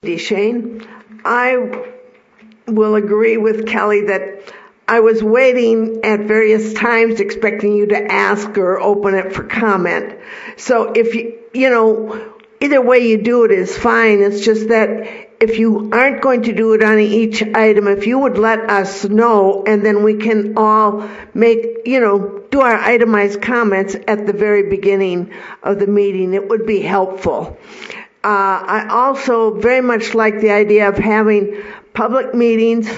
Shane, I will agree with Kelly that I was waiting at various times expecting you to ask or open it for comment. So if either way you do it is fine. It's just that if you aren't going to do it on each item, if you would let us know, and then we can all do our itemized comments at the very beginning of the meeting, it would be helpful. I also very much like the idea of having public meetings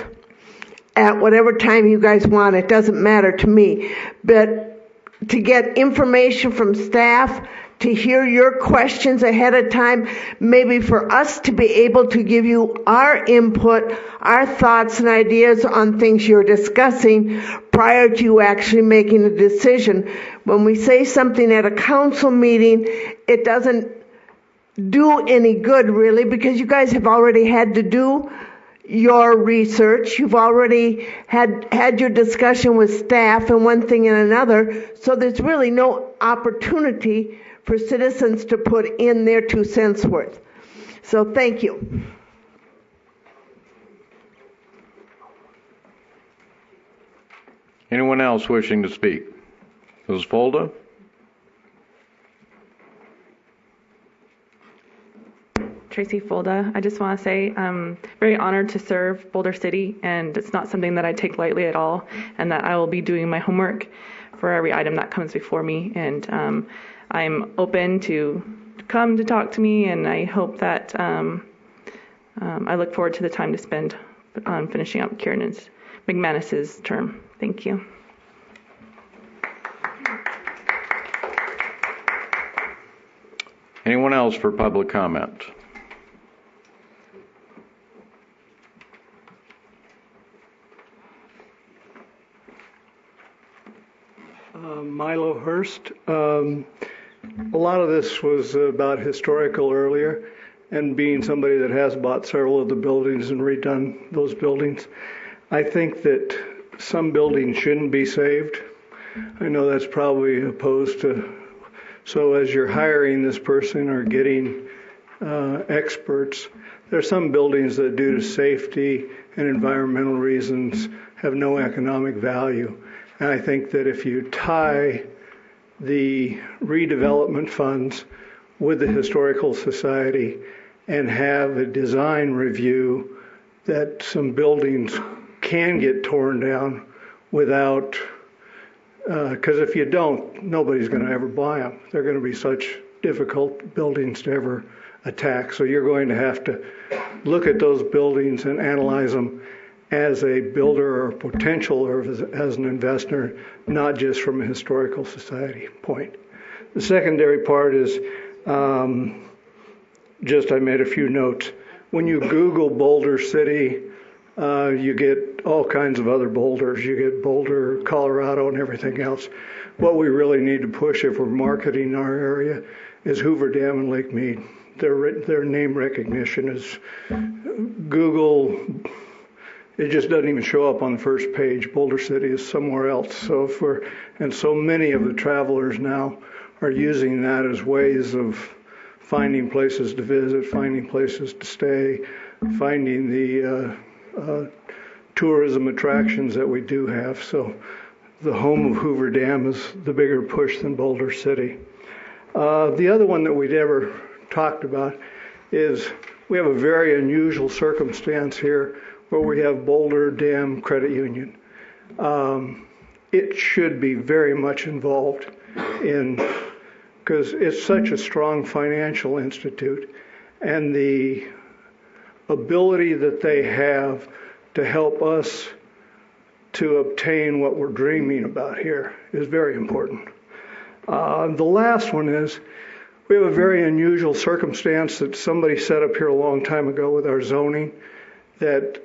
at whatever time you guys want. It doesn't matter to me. But to get information from staff, to hear your questions ahead of time, maybe for us to be able to give you our input, our thoughts and ideas on things you're discussing prior to you actually making a decision. When we say something at a council meeting, it doesn't do any good really, because you guys have already had to do your research. You've already had your discussion with staff and one thing and another, so there's really no opportunity for citizens to put in their 2 cents worth. So thank you. Anyone else wishing to speak? Ms. Folda? Tracy Folda. I just want to say I'm very honored to serve Boulder City, and it's not something that I take lightly at all, and that I will be doing my homework for every item that comes before me, and I'm open to come to talk to me, and I hope that I look forward to the time to spend on finishing up Kieran McManus's term. Thank you. Anyone else for public comment? Milo Hurst. A lot of this was about historical earlier, and being somebody that has bought several of the buildings and redone those buildings, I think that some buildings shouldn't be saved. I know that's probably opposed to, so as you're hiring this person or getting experts, there are some buildings that due to safety and environmental reasons have no economic value. And I think that if you tie the redevelopment funds with the Historical Society and have a design review, that some buildings can get torn down without, because if you don't, nobody's going to ever buy them. They're going to be such difficult buildings to ever attack. So you're going to have to look at those buildings and analyze them as a builder or potential or as an investor, not just from a Historical Society point. The secondary part is I made a few notes. When you Google Boulder City, you get all kinds of other boulders. You get Boulder, Colorado, and everything else. What we really need to push if we're marketing our area is Hoover Dam and Lake Mead. Their name recognition is Google. It just doesn't even show up on the first page. Boulder City is somewhere else. So so many of the travelers now are using that as ways of finding places to visit, finding places to stay, finding the tourism attractions that we do have. So the home of Hoover Dam is the bigger push than Boulder City. The other one that we never talked about is we have a very unusual circumstance here where we have Boulder Dam Credit Union. It should be very much involved because it's such a strong financial institute, and the ability that they have to help us to obtain what we're dreaming about here is very important. The last one is we have a very unusual circumstance that somebody set up here a long time ago with our zoning, that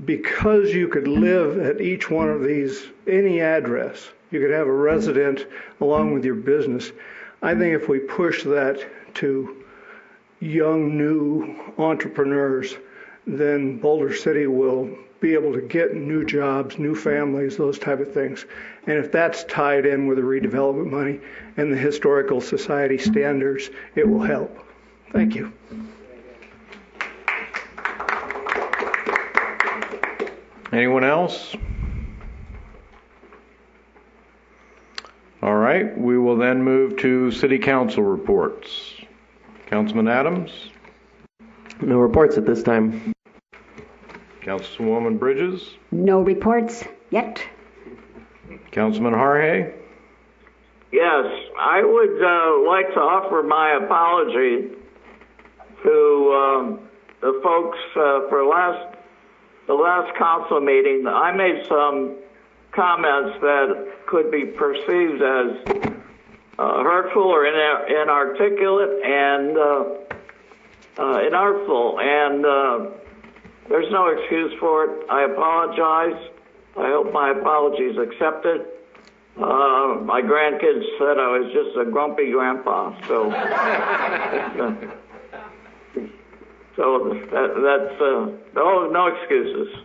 because you could live at each one of these, any address, you could have a resident along with your business. I think if we push that to young, new entrepreneurs, then Boulder City will be able to get new jobs, new families, those type of things. And if that's tied in with the redevelopment money and the Historical Society standards, it will help. Thank you. Anyone else? All right, we will then move to City Council reports. Councilman Adams? No reports at this time. Councilwoman Bridges? No reports yet. Councilman Harhay? Yes, I would like to offer my apology to the folks for the last council meeting. I made some comments that could be perceived as hurtful or inarticulate and inartful, and there's no excuse for it. I apologize. I hope my apology is accepted. My grandkids said I was just a grumpy grandpa, so that's no excuses.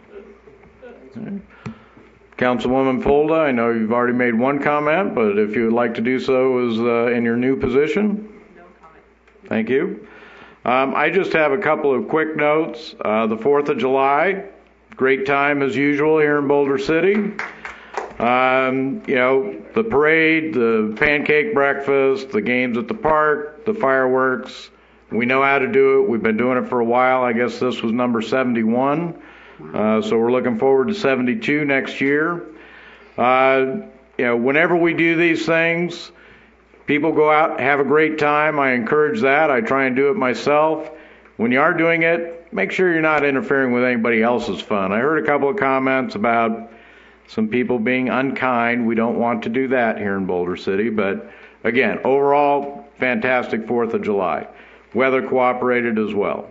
Councilwoman Folda, I know you've already made one comment, but if you would like to do so as in your new position. No comment. Thank you. I just have a couple of quick notes. The 4th of July, great time as usual here in Boulder City. The parade, the pancake breakfast, the games at the park, the fireworks. We know how to do it. We've been doing it for a while. I guess this was number 71. So we're looking forward to 72 next year. Whenever we do these things, people go out, have a great time. I encourage that. I try and do it myself. When you are doing it, make sure you're not interfering with anybody else's fun. I heard a couple of comments about some people being unkind. We don't want to do that here in Boulder City. But again, overall, fantastic 4th of July. Weather cooperated as well.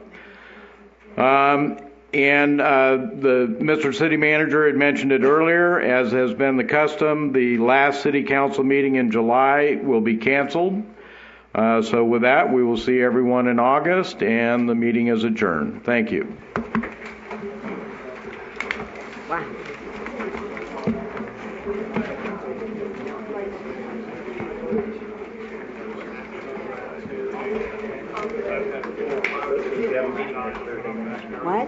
The Mr. City Manager had mentioned it earlier, as has been the custom, the last City Council meeting in July will be canceled. So with that, we will see everyone in August, and the meeting is adjourned. Thank you. Wow. What?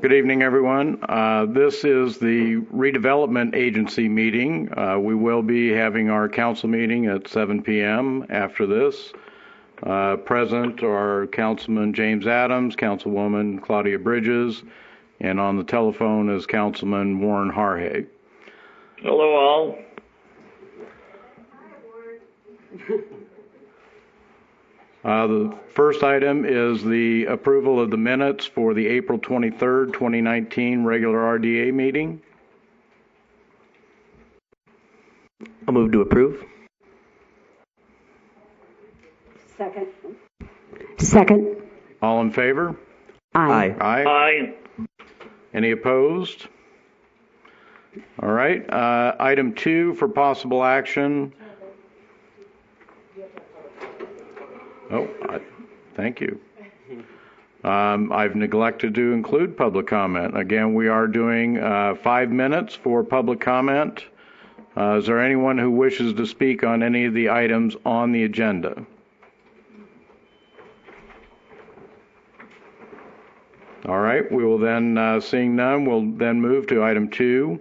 Good evening, everyone. This is the Redevelopment Agency meeting. We will be having our council meeting at 7 p.m. after this. Present are Councilman James Adams, Councilwoman Claudia Bridges, and on the telephone is Councilman Warren Harhay. Hello, all. The first item is the approval of the minutes for the April 23rd, 2019 regular RDA meeting. I'll move to approve. Second. All in favor? Aye. Aye. Aye. Any opposed? All right. Item 2 for possible action. Thank you. I've neglected to include public comment. Again, we are doing 5 minutes for public comment. Is there anyone who wishes to speak on any of the items on the agenda? All right, we will then, seeing none, we'll then move to item 2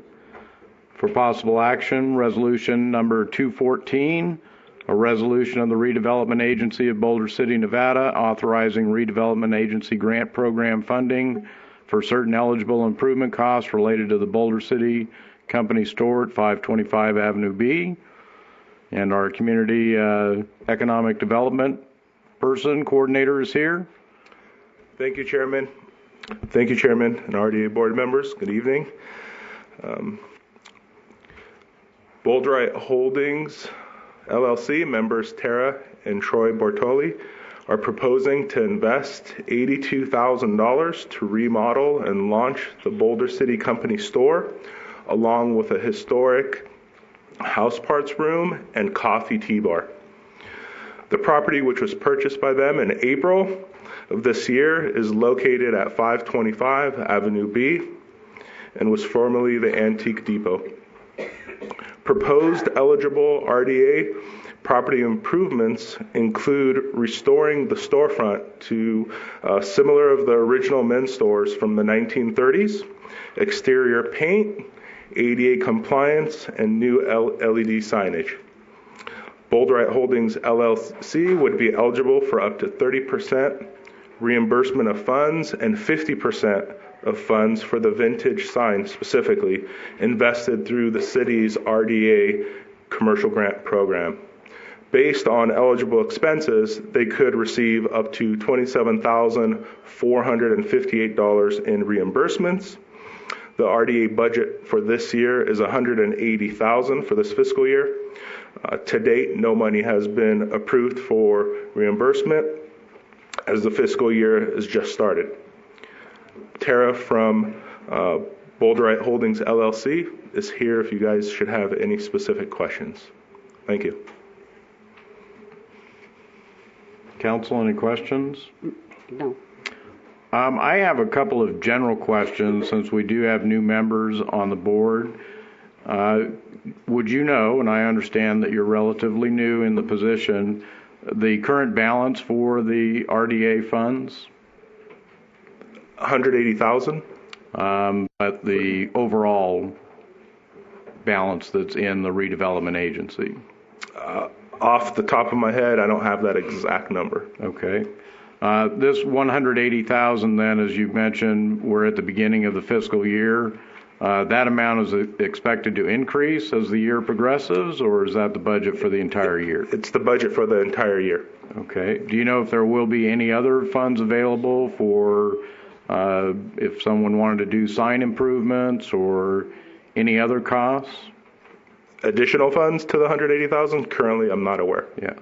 for possible action, resolution number 214, a resolution of the Redevelopment Agency of Boulder City, Nevada, authorizing redevelopment agency grant program funding for certain eligible improvement costs related to the Boulder City Company store at 525 Avenue B. And our community economic development coordinator is here. Thank you, Chairman. Thank you, Chairman and RDA board members. Good evening. Boulderite Holdings LLC, members Tara and Troy Bortoli, are proposing to invest $82,000 to remodel and launch the Boulder City Company store, along with a historic house parts room and coffee tea bar. The property, which was purchased by them in April of this year, is located at 525 Avenue B and was formerly the Antique Depot. Proposed eligible RDA property improvements include restoring the storefront to similar of the original men's stores from the 1930s, exterior paint, ADA compliance, and new LED signage. BoulderCityNevada Holdings LLC would be eligible for up to 30% reimbursement of funds and 50% of funds for the vintage sign specifically invested through the city's RDA commercial grant program. Based on eligible expenses, they could receive up to $27,458 in reimbursements. The RDA budget for this year is $180,000 for this fiscal year. To date, no money has been approved for reimbursement as the fiscal year is just started. Tara from BoulderCityNevada Holdings LLC is here if you guys should have any specific questions. Thank you. Council, any questions? No. I have a couple of general questions since we do have new members on the board. Would you know, and I understand that you're relatively new in the position, the current balance for the RDA funds? $180,000. But the overall balance that's in the redevelopment agency? Off the top of my head, I don't have that exact number. Okay. This $180,000 then, as you mentioned, we're at the beginning of the fiscal year. That amount is expected to increase as the year progresses, or is that the budget for the entire year? It's the budget for the entire year. Okay. Do you know if there will be any other funds available for if someone wanted to do sign improvements or any other costs? Additional funds to the $180,000? Currently, I'm not aware. Yes.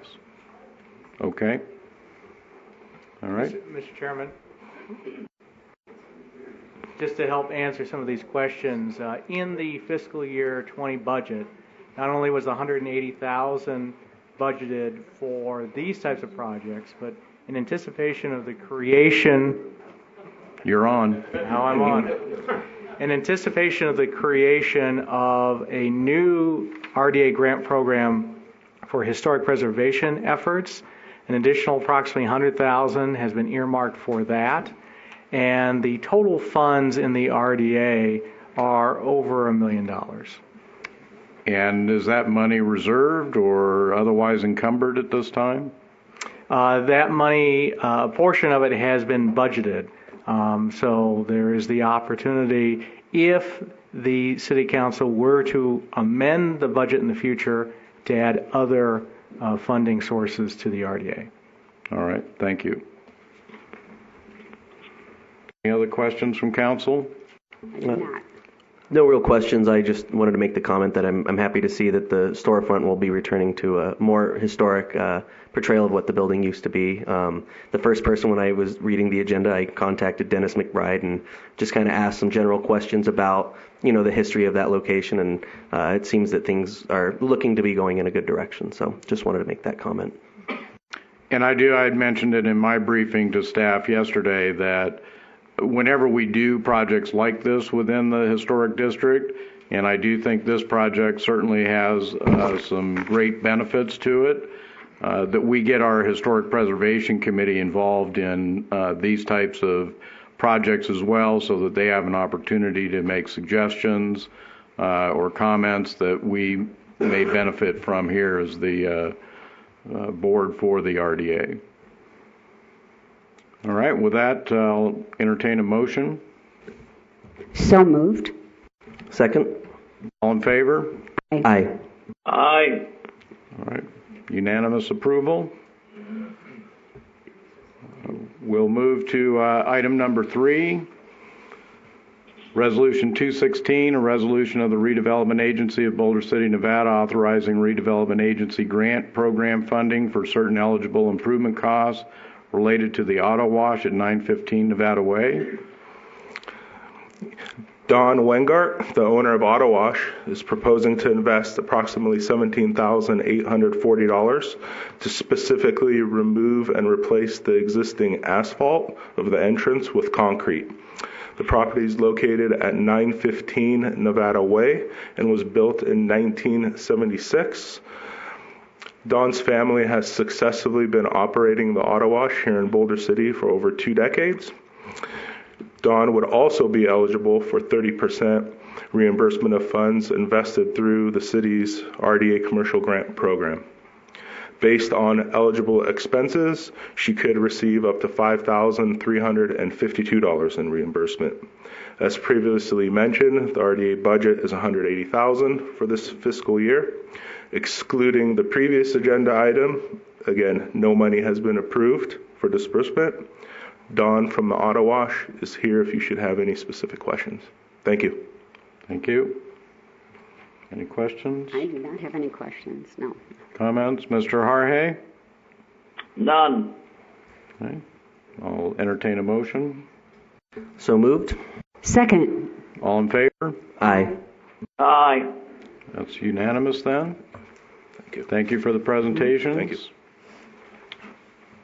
Okay. All right. Mr. Chairman, just to help answer some of these questions, in the fiscal year 20 budget, not only was $180,000 budgeted for these types of projects, but in anticipation of the creation. You're on. Now I'm on. In anticipation of the creation of a new RDA grant program for historic preservation efforts, an additional approximately $100,000 has been earmarked for that, and the total funds in the RDA are over $1 million. And is that money reserved or otherwise encumbered at this time? That money, a portion of it has been budgeted. So there is the opportunity, if the City Council were to amend the budget in the future, to add other funding sources to the RDA. All right, thank you. Any other questions from council? No real questions. I just wanted to make the comment that I'm happy to see that the storefront will be returning to a more historic portrayal of what the building used to be. The first person, when I was reading the agenda, I contacted Dennis McBride and just kind of asked some general questions about, the history of that location, and it seems that things are looking to be going in a good direction. So just wanted to make that comment. And I had mentioned it in my briefing to staff yesterday that whenever we do projects like this within the historic district, and I do think this project certainly has some great benefits to it, that we get our Historic Preservation Committee involved in these types of projects as well, so that they have an opportunity to make suggestions or comments that we may benefit from here as the board for the RDA. All right, with that, I'll entertain a motion. So moved. Second. All in favor? Aye. Aye. All right, unanimous approval. We'll move to item number 3. Resolution 216, a resolution of the Redevelopment Agency of Boulder City, Nevada, authorizing redevelopment agency grant program funding for certain eligible improvement costs related to the auto wash at 915 Nevada Way. Don Wengart, the owner of Auto Wash, is proposing to invest approximately $17,840 to specifically remove and replace the existing asphalt of the entrance with concrete. The property is located at 915 Nevada Way and was built in 1976. Don's family has successfully been operating the auto wash here in Boulder City for over 2 decades. Don would also be eligible for 30% reimbursement of funds invested through the city's RDA commercial grant program. Based on eligible expenses, she could receive up to $5,352 in reimbursement. As previously mentioned, the RDA budget is $180,000 for this fiscal year. Excluding the previous agenda item, again, no money has been approved for disbursement. Don from the Auto Wash is here if you should have any specific questions. Thank you. Thank you. Any questions? I do not have any questions, no. Comments? Mr. Harhay? None. Okay. I'll entertain a motion. So moved. Second. All in favor? Aye. Aye. That's unanimous then. Thank you. Thank you for the presentations. Thank you.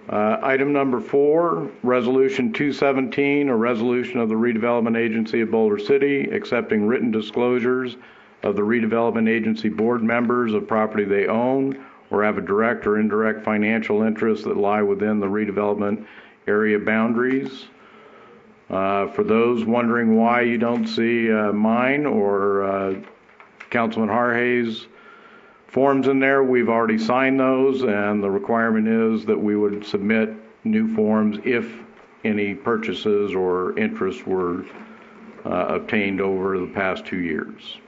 Item number 4, Resolution 217, a resolution of the Redevelopment Agency of Boulder City accepting written disclosures of the Redevelopment Agency board members of property they own or have a direct or indirect financial interest that lie within the redevelopment area boundaries. For those wondering why you don't see mine or Councilman Harhay's forms in there, we've already signed those, and the requirement is that we would submit new forms if any purchases or interests were obtained over the past 2 years.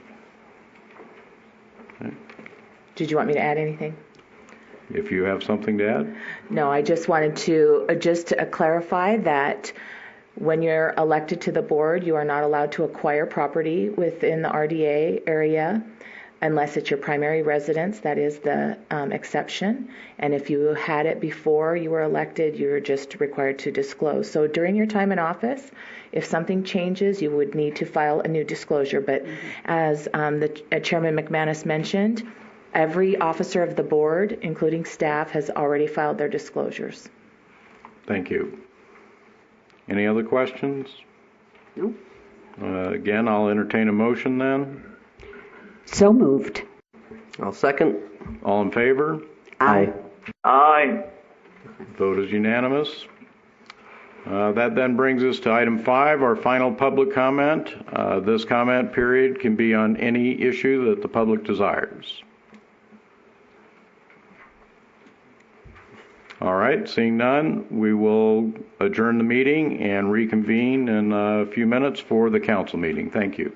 Okay. Did you want me to add anything? If you have something to add. No, I just wanted to clarify that when you're elected to the board, you are not allowed to acquire property within the RDA area unless it's your primary residence. That is the exception. And if you had it before you were elected, you're just required to disclose. So during your time in office, if something changes, you would need to file a new disclosure. But as Chairman McManus mentioned, every officer of the board, including staff, has already filed their disclosures. Thank you. Any other questions? No. Again, I'll entertain a motion then. So moved. I'll second. All in favor? Aye. Aye. Vote is unanimous. That then brings us to item 5, our final public comment. This comment period can be on any issue that the public desires. All right, seeing none, we will adjourn the meeting and reconvene in a few minutes for the council meeting. Thank you.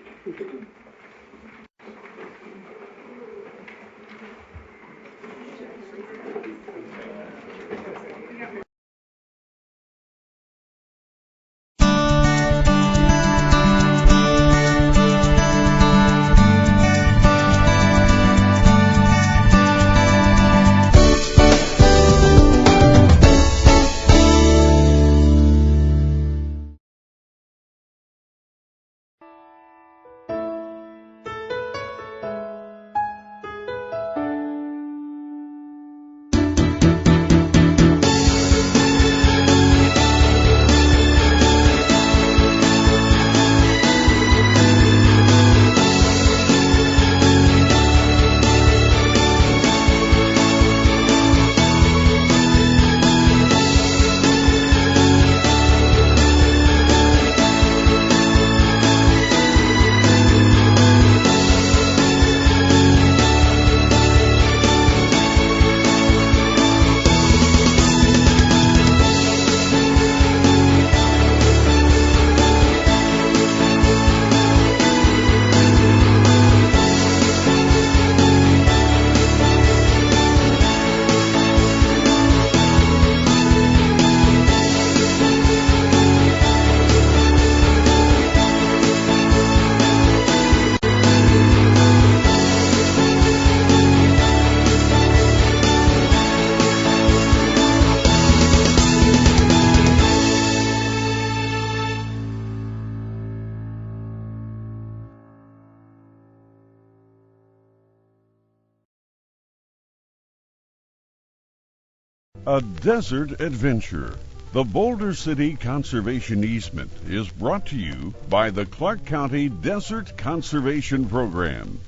A desert adventure. The Boulder City Conservation Easement is brought to you by the Clark County Desert Conservation Program.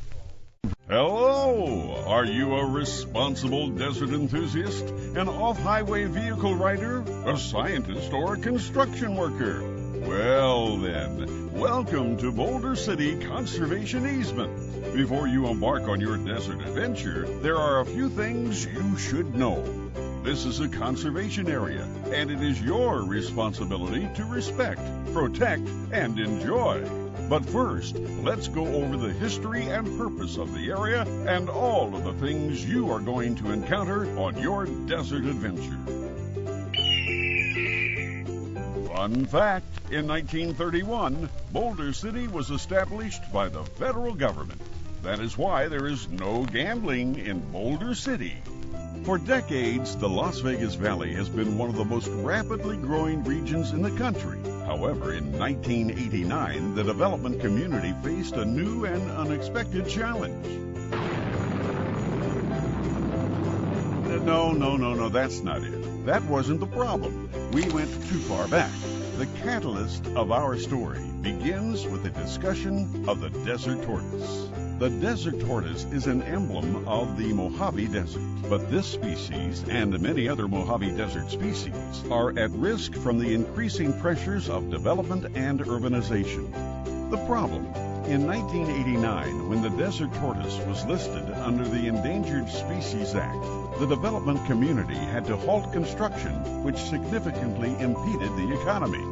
Hello! Are you a responsible desert enthusiast, an off-highway vehicle rider, a scientist, or a construction worker? Well then, welcome to Boulder City Conservation Easement. Before you embark on your desert adventure, there are a few things you should know. This is a conservation area, and it is your responsibility to respect, protect, and enjoy. But first, let's go over the history and purpose of the area and all of the things you are going to encounter on your desert adventure. Fun fact, in 1931, Boulder City was established by the federal government. That is why there is no gambling in Boulder City. For decades, the Las Vegas Valley has been one of the most rapidly growing regions in the country. However, in 1989, the development community faced a new and unexpected challenge. No, that's not it. That wasn't the problem. We went too far back. The catalyst of our story begins with a discussion of the desert tortoise. The desert tortoise is an emblem of the Mojave Desert, but this species and many other Mojave Desert species are at risk from the increasing pressures of development and urbanization. The problem: in 1989, when the desert tortoise was listed under the Endangered Species Act, the development community had to halt construction, which significantly impeded the economy.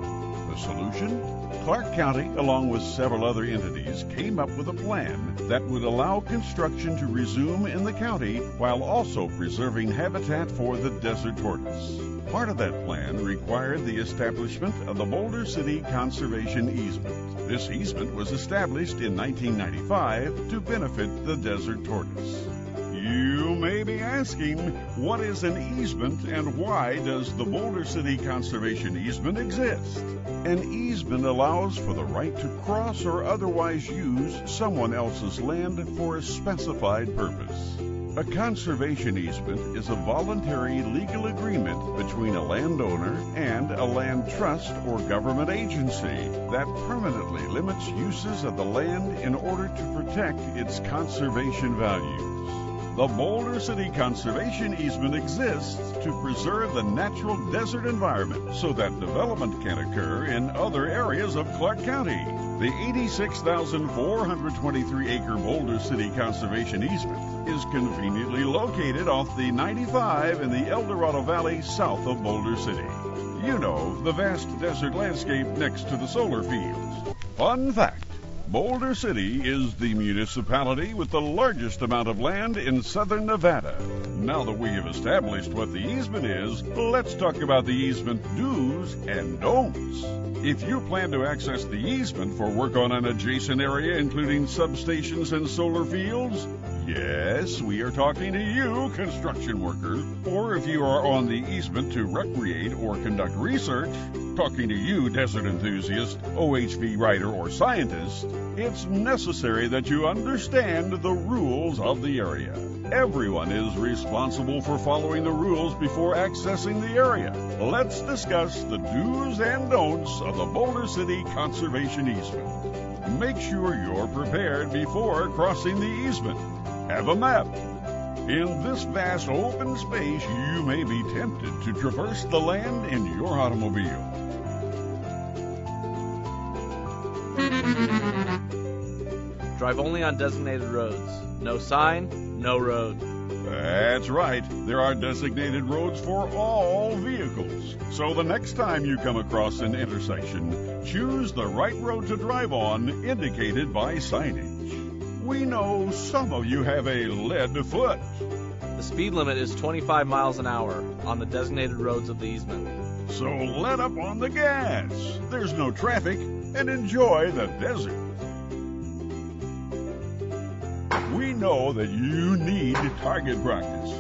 The solution? Clark County, along with several other entities, came up with a plan that would allow construction to resume in the county while also preserving habitat for the desert tortoise. Part of that plan required the establishment of the Boulder City Conservation Easement. This easement was established in 1995 to benefit the desert tortoise. You may be asking, what is an easement and why does the Boulder City Conservation Easement exist? An easement allows for the right to cross or otherwise use someone else's land for a specified purpose. A conservation easement is a voluntary legal agreement between a landowner and a land trust or government agency that permanently limits uses of the land in order to protect its conservation values. The Boulder City Conservation Easement exists to preserve the natural desert environment so that development can occur in other areas of Clark County. The 86,423-acre Boulder City Conservation Easement is conveniently located off the 95 in the El Dorado Valley south of Boulder City. You know, the vast desert landscape next to the solar fields. Fun fact: Boulder City is the municipality with the largest amount of land in southern Nevada. Now that we have established what the easement is, let's talk about the easement do's and don'ts. If you plan to access the easement for work on an adjacent area, including substations and solar fields, yes, we are talking to you, construction worker. Or if you are on the easement to recreate or conduct research, talking to you, desert enthusiast, OHV writer, or scientist, it's necessary that you understand the rules of the area. Everyone is responsible for following the rules before accessing the area. Let's discuss the do's and don'ts of the Boulder City Conservation Easement. Make sure you're prepared before crossing the easement. Have a map. In this vast open space, you may be tempted to traverse the land in your automobile. Drive only on designated roads. No sign, no road. That's right. There are designated roads for all vehicles. So the next time you come across an intersection, choose the right road to drive on, indicated by signage. We know some of you have a lead foot. The speed limit is 25 miles an hour on the designated roads of the easement. So let up on the gas. There's no traffic, and enjoy the desert. We know that you need target practice.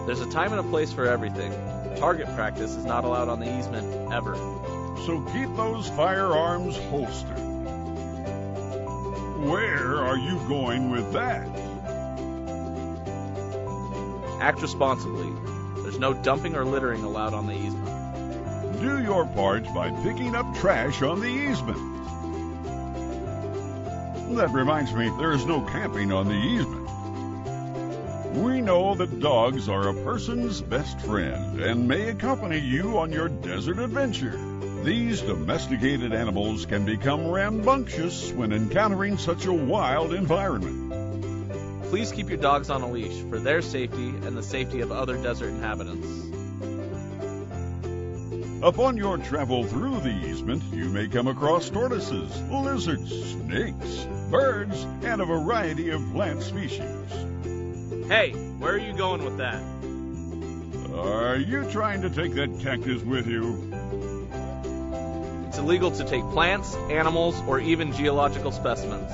There's a time and a place for everything. Target practice is not allowed on the easement, ever. So keep those firearms holstered. Where are you going with that? Act responsibly. There's There's no dumping or littering allowed on the easement. Do your part by picking up trash on the easement. That reminds me, there is no camping on the easement. We know that dogs are a person's best friend and may accompany you on your desert adventure. These domesticated animals can become rambunctious when encountering such a wild environment. Please keep your dogs on a leash for their safety and the safety of other desert inhabitants. Upon your travel through the easement, you may come across tortoises, lizards, snakes, birds, and a variety of plant species. Hey, where are you going with that? Are you trying to take that cactus with you? It's illegal to take plants, animals, or even geological specimens.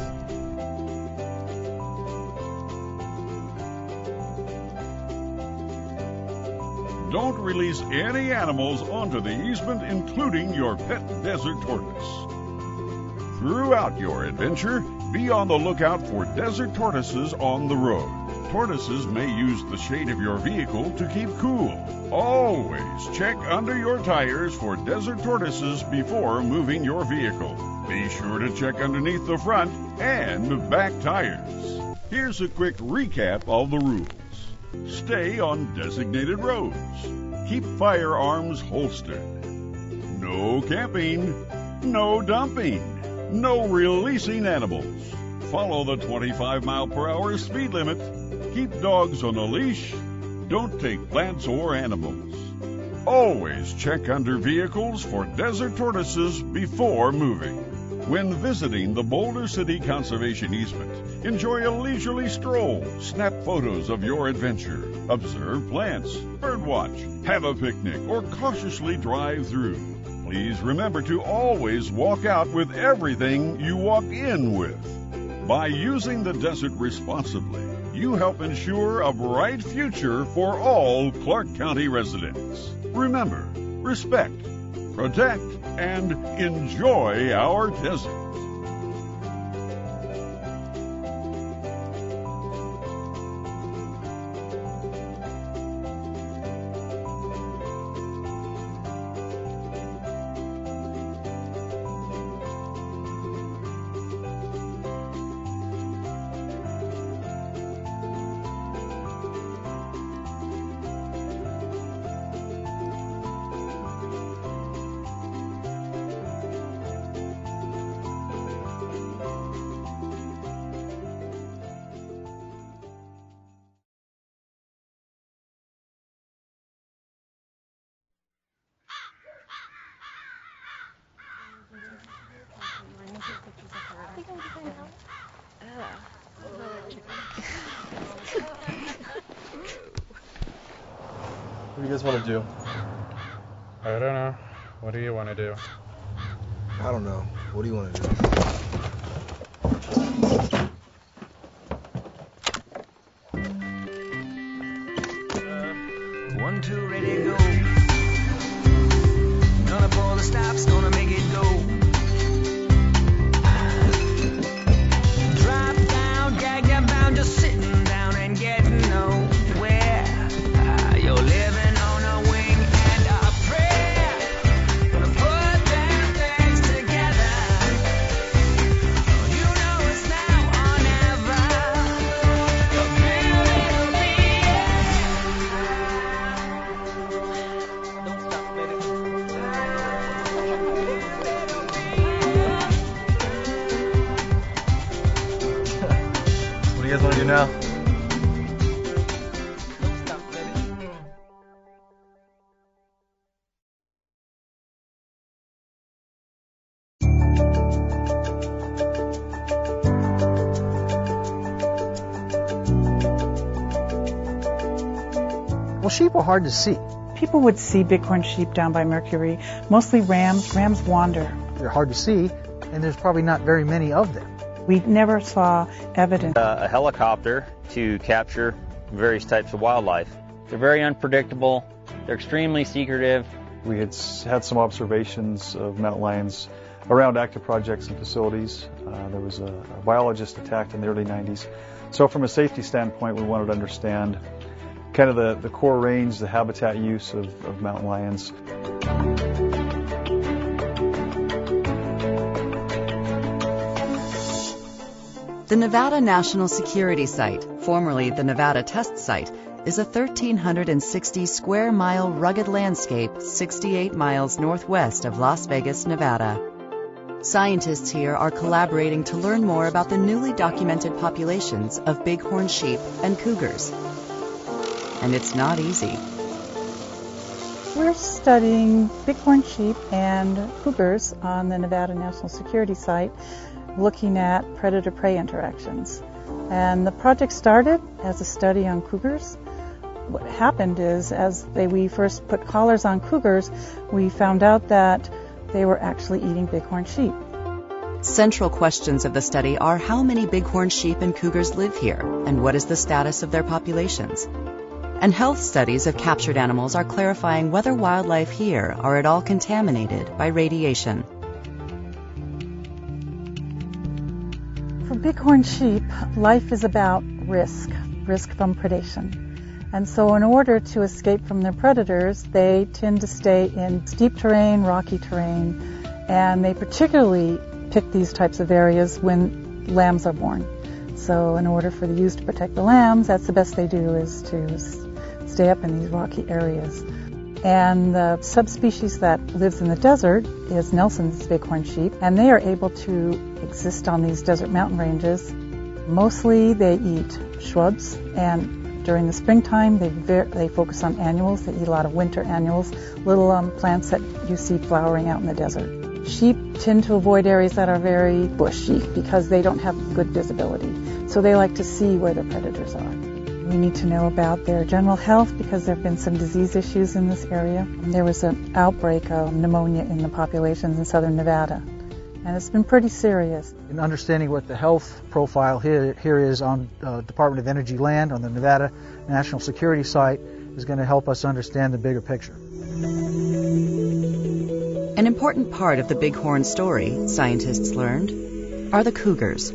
Don't release any animals onto the easement, including your pet desert tortoise. Throughout your adventure, be on the lookout for desert tortoises on the road. Tortoises may use the shade of your vehicle to keep cool. Always check under your tires for desert tortoises before moving your vehicle. Be sure to check underneath the front and back tires. Here's a quick recap of the rules. Stay on designated roads. Keep firearms holstered. No camping. No dumping. No releasing animals. Follow the 25-mile-per-hour speed limit. Keep dogs on a leash. Don't take plants or animals. Always check under vehicles for desert tortoises before moving. When visiting the Boulder City Conservation Easement, enjoy a leisurely stroll, snap photos of your adventure, observe plants, birdwatch, have a picnic, or cautiously drive through. Please remember to always walk out with everything you walk in with. By using the desert responsibly, you help ensure a bright future for all Clark County residents. Remember, respect, protect, and enjoy our desert. What do you guys want to do? I don't know. What do you want to do? I don't know. What do you want to do? 1, 2, ready, go. Gonna pull the stops, gonna make it go. Drop down, gag them bound, just sitting down and getting nowhere. You're living on a wing and a prayer. Gonna put them things together. You know it's now or never. The building will be What do you guys want to do now? Well, sheep are hard to see. People would see bighorn sheep down by Mercury, mostly rams. Rams wander. They're hard to see, and there's probably not very many of them. We never saw evidence. A helicopter to capture various types of wildlife. They're very unpredictable. They're extremely secretive. We had some observations of mountain lions around active projects and facilities. There was a biologist attacked in the early 90s. So from a safety standpoint, we wanted to understand kind of the core range, the habitat use of mountain lions. The Nevada National Security Site, formerly the Nevada Test Site, is a 1,360 square mile rugged landscape 68 miles northwest of Las Vegas, Nevada. Scientists here are collaborating to learn more about the newly documented populations of bighorn sheep and cougars. And it's not easy. We're studying bighorn sheep and cougars on the Nevada National Security Site, looking at predator-prey interactions. And the project started as a study on cougars. What happened is, as we first put collars on cougars, we found out that they were actually eating bighorn sheep. Central questions of the study are how many bighorn sheep and cougars live here, and what is the status of their populations. And health studies of captured animals are clarifying whether wildlife here are at all contaminated by radiation. For bighorn sheep, life is about risk from predation. And so in order to escape from their predators, they tend to stay in steep terrain, rocky terrain, and they particularly pick these types of areas when lambs are born. So in order for the ewes to protect the lambs, that's the best they do, is to stay up in these rocky areas. And the subspecies that lives in the desert is Nelson's bighorn sheep, and they are able to exist on these desert mountain ranges. Mostly they eat shrubs, and during the springtime they focus on annuals. They eat a lot of winter annuals, little plants that you see flowering out in the desert. Sheep tend to avoid areas that are very bushy because they don't have good visibility, so they like to see where their predators are. We need to know about their general health because there have been some disease issues in this area. There was an outbreak of pneumonia in the populations in southern Nevada, and it's been pretty serious. In understanding what the health profile here is on Department of Energy land on the Nevada National Security Site is going to help us understand the bigger picture. An important part of the bighorn story, scientists learned, are the cougars.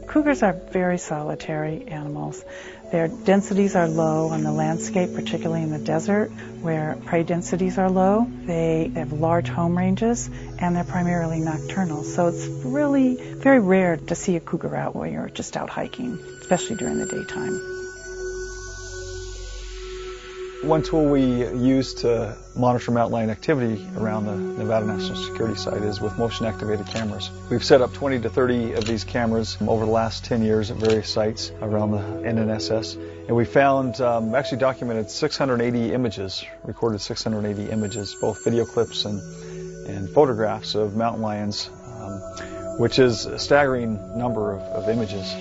Cougars are very solitary animals. Their densities are low on the landscape, particularly in the desert, where prey densities are low. They have large home ranges, and they're primarily nocturnal. So it's really very rare to see a cougar out while you're just out hiking, especially during the daytime. One tool we use to monitor mountain lion activity around the Nevada National Security Site is with motion-activated cameras. We've set up 20 to 30 of these cameras over the last 10 years at various sites around the NNSS, and we found, actually documented 680 images, recorded 680 images, both video clips and photographs of mountain lions, which is a staggering number of images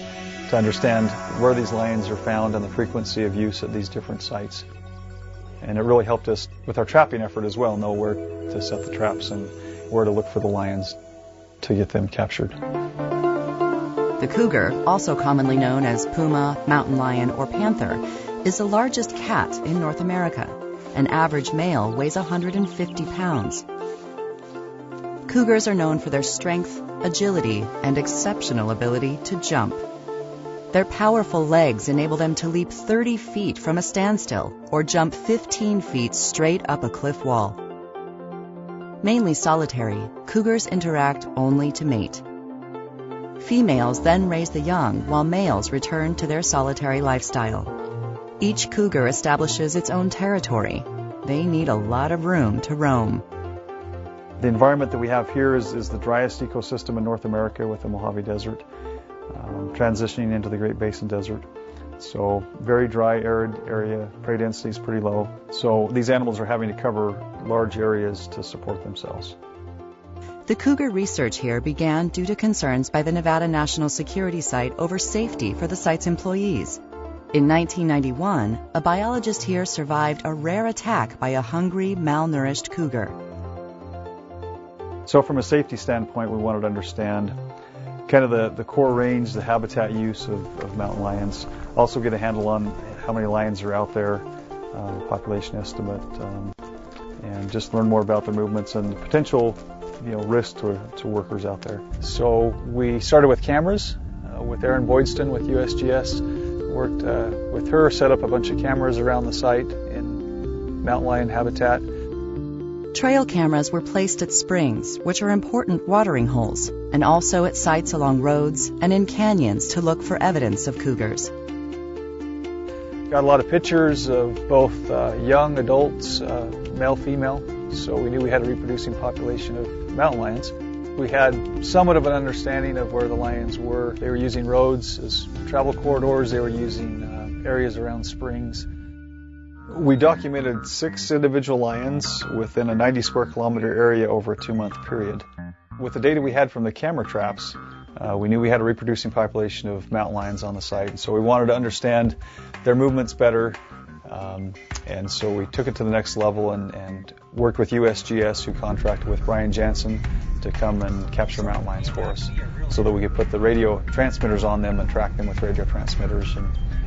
to understand where these lions are found and the frequency of use at these different sites. And it really helped us with our trapping effort as well, know where to set the traps and where to look for the lions to get them captured. The cougar, also commonly known as puma, mountain lion, or panther, is the largest cat in North America. An average male weighs 150 pounds. Cougars are known for their strength, agility, and exceptional ability to jump. Their powerful legs enable them to leap 30 feet from a standstill or jump 15 feet straight up a cliff wall. Mainly solitary, cougars interact only to mate. Females then raise the young while males return to their solitary lifestyle. Each cougar establishes its own territory. They need a lot of room to roam. The environment that we have here is the driest ecosystem in North America with the Mojave Desert. Transitioning into the Great Basin Desert. So very dry, arid area, prey density is pretty low. So these animals are having to cover large areas to support themselves. The cougar research here began due to concerns by the Nevada National Security Site over safety for the site's employees. In 1991, a biologist here survived a rare attack by a hungry, malnourished cougar. So from a safety standpoint, we wanted to understand kind of the core range, the habitat use of mountain lions. Also get a handle on how many lions are out there, population estimate, and just learn more about their movements and potential risk to workers out there. So we started with cameras with Aaron Boydston with USGS. worked with her, set up a bunch of cameras around the site in mountain lion habitat. Trail cameras were placed at springs, which are important watering holes, and also at sites along roads and in canyons to look for evidence of cougars. Got a lot of pictures of both young adults, male, female, so we knew we had a reproducing population of mountain lions. We had somewhat of an understanding of where the lions were. They were using roads as travel corridors. They were using areas around springs. We documented 6 individual lions within a 90 square kilometer area over a 2-month period. With the data we had from the camera traps, we knew we had a reproducing population of mountain lions on the site, so we wanted to understand their movements better, and so we took it to the next level and worked with USGS, who contracted with Brian Jansen to come and capture mountain lions for us, so that we could put the radio transmitters on them and track them with radio transmitters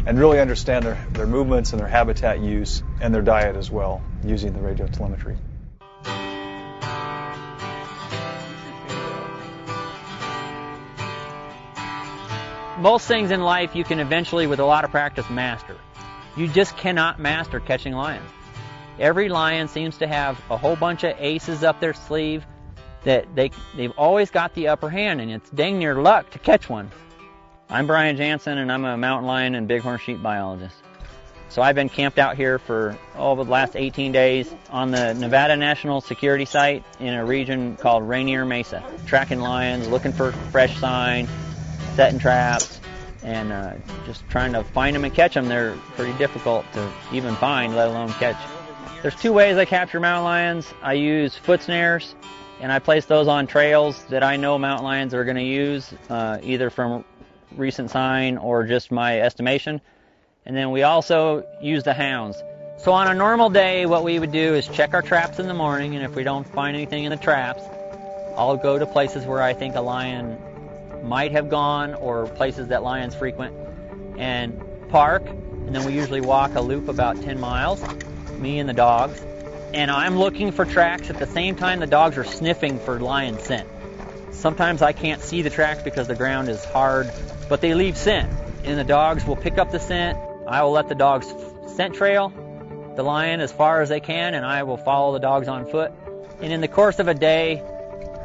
and really understand their movements and their habitat use and their diet as well, using the radio telemetry. Most things in life you can eventually, with a lot of practice, master. You just cannot master catching lions. Every lion seems to have a whole bunch of aces up their sleeve that they've always got the upper hand, and it's dang near luck to catch one. I'm Brian Jansen, and I'm a mountain lion and bighorn sheep biologist. So I've been camped out here for the last 18 days on the Nevada National Security Site in a region called Rainier Mesa, tracking lions, looking for fresh sign, setting traps, and just trying to find them and catch them. They're pretty difficult to even find, let alone catch. There's 2 ways I capture mountain lions. I use foot snares, and I place those on trails that I know mountain lions are going to use, either from recent sign or just my estimation. And then we also use the hounds. So on a normal day, what we would do is check our traps in the morning, and if we don't find anything in the traps, I'll go to places where I think a lion might have gone, or places that lions frequent, and park, and then we usually walk a loop about 10 miles, me and the dogs, and I'm looking for tracks at the same time the dogs are sniffing for lion scent. Sometimes I can't see the tracks because the ground is hard, but they leave scent, and the dogs will pick up the scent. I will let the dogs scent trail the lion as far as they can, and I will follow the dogs on foot. And in the course of a day,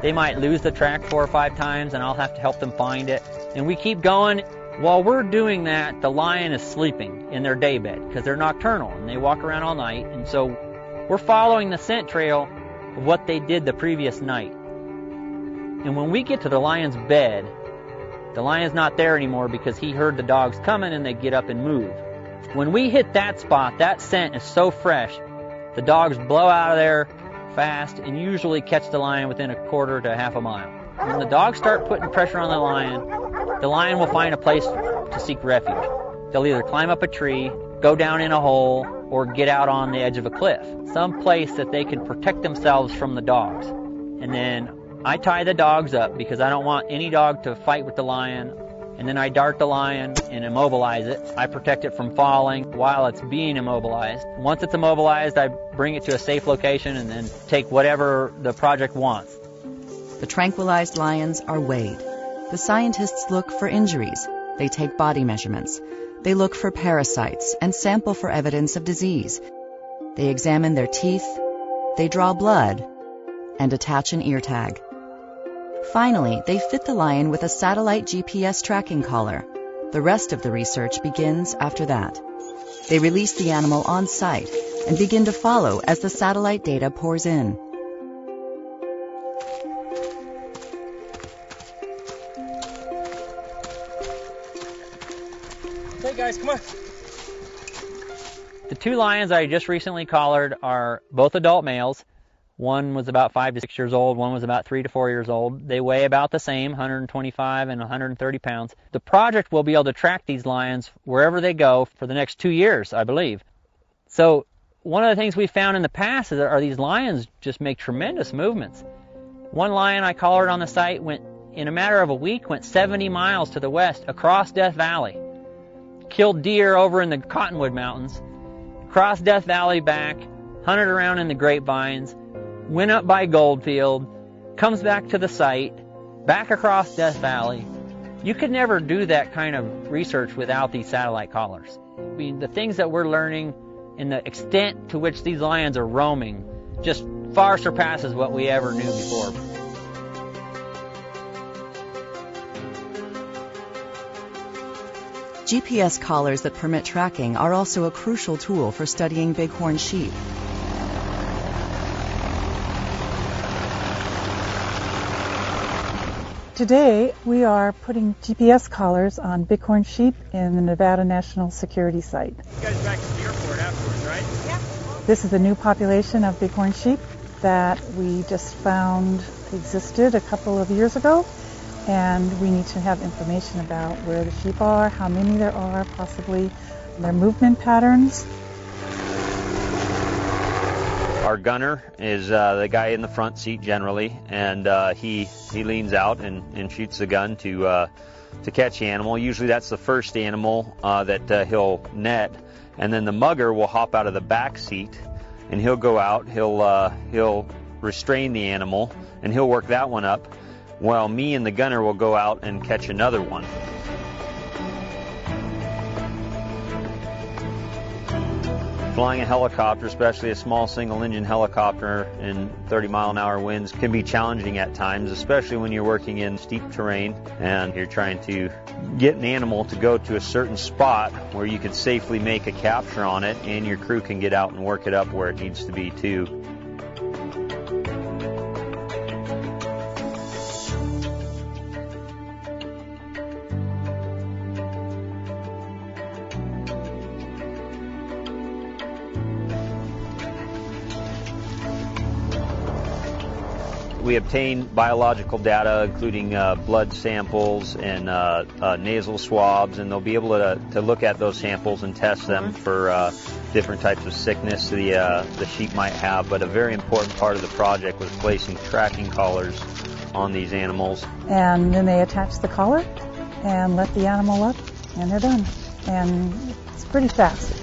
they might lose the track 4 or 5 times, and I'll have to help them find it. And we keep going. While we're doing that, the lion is sleeping in their daybed because they're nocturnal and they walk around all night. And so we're following the scent trail of what they did the previous night. And when we get to the lion's bed, the lion's not there anymore because he heard the dogs coming and they get up and move. When we hit that spot, that scent is so fresh, the dogs blow out of there fast and usually catch the lion within a quarter to half a mile. When the dogs start putting pressure on the lion will find a place to seek refuge. They'll either climb up a tree, go down in a hole, or get out on the edge of a cliff, some place that they can protect themselves from the dogs. And then I tie the dogs up because I don't want any dog to fight with the lion, and then I dart the lion and immobilize it. I protect it from falling while it's being immobilized. Once it's immobilized, I bring it to a safe location and then take whatever the project wants. The tranquilized lions are weighed. The scientists look for injuries. They take body measurements. They look for parasites and sample for evidence of disease. They examine their teeth. They draw blood and attach an ear tag. Finally, they fit the lion with a satellite GPS tracking collar. The rest of the research begins after that. They release the animal on site and begin to follow as the satellite data pours in. Hey guys, come on. The 2 lions I just recently collared are both adult males. One was about 5 to 6 years old. One was about 3 to 4 years old. They weigh about the same, 125 and 130 pounds. The project will be able to track these lions wherever they go for the next 2 years, I believe. So one of the things we found in the past is that these lions just make tremendous movements. One lion I collared on the site went, in a matter of a week, went 70 miles to the west across Death Valley. Killed deer over in the Cottonwood Mountains, crossed Death Valley back, hunted around in the grapevines, went up by Goldfield, comes back to the site, back across Death Valley, You could never do that kind of research without these satellite collars. I mean, the things that we're learning and the extent to which these lions are roaming just far surpasses what we ever knew before. GPS collars that permit tracking are also a crucial tool for studying bighorn sheep. Today, we are putting GPS collars on bighorn sheep in the Nevada National Security Site. You guys back to the airport afterwards, right? Yeah. This is a new population of bighorn sheep that we just found existed a couple of years ago, and we need to have information about where the sheep are, how many there are, possibly their movement patterns. Our gunner is the guy in the front seat generally, and he leans out and shoots the gun to catch the animal. Usually that's the first animal that he'll net, and then the mugger will hop out of the back seat and he'll go out. He'll restrain the animal and he'll work that one up, while me and the gunner will go out and catch another one. Flying a helicopter, especially a small single-engine helicopter in 30-mile-an-hour winds, can be challenging at times, especially when you're working in steep terrain and you're trying to get an animal to go to a certain spot where you can safely make a capture on it, and your crew can get out and work it up where it needs to be too. We obtain biological data, including blood samples and nasal swabs, and they'll be able to look at those samples and test them for different types of sickness the sheep might have. But a very important part of the project was placing tracking collars on these animals. And then they attach the collar and let the animal up, and they're done. And it's pretty fast.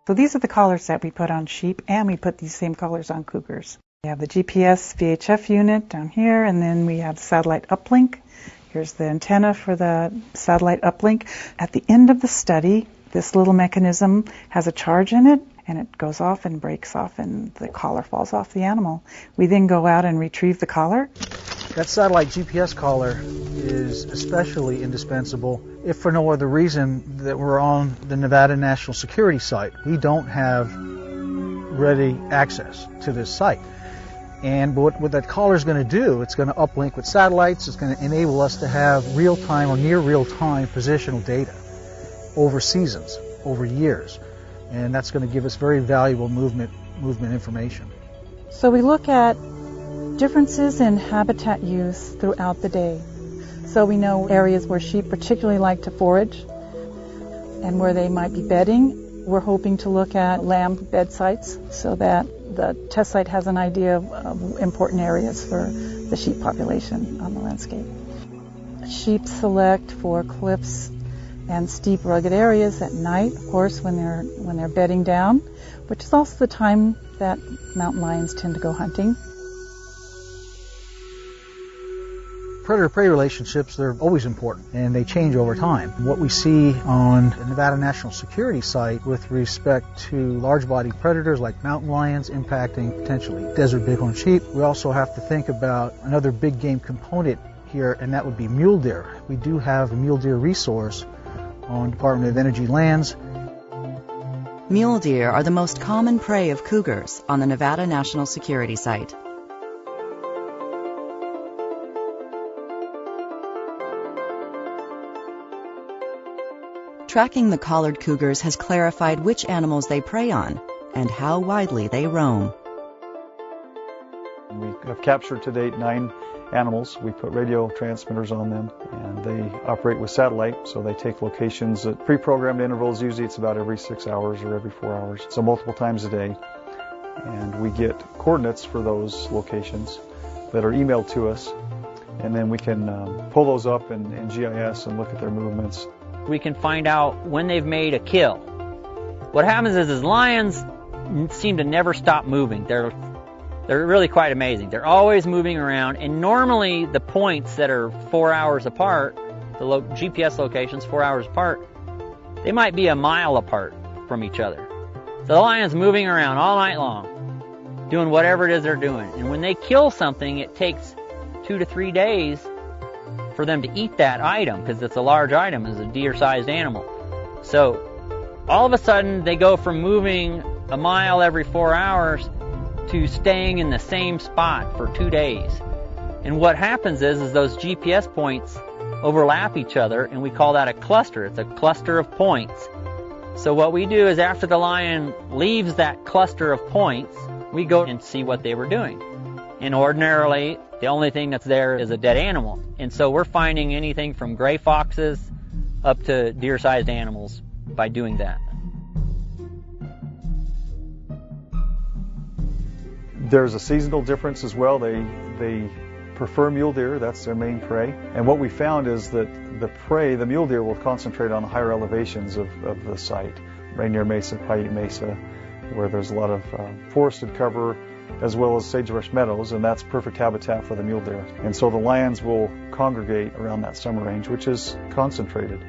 So these are the collars that we put on sheep, and we put these same collars on cougars. We have the GPS VHF unit down here, and then we have satellite uplink. Here's the antenna for the satellite uplink. At the end of the study, this little mechanism has a charge in it, and it goes off and breaks off, and the collar falls off the animal. We then go out and retrieve the collar. That satellite GPS collar is especially indispensable if for no other reason that we're on the Nevada National Security Site. We don't have ready access to this site. And what that collar is going to do, it's going to uplink with satellites. It's going to enable us to have real-time or near real-time positional data over seasons, over years. And that's going to give us very valuable movement information. So we look at differences in habitat use throughout the day. So we know areas where sheep particularly like to forage and where they might be bedding. We're hoping to look at lamb bed sites so that the test site has an idea of important areas for the sheep population on the landscape. Sheep select for cliffs and steep, rugged areas at night, of course, when they're bedding down, which is also the time that mountain lions tend to go hunting. Predator-prey relationships, they're always important, and they change over time. What we see on the Nevada National Security Site with respect to large-bodied predators like mountain lions impacting potentially desert bighorn sheep, we also have to think about another big game component here, and that would be mule deer. We do have a mule deer resource on Department of Energy lands. Mule deer are the most common prey of cougars on the Nevada National Security Site. Tracking the collared cougars has clarified which animals they prey on and how widely they roam. We have captured to date 9 animals. We put radio transmitters on them, and they operate with satellite, so they take locations at pre-programmed intervals. Usually it's about every 6 hours or every 4 hours, so multiple times a day. and we get coordinates for those locations that are emailed to us, and then we can pull those up in GIS and look at their movements. We can find out when they've made a kill. What happens is lions seem to never stop moving. They're really quite amazing. They're always moving around, and normally the points that are 4 hours apart, the GPS locations 4 hours apart, they might be a mile apart from each other. So the lion's moving around all night long, doing whatever it is they're doing. And when they kill something, it takes 2 to 3 days for them to eat that item, because it's a large item, it's a deer-sized animal. So all of a sudden, they go from moving a mile every 4 hours to staying in the same spot for 2 days. And what happens is those GPS points overlap each other, and we call that a cluster. It's a cluster of points. So what we do is after the lion leaves that cluster of points, we go and see what they were doing. And ordinarily, the only thing that's there is a dead animal. And so we're finding anything from gray foxes up to deer-sized animals by doing that. There's a seasonal difference as well. They prefer mule deer, that's their main prey. And what we found is that the mule deer will concentrate on the higher elevations of the site. Rainier Mesa, Paiute Mesa, where there's a lot of forested cover, as well as sagebrush meadows, and that's perfect habitat for the mule deer. And so the lions will congregate around that summer range, which is concentrated.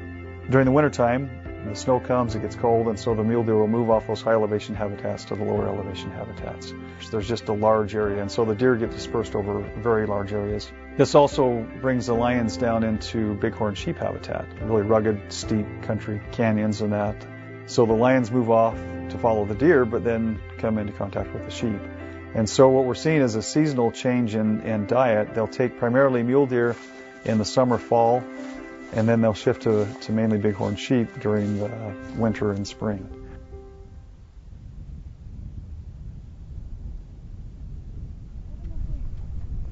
During the wintertime, the snow comes, it gets cold, and so the mule deer will move off those high elevation habitats to the lower elevation habitats. There's just a large area, and so the deer get dispersed over very large areas. This also brings the lions down into bighorn sheep habitat, really rugged, steep country canyons and that. So the lions move off to follow the deer, but then come into contact with the sheep. And so what we're seeing is a seasonal change in diet. They'll take primarily mule deer in the summer, fall, and then they'll shift to mainly bighorn sheep during the winter and spring.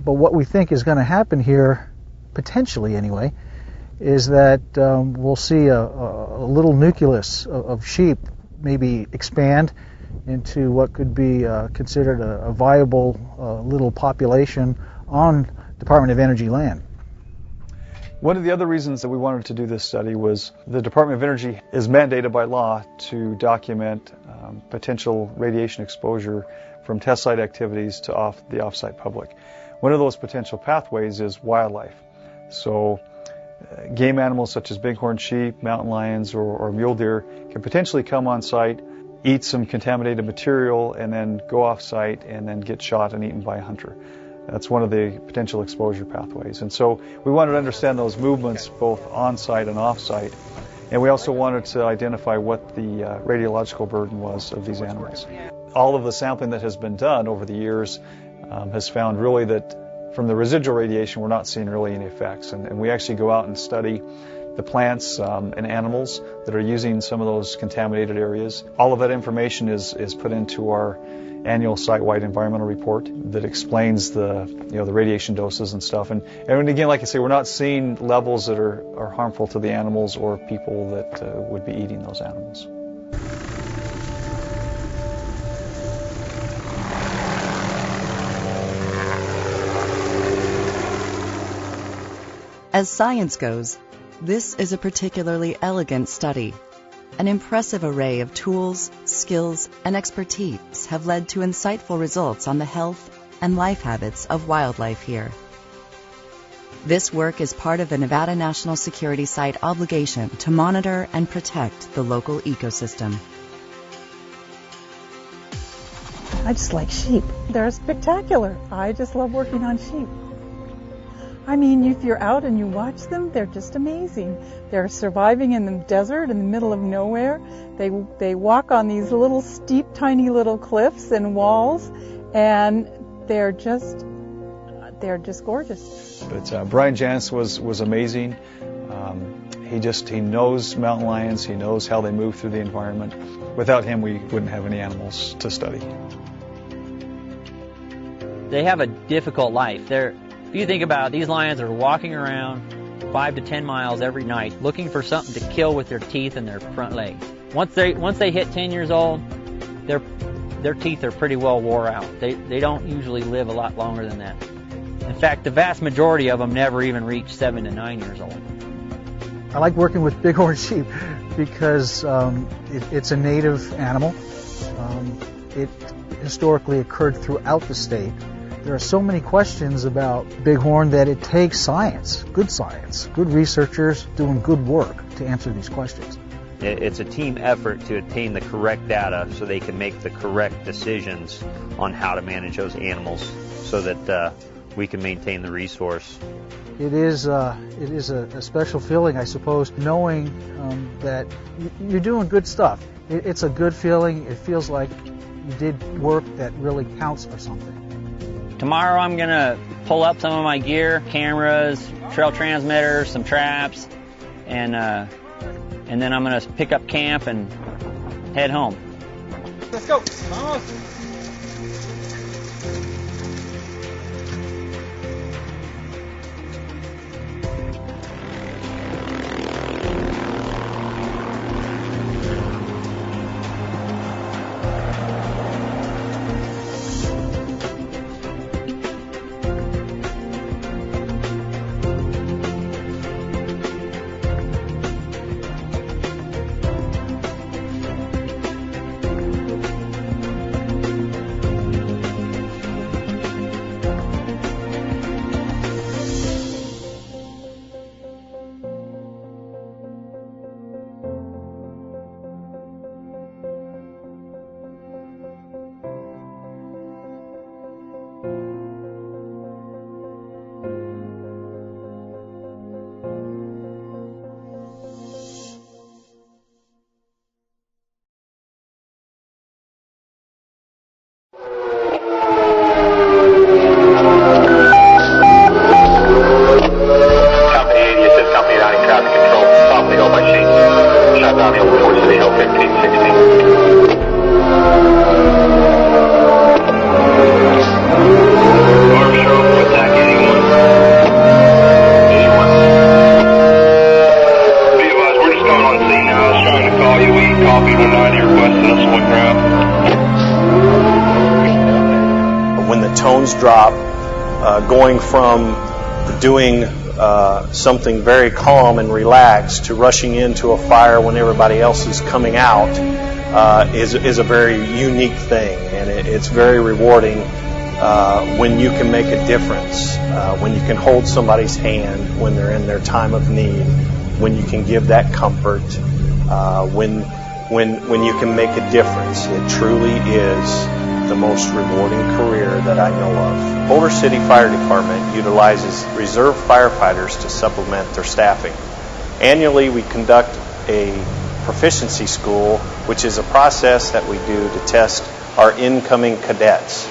But what we think is going to happen here, potentially anyway, is that we'll see a little nucleus of sheep maybe expand into what could be considered a viable little population on Department of Energy land. One of the other reasons that we wanted to do this study was the Department of Energy is mandated by law to document potential radiation exposure from test site activities to the off-site public. One of those potential pathways is wildlife. So game animals such as bighorn sheep, mountain lions, or mule deer can potentially come on site, eat some contaminated material, and then go off-site and then get shot and eaten by a hunter. That's one of the potential exposure pathways. And so we wanted to understand those movements both on-site and off-site. And we also wanted to identify what the radiological burden was of these animals. All of the sampling that has been done over the years has found really that from the residual radiation, we're not seeing really any effects. And we actually go out and study the plants and animals that are using some of those contaminated areas. All of that information is put into our annual site-wide environmental report that explains the radiation doses and stuff. And again, like I say, we're not seeing levels that are harmful to the animals or people that would be eating those animals. As science goes, this is a particularly elegant study. An impressive array of tools, skills, and expertise have led to insightful results on the health and life habits of wildlife here. This work is part of the Nevada National Security Site obligation to monitor and protect the local ecosystem. I just like sheep. They're spectacular. I just love working on sheep. I mean, if you're out and you watch them, they're just amazing. They're surviving in the desert in the middle of nowhere. They walk on these little steep, tiny little cliffs and walls, and they're just gorgeous. But Brian Janis was amazing. He knows mountain lions. He knows how they move through the environment. Without him, we wouldn't have any animals to study. They have a difficult life. If you think about it, these lions are walking around 5 to 10 miles every night looking for something to kill with their teeth and their front legs. Once they hit 10 years old, they're their teeth are pretty well wore out. They don't usually live a lot longer than that. In fact, the vast majority of them never even reach 7 to 9 years old. I like working with bighorn sheep because it's a native animal. It historically occurred throughout the state. There are so many questions about bighorn that it takes science, good researchers doing good work to answer these questions. It's a team effort to obtain the correct data so they can make the correct decisions on how to manage those animals so that we can maintain the resource. It is a special feeling, I suppose, knowing that you're doing good stuff. It's a good feeling. It feels like you did work that really counts for something. Tomorrow I'm going to pull up some of my gear, cameras, trail transmitters, some traps, and then I'm going to pick up camp and head home. Let's go. Vamos. Tones drop, going from doing something very calm and relaxed to rushing into a fire when everybody else is coming out is a very unique thing, and it's very rewarding when you can make a difference, when you can hold somebody's hand when they're in their time of need, when you can give that comfort, when you can make a difference. It truly is the most rewarding career that I know of. Boulder City Fire Department utilizes reserve firefighters to supplement their staffing. Annually, we conduct a proficiency school, which is a process that we do to test our incoming cadets.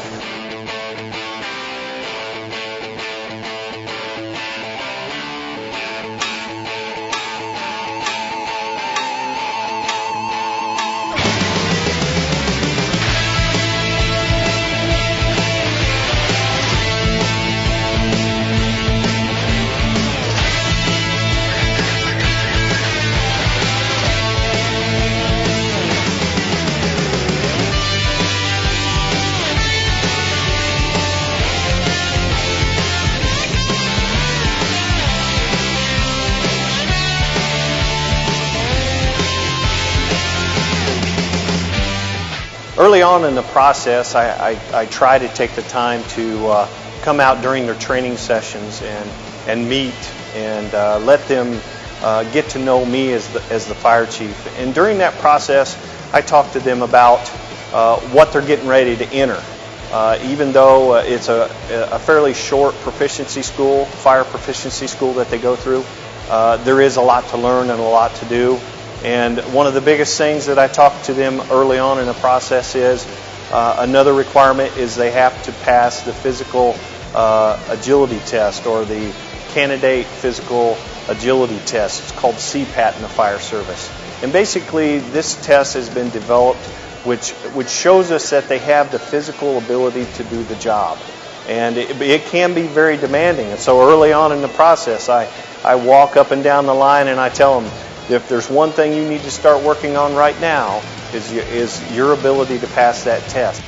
Early on in the process, I try to take the time to come out during their training sessions and meet and let them get to know me as the fire chief. And during that process, I talk to them about what they're getting ready to enter. Even though it's a fairly short proficiency school, fire proficiency school that they go through, there is a lot to learn and a lot to do. And one of the biggest things that I talk to them early on in the process is another requirement is they have to pass the physical agility test, or the candidate physical agility test. It's called CPAT in the fire service. And basically this test has been developed which shows us that they have the physical ability to do the job. And it can be very demanding. And so early on in the process, I walk up and down the line and I tell them, if there's one thing you need to start working on right now, is your ability to pass that test.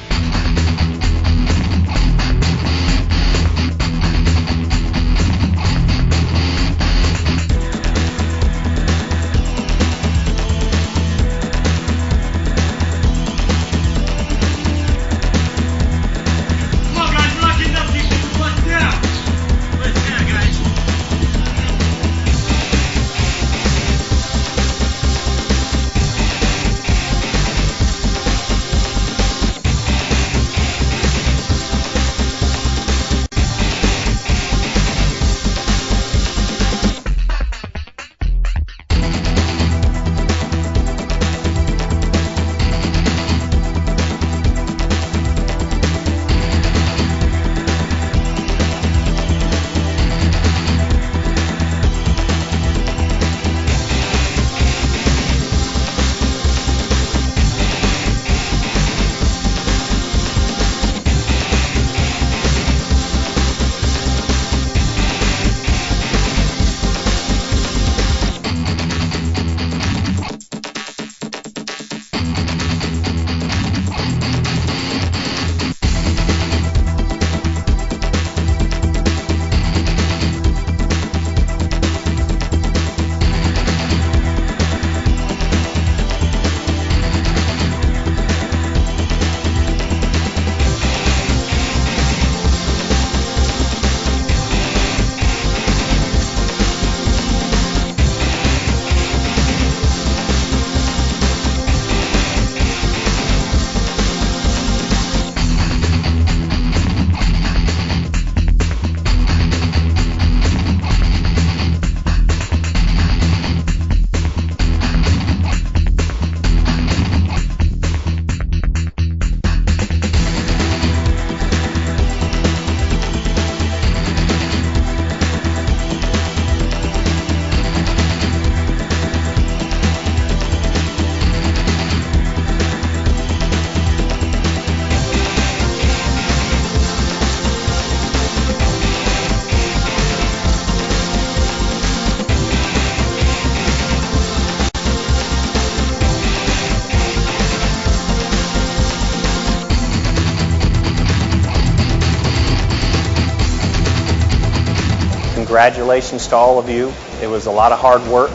Congratulations to all of you. It was a lot of hard work.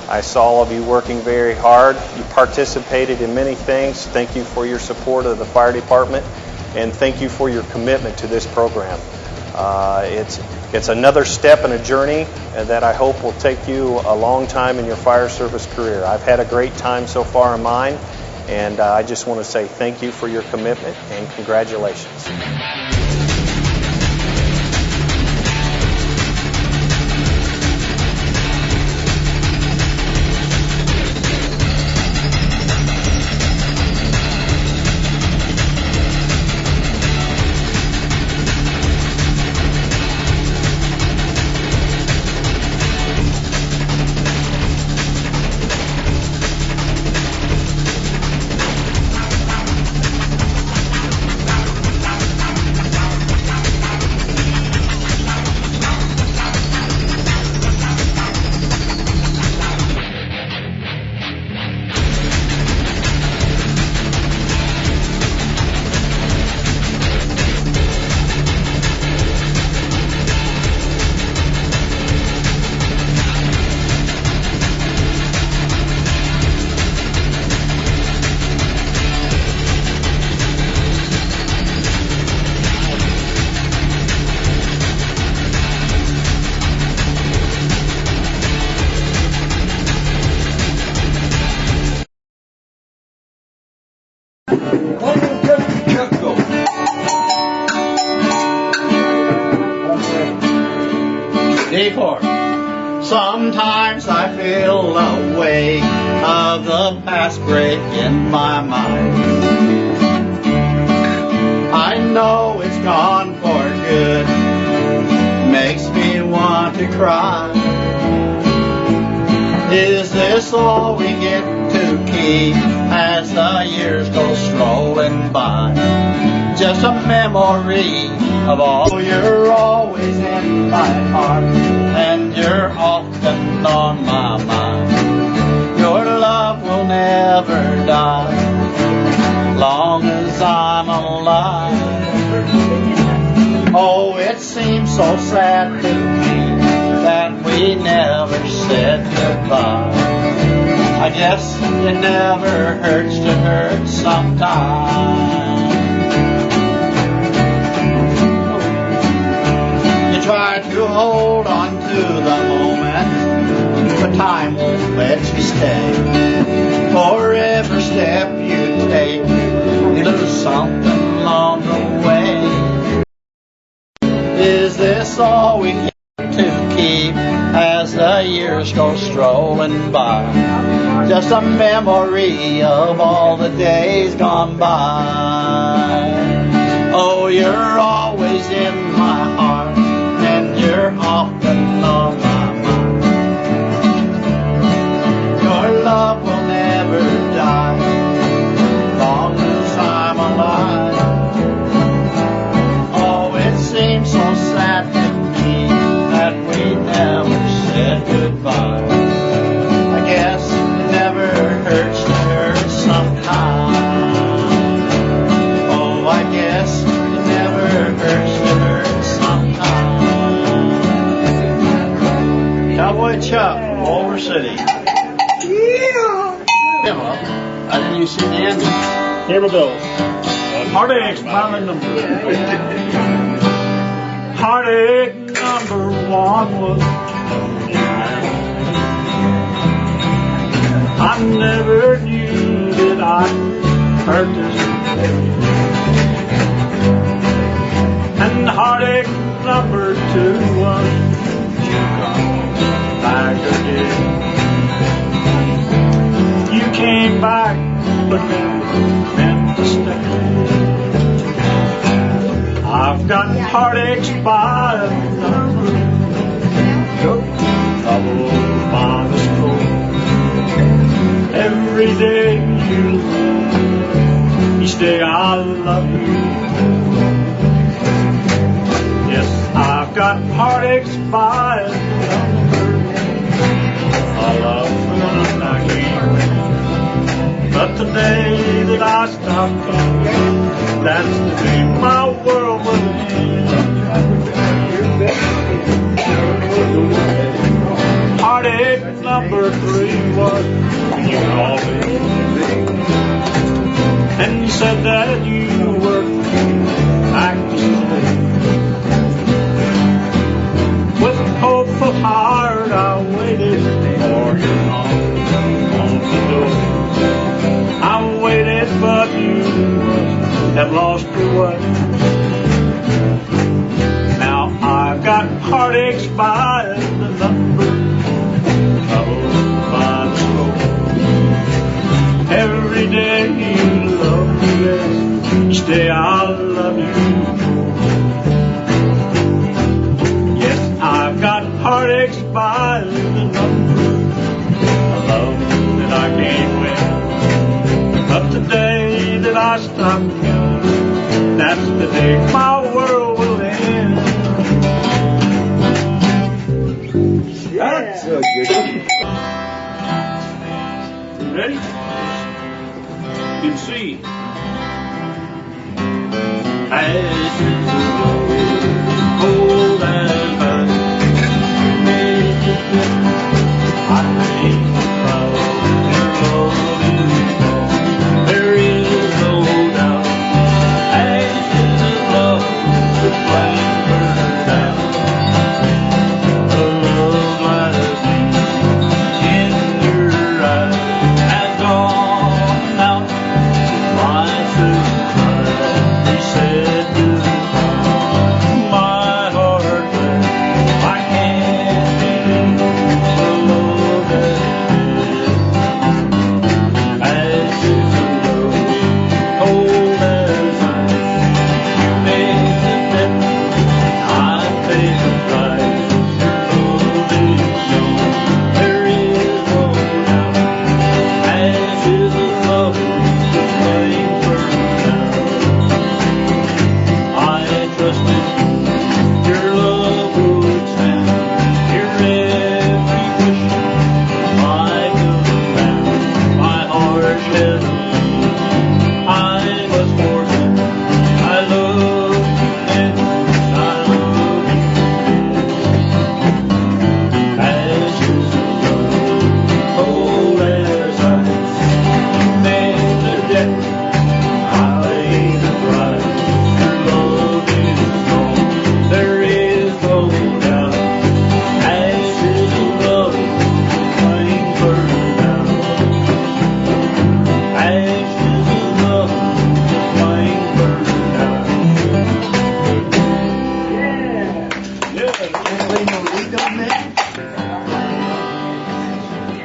I saw all of you working very hard. You participated in many things. Thank you for your support of the fire department, and thank you for your commitment to this program. It's another step in a journey that I hope will take you a long time in your fire service career. I've had a great time so far in mine, and I just want to say thank you for your commitment and congratulations. Sometimes I feel a weight of the past break in my mind. I know it's gone for good, makes me want to cry. Is this all we get to keep as the years go strolling by? Just a memory of all. You're always in my heart, and you're often on my mind. Your love will never die. it seems so sad to me that we never said goodbye. I guess it never hurts to hurt sometimes. You try to hold on to the moment, but time won't let you stay. For every step you take, you lose something along the way. Is this all we get to keep as the years go strolling by? Just a memory of all the days gone by. Oh, you're always in my heart, and you're often on my mind. Your love will never die, as long as I'm alive. Oh, it seems so sad to me that we never said goodbye. I guess it never hurts to hurt sometimes. Oh, I guess it never hurts to hurt sometimes. Cowboy Chuck from Boulder City. Yeah, well, I didn't even see the end. Here we go. Heartache's my number. Heartache number one was I never knew that I'd hurt this baby. And heartache number two was you come back again. You came back, but never meant to stay. I've got heartaches by the number, trouble by the score. Every day you leave, each day I love you. Yes, I've got heartaches by the number. I love when I can't win. But the day that I stop counting, that's the day my world will end. Heartache number three was when you called me and said that you were back to stay. With hopeful heart I waited for your knock on the door. I waited, but you have lost your way. Now I've got heartaches by the number, trouble by the score. Every day you love me less, each day I'll love you more. Yes, I've got heartaches by the number, a love that I can't win. But the day that I stop counting, that's the day my world will end. That's a good one. You ready? You can see.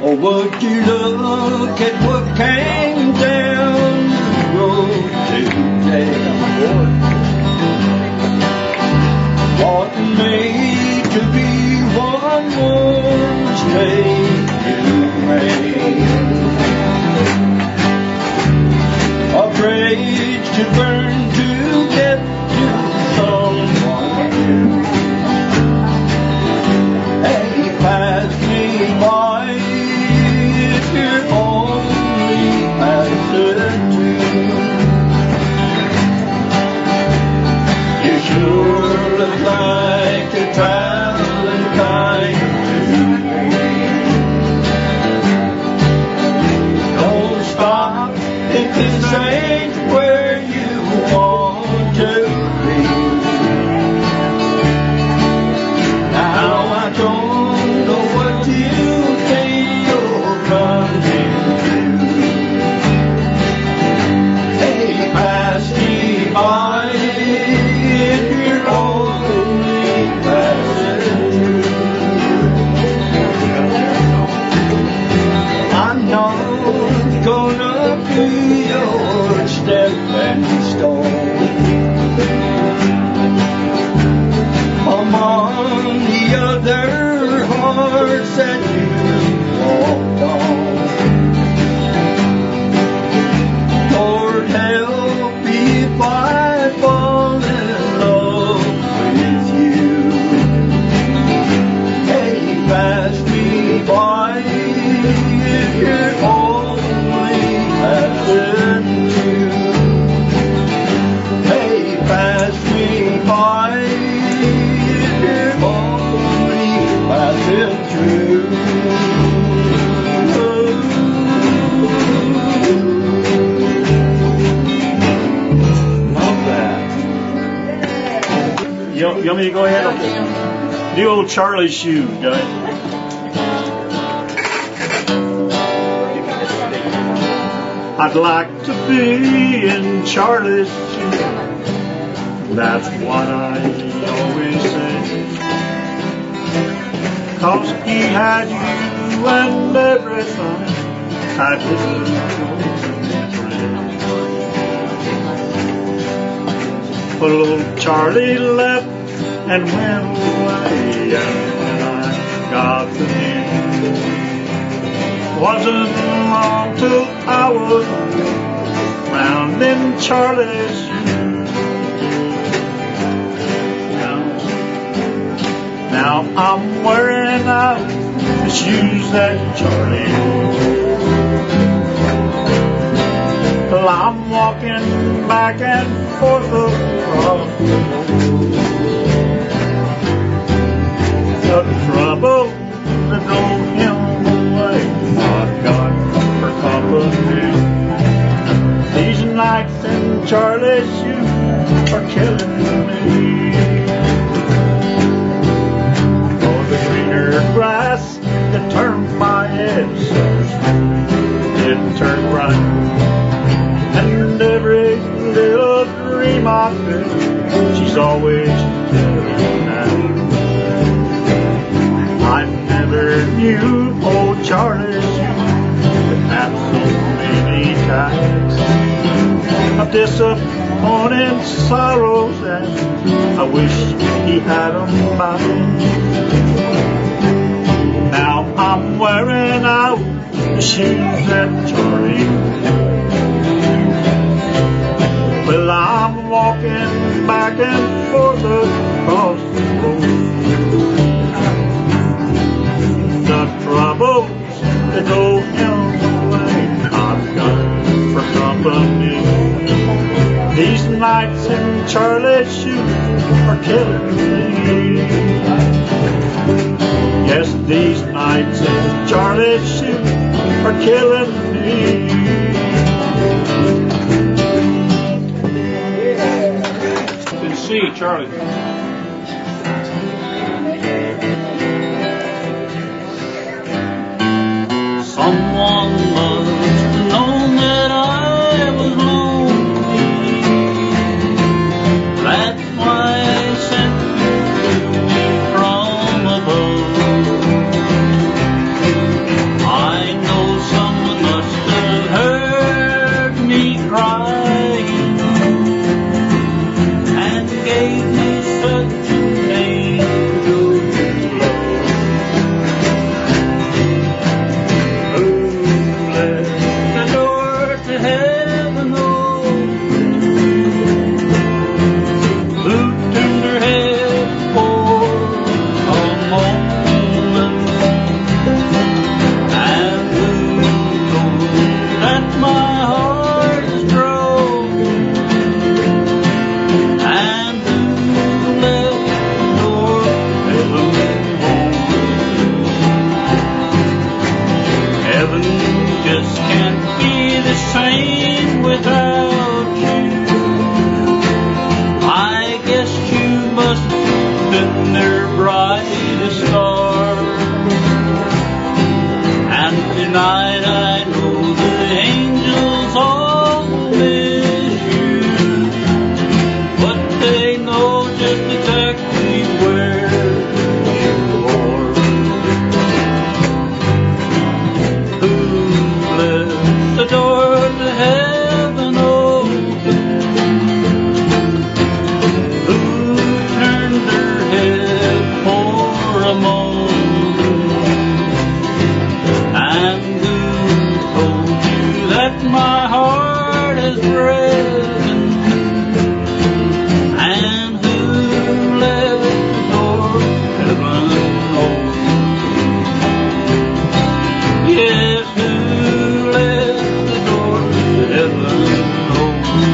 Oh, would you look at what came down the road today? What made to be one more mistake you made? A bridge to burn to get to someone new. Hey, pass me by if you're only passing through. You sure look like a traveling kind to me. Don't stop if this ain't where you want to be. Now I don't know what you think you're running to. Hey, pass me by if you're only passing through. I know it's gonna be your stepping stone among the other hearts that you walked on. Lord, help me if I fall in love with you. Hey, pass me by if you're only passing through. Hey, pass me by if you're only passing through. Love that. You want me to go ahead? Okay. Do old Charlie's shoes, guys. I'd like to be in Charlie's shoes. That's what I always say. 'Cause he had you and everything. I'd but little Charlie left and went away, and when I got the news, wasn't long till I was round in Charlie's shoes. Now I'm wearing out the shoes that Charlie wore. Well, I'm walking back and forth across the road. The trouble that drove him away, I've got for company. These nights in Charlie's shoes are killing me. Oh, the greener grass that turned my head so didn't turn right. And every little dream I feel, she's always telling now. I never knew old Charlie's shoes could have so many types of disappointing sorrows, and I wish he had them by. Now I'm wearing out the shoes that Charlie wore. Well, I'm walking back and forth across the road. The troubles that drove him away, I've got for company. These nights in Charlie's shoes are killing me. Yes, these nights in Charlie's shoes are killing me. C, Charlie. Someone must have known that I was lonely. That's why I sent you from been their brightest star. And tonight I know the angels all miss you, but they know just exactly where you are. Who left the door to heaven open? Who turned their head for a moment? And who told you that my heart is breaking? And who left the door to heaven open? Yes, who left the door to heaven open?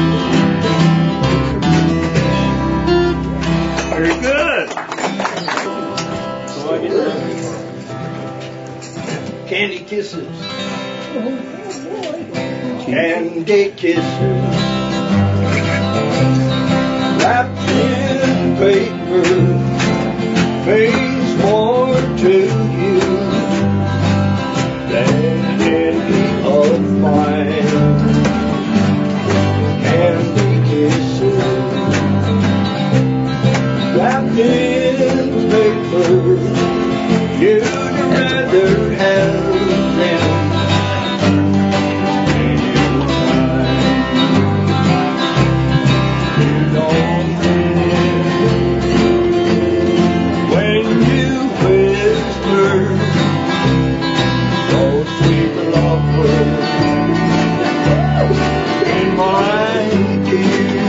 Very good. So I get candy kisses. Candy kisses. Wrapped in paper. Means more to you than any of mine. Candy kisses. Wrapped in paper. You'd rather have them in your mind. You don't when you whisper those sweet love words in my ear.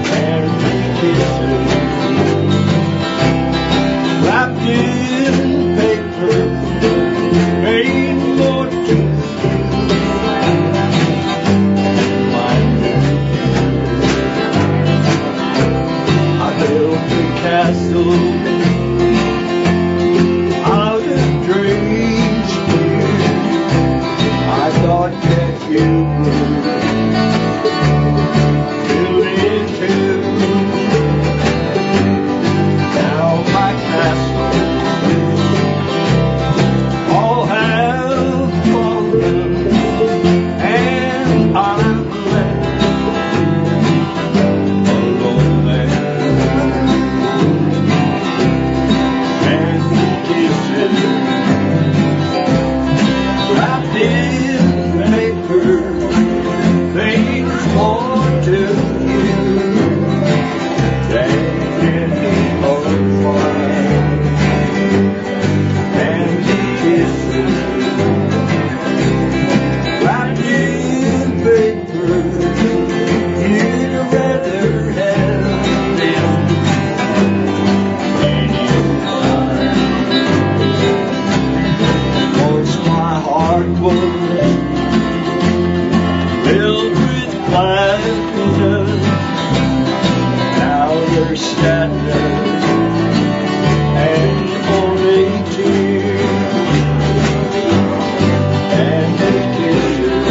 Candy kisses. Wrapped in paper, made more to you. I built a castle out of dreams here. I thought that you would build it too. Now my castle all have fallen, and I'm left alone there. And kisses wrapped in paper means more to you than any of mine. Candy kisses wrapped in paper. You'd rather have them in your mind. Once my heart was filled with pleasure. Now they're scattered and only tears. And kisses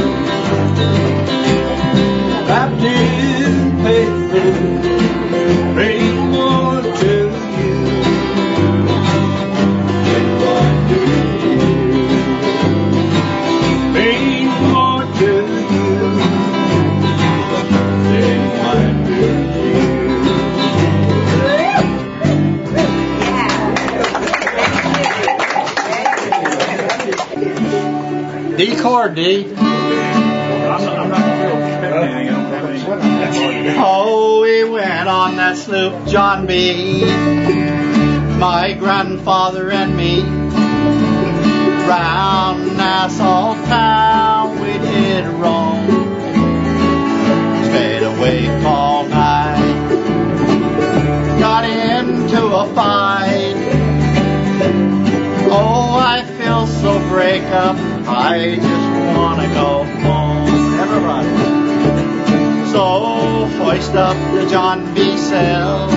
wrapped in paper mean more to you than what do you. Mean more to you than what do you. D chord, D. I'm not real spectating. Oh, we went on that sloop, John B. My grandfather and me. Round Nassau town we did roam. Stayed awake all night. Got into a fight. Oh, I feel so break up. I just wanna go home. Everybody. So hoist up the John B. sail.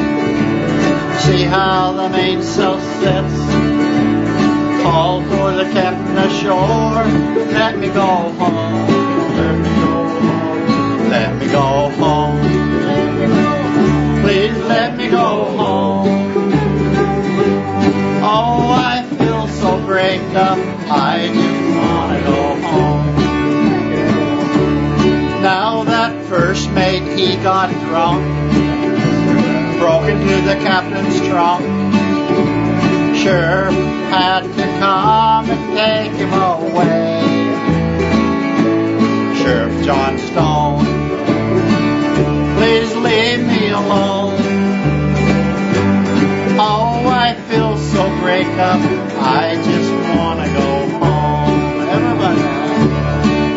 See how the mainsail sits. Call for the captain ashore. Let me go home. Let me go home. Let me go home. Please let me go home. home. Oh, I feel so break up, I just wanna go home. Now that first mate, he got drunk, broke into the captain's trunk. Sheriff had to come and take him away. Sheriff John Stone, please leave me alone. Oh, I feel so break up, I just wanna go home. Everybody.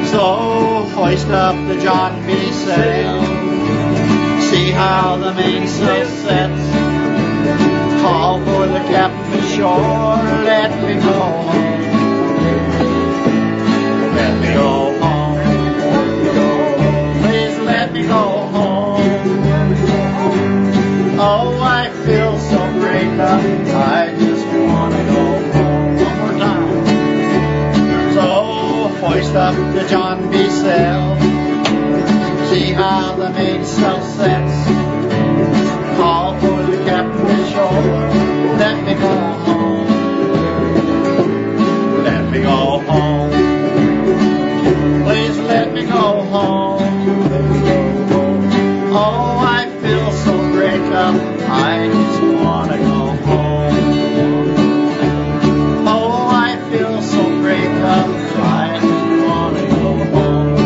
So hoist up the John B. sail, see how the mainsail sets. Call for the captain ashore, let me go home. Let me go home. Please let me go home. Oh, I feel so break up, I just wanna go home. One more time. So hoist up the John B. sail, see how the mainsail sets. Call for the captain ashore, let me go home. Let me go home. Please let me go home. Oh, I feel so break up, I just wanna go home. Oh, I feel so break up, I just wanna go home.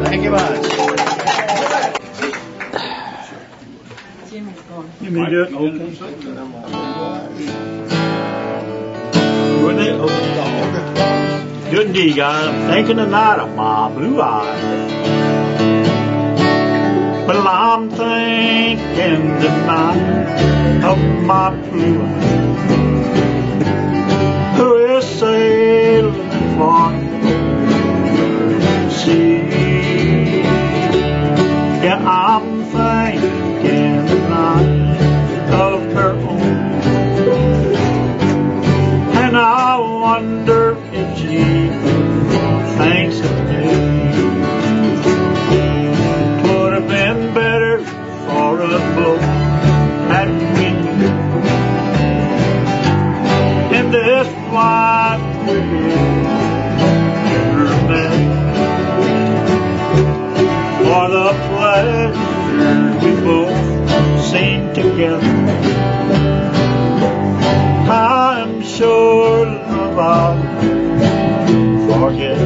Thank you much. You mean do it? Okay. With it? Okay. Good indeed, guys. I'm thinking tonight of my blue eyes. Well, I'm thinking tonight of my blue eyes, who is sailing for the sea. Yeah, I'm thinking tonight of her own, and I wonder if she thinks of me. 'Twould have been better for us both had we in this wide world never met. For the pleasure we both seen together, I'm sure love I'll forget.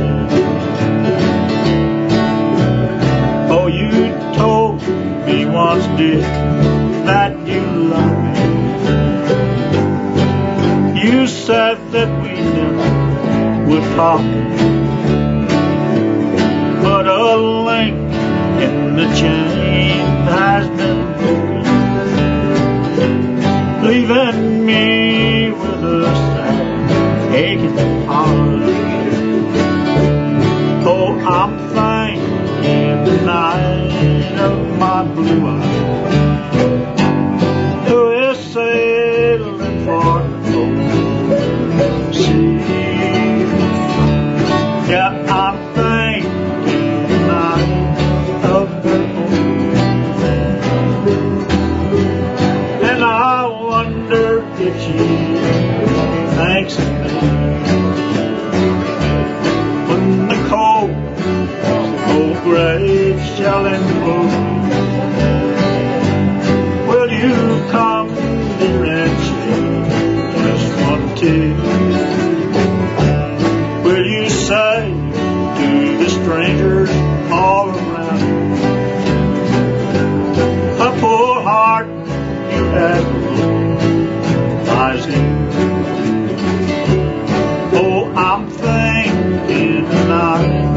Oh, you told me once, dear, that you love me. You said that we never would part, but a link in the chain has been broken, leaving me with a sad, aching heart. Oh, I'm thinking tonight of my blue eyes, who is sailing for the open sea. Yeah, I'm thinking tonight of her home, and I wonder if she thinks of me. When the cold grave shall enclose me, will you come near and shed just one tear? Will you say to the strangers all around, a poor heart you have lies here? Oh, I'm thinking tonight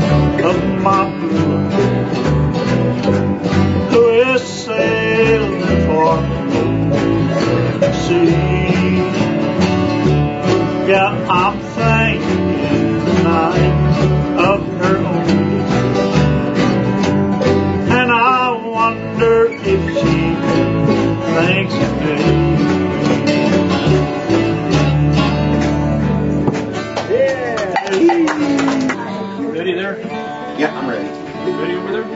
of my blue eyes, who is sailing for the open sea. Yeah, I'm thinking tonight of her own, and I wonder if she thinks of me. Ready there? Yeah, I'm ready. Ready over there?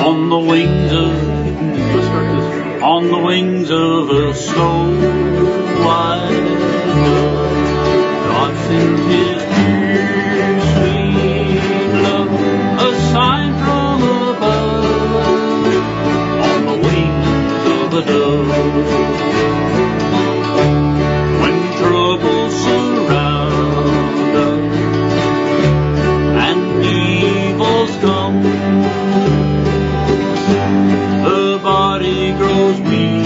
On the the wings of a snow white dove. God sent his dear sweet love, a sign from above, on the wings of a dove. When troubles surround us and evils come, the body grows weak,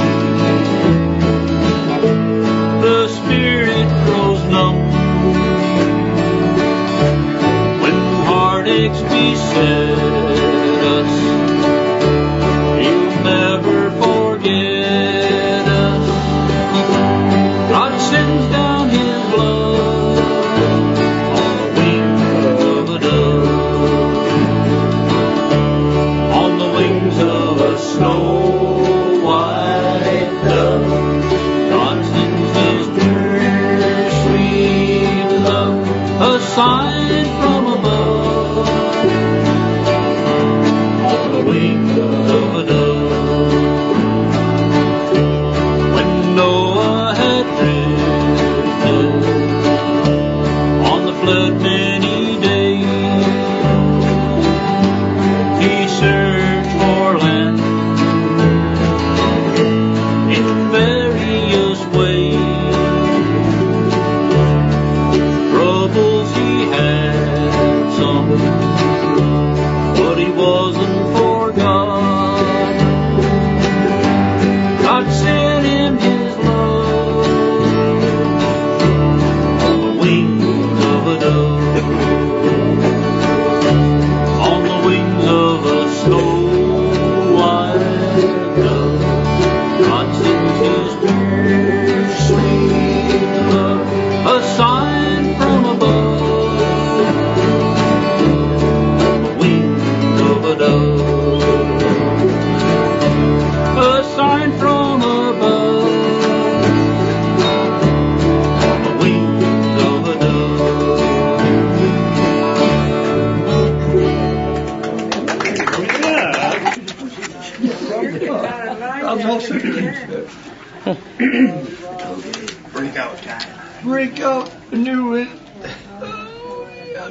the spirit grows numb. When heartaches beset us, He'll never forget us. God sends down His blood on the wings of a dove, on the wings of a snow white dove. God sends His dear sweet love, a sign from above, on the wings of a dove. When Noah had drifted on the flood many days, he searched for land in various ways. Troubles he had some, but he wasn't forgotten. God sent him His love on the wings of a dove, on the wings of a snow white dove. God sends His dear sweet love, a sign from above, on the wings of a dove, a sign from above, on the wings of a Breakout time. Breakout, a new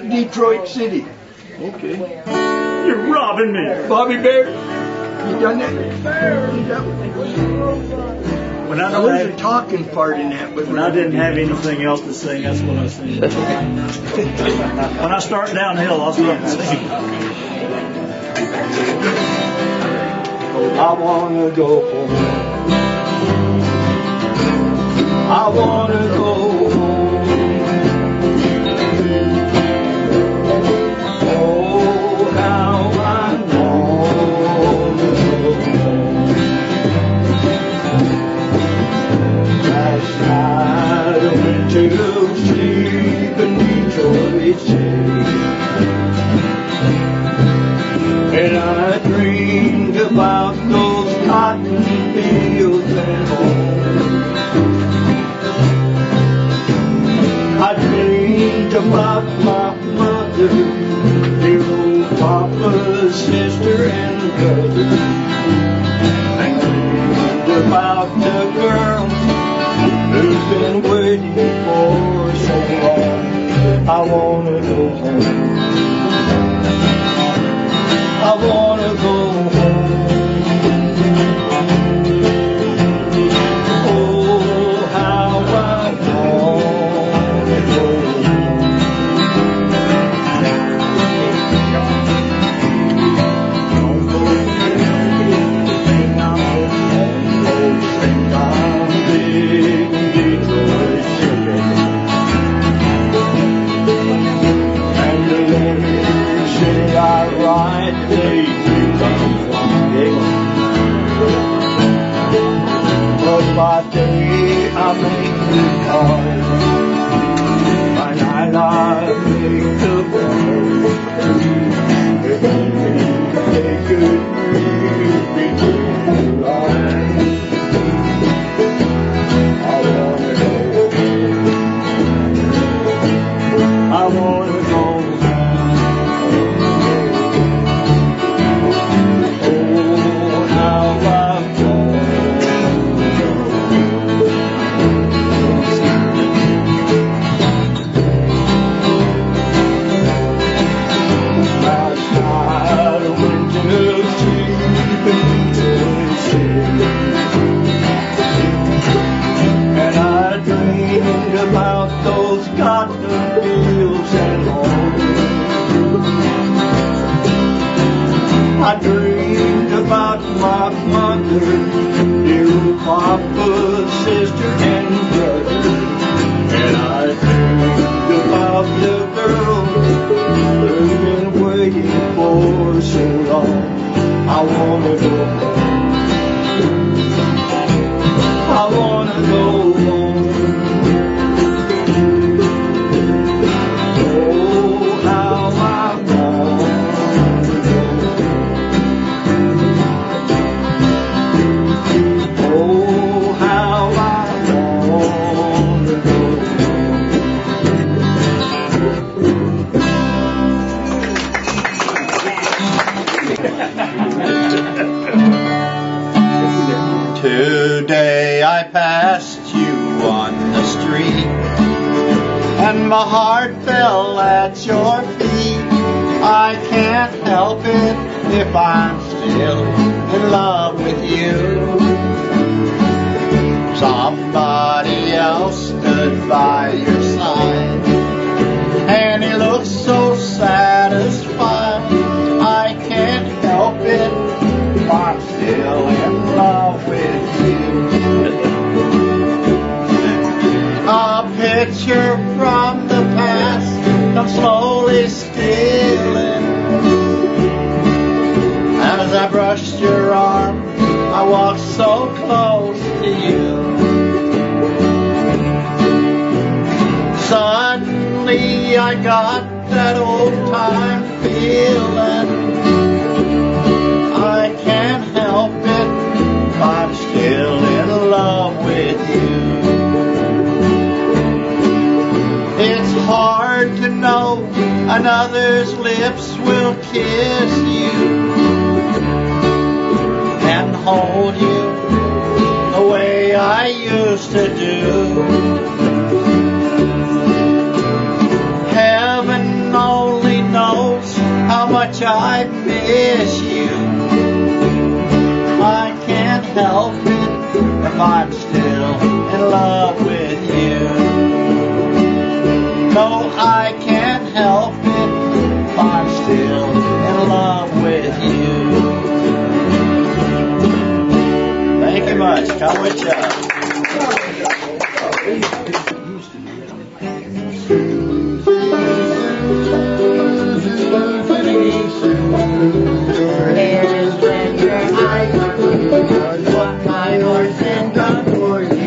Detroit City. Okay. You're robbing me. Bobby Bear. You done that? When I there's a talking part in that, but when I didn't have anything else to sing, that's what I sing. When I start downhill, I'll start singing. I wanna go home. I wanna go home. Oh, how I want to go home. Last night I went to sleep in Detroit City, and I dreamed about those cotton fields and home. I dreamed about my mother, dear old papa's sister and brother, and dreamed about the girl who's been waiting for so long. I wanna go home. I wanna go home. Oh, how I wanna go home. I'm big in Detroit City, and the about my mother, dear Papa, sister, and brother. And I think about the girl that's been waiting for so long. I wanna go home. I wanna go home. Oh, how I wanna go. Oh, how I wanna go. Today I passed you on the street, and my heart fell at your feet. I can't help it if I'm still in love with you. Somebody else stood by your side, and he looked so satisfied. I can't help it if I'm still in love with you. A picture from the past comes slowly stealing, and as I brushed your arm, I walked so close to you. Suddenly I got that old time feeling. I can't help it, I'm still in love with you. It's hard to know another's lips will kiss you and hold you the way I used to do. Heaven only knows how much I miss you. I can't help it if I'm still in love with you. No, I can't help it if I'm still in love with you. Thank you much. Come with you. What my horse and done for you.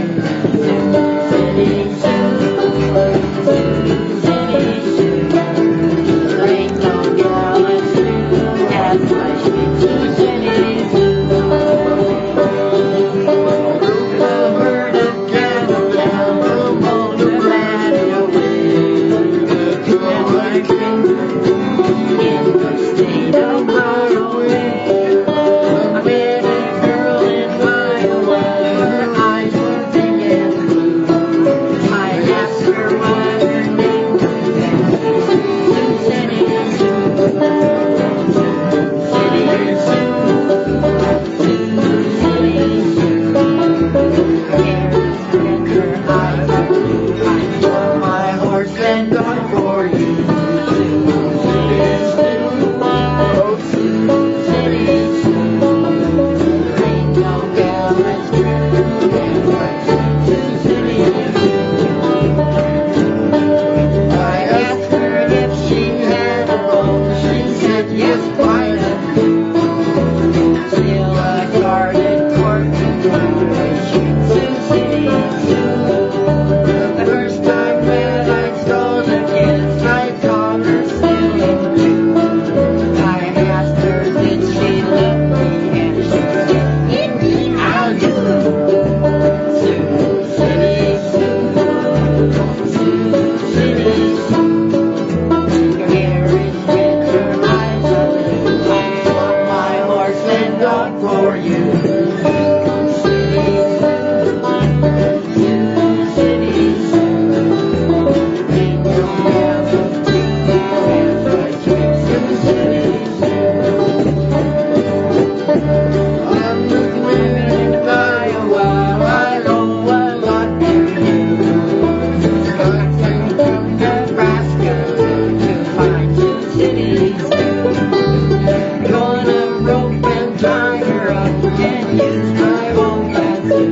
tiger up and use my own tattoo.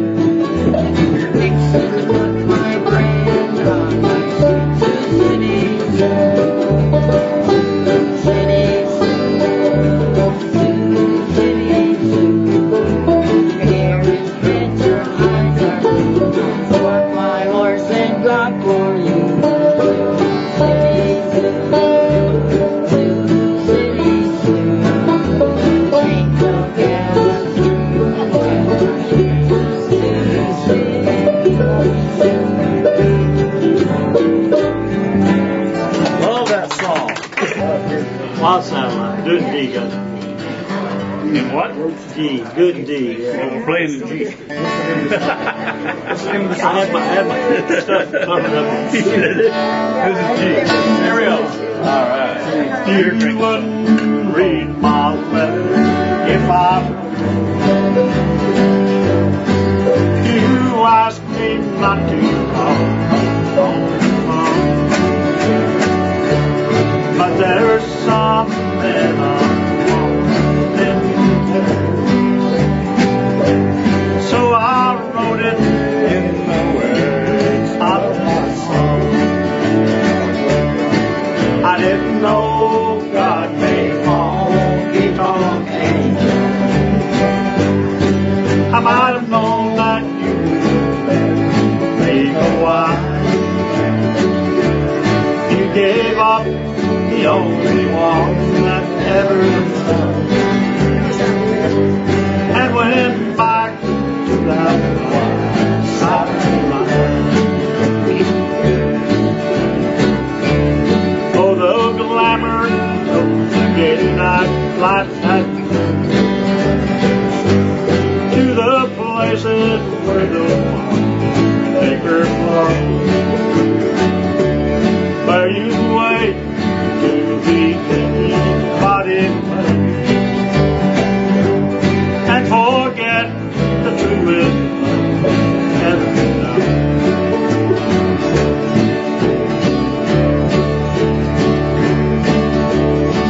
Mixes with my brand on my City Zoo. City Zoo. Here is Mr. Hunter. Work my horse and drop for you. Love that song. Lots of that. Good and D, guys. And what? G. Good and D. Yeah. We're playing the G. I had my stuff covered up. This is G. Here we go. All right. You wouldn't read my letter if I. You asked me not to call. But there's something I'm wanting to tell. So I wrote it in the words of my song. I didn't know God made honky-tonk angels. I might have known that you would make a wife. You gave up the only one that ever loved, and went back to that one side of life. Oh, the glamour of the gay night lights had begun, to the places where the one take her clothes, where you wait to be anybody's place and forget the truest love ever known.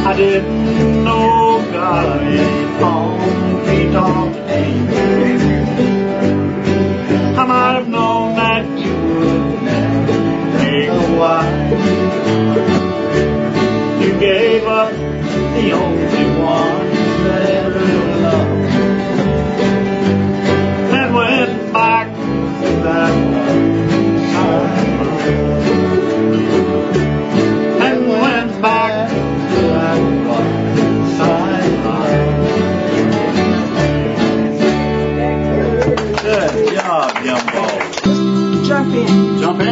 I didn't know God made honky-tonk angels. I might have known that you would never make a wife. You gave up the only one that ever loved, and went back to that one side line, and went back to that one side line. Good job, Jumbo. Jump in. Jump in.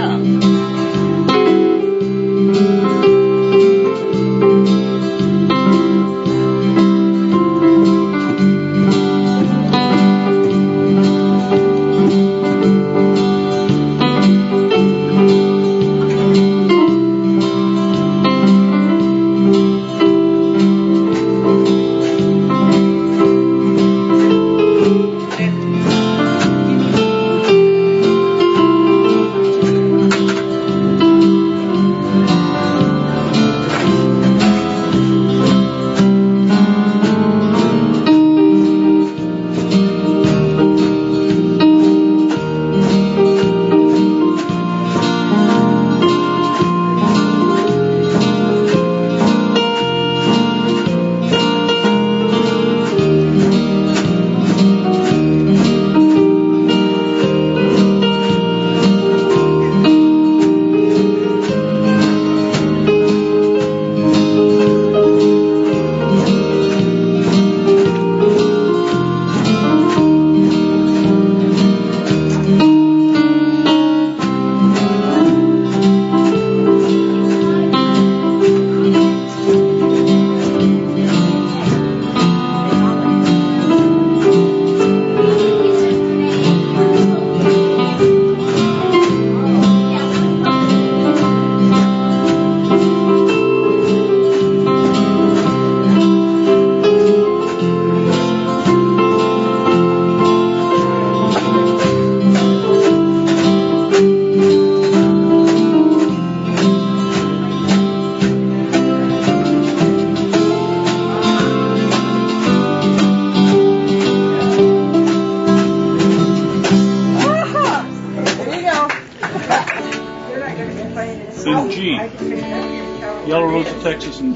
Yellow Rose of Texas and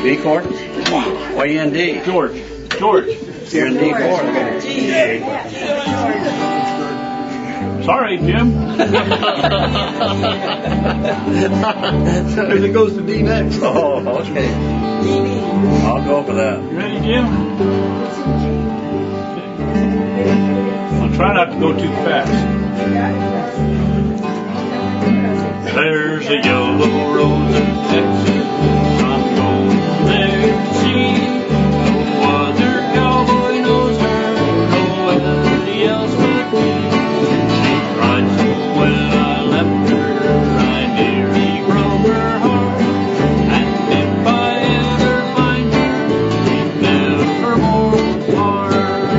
B Court? Why you in D? George. You're in D Court. Sorry, Jim. Because it goes to D next. Oh, okay. I'll go for that. You ready, Jim? I'll try not to go too fast. There's a yellow rose in Texas. I'm going there to see. No other cowboy knows her. Nobody else but me. She cried so when I left her. I nearly broke her heart. And if I ever find her, we'd never more part.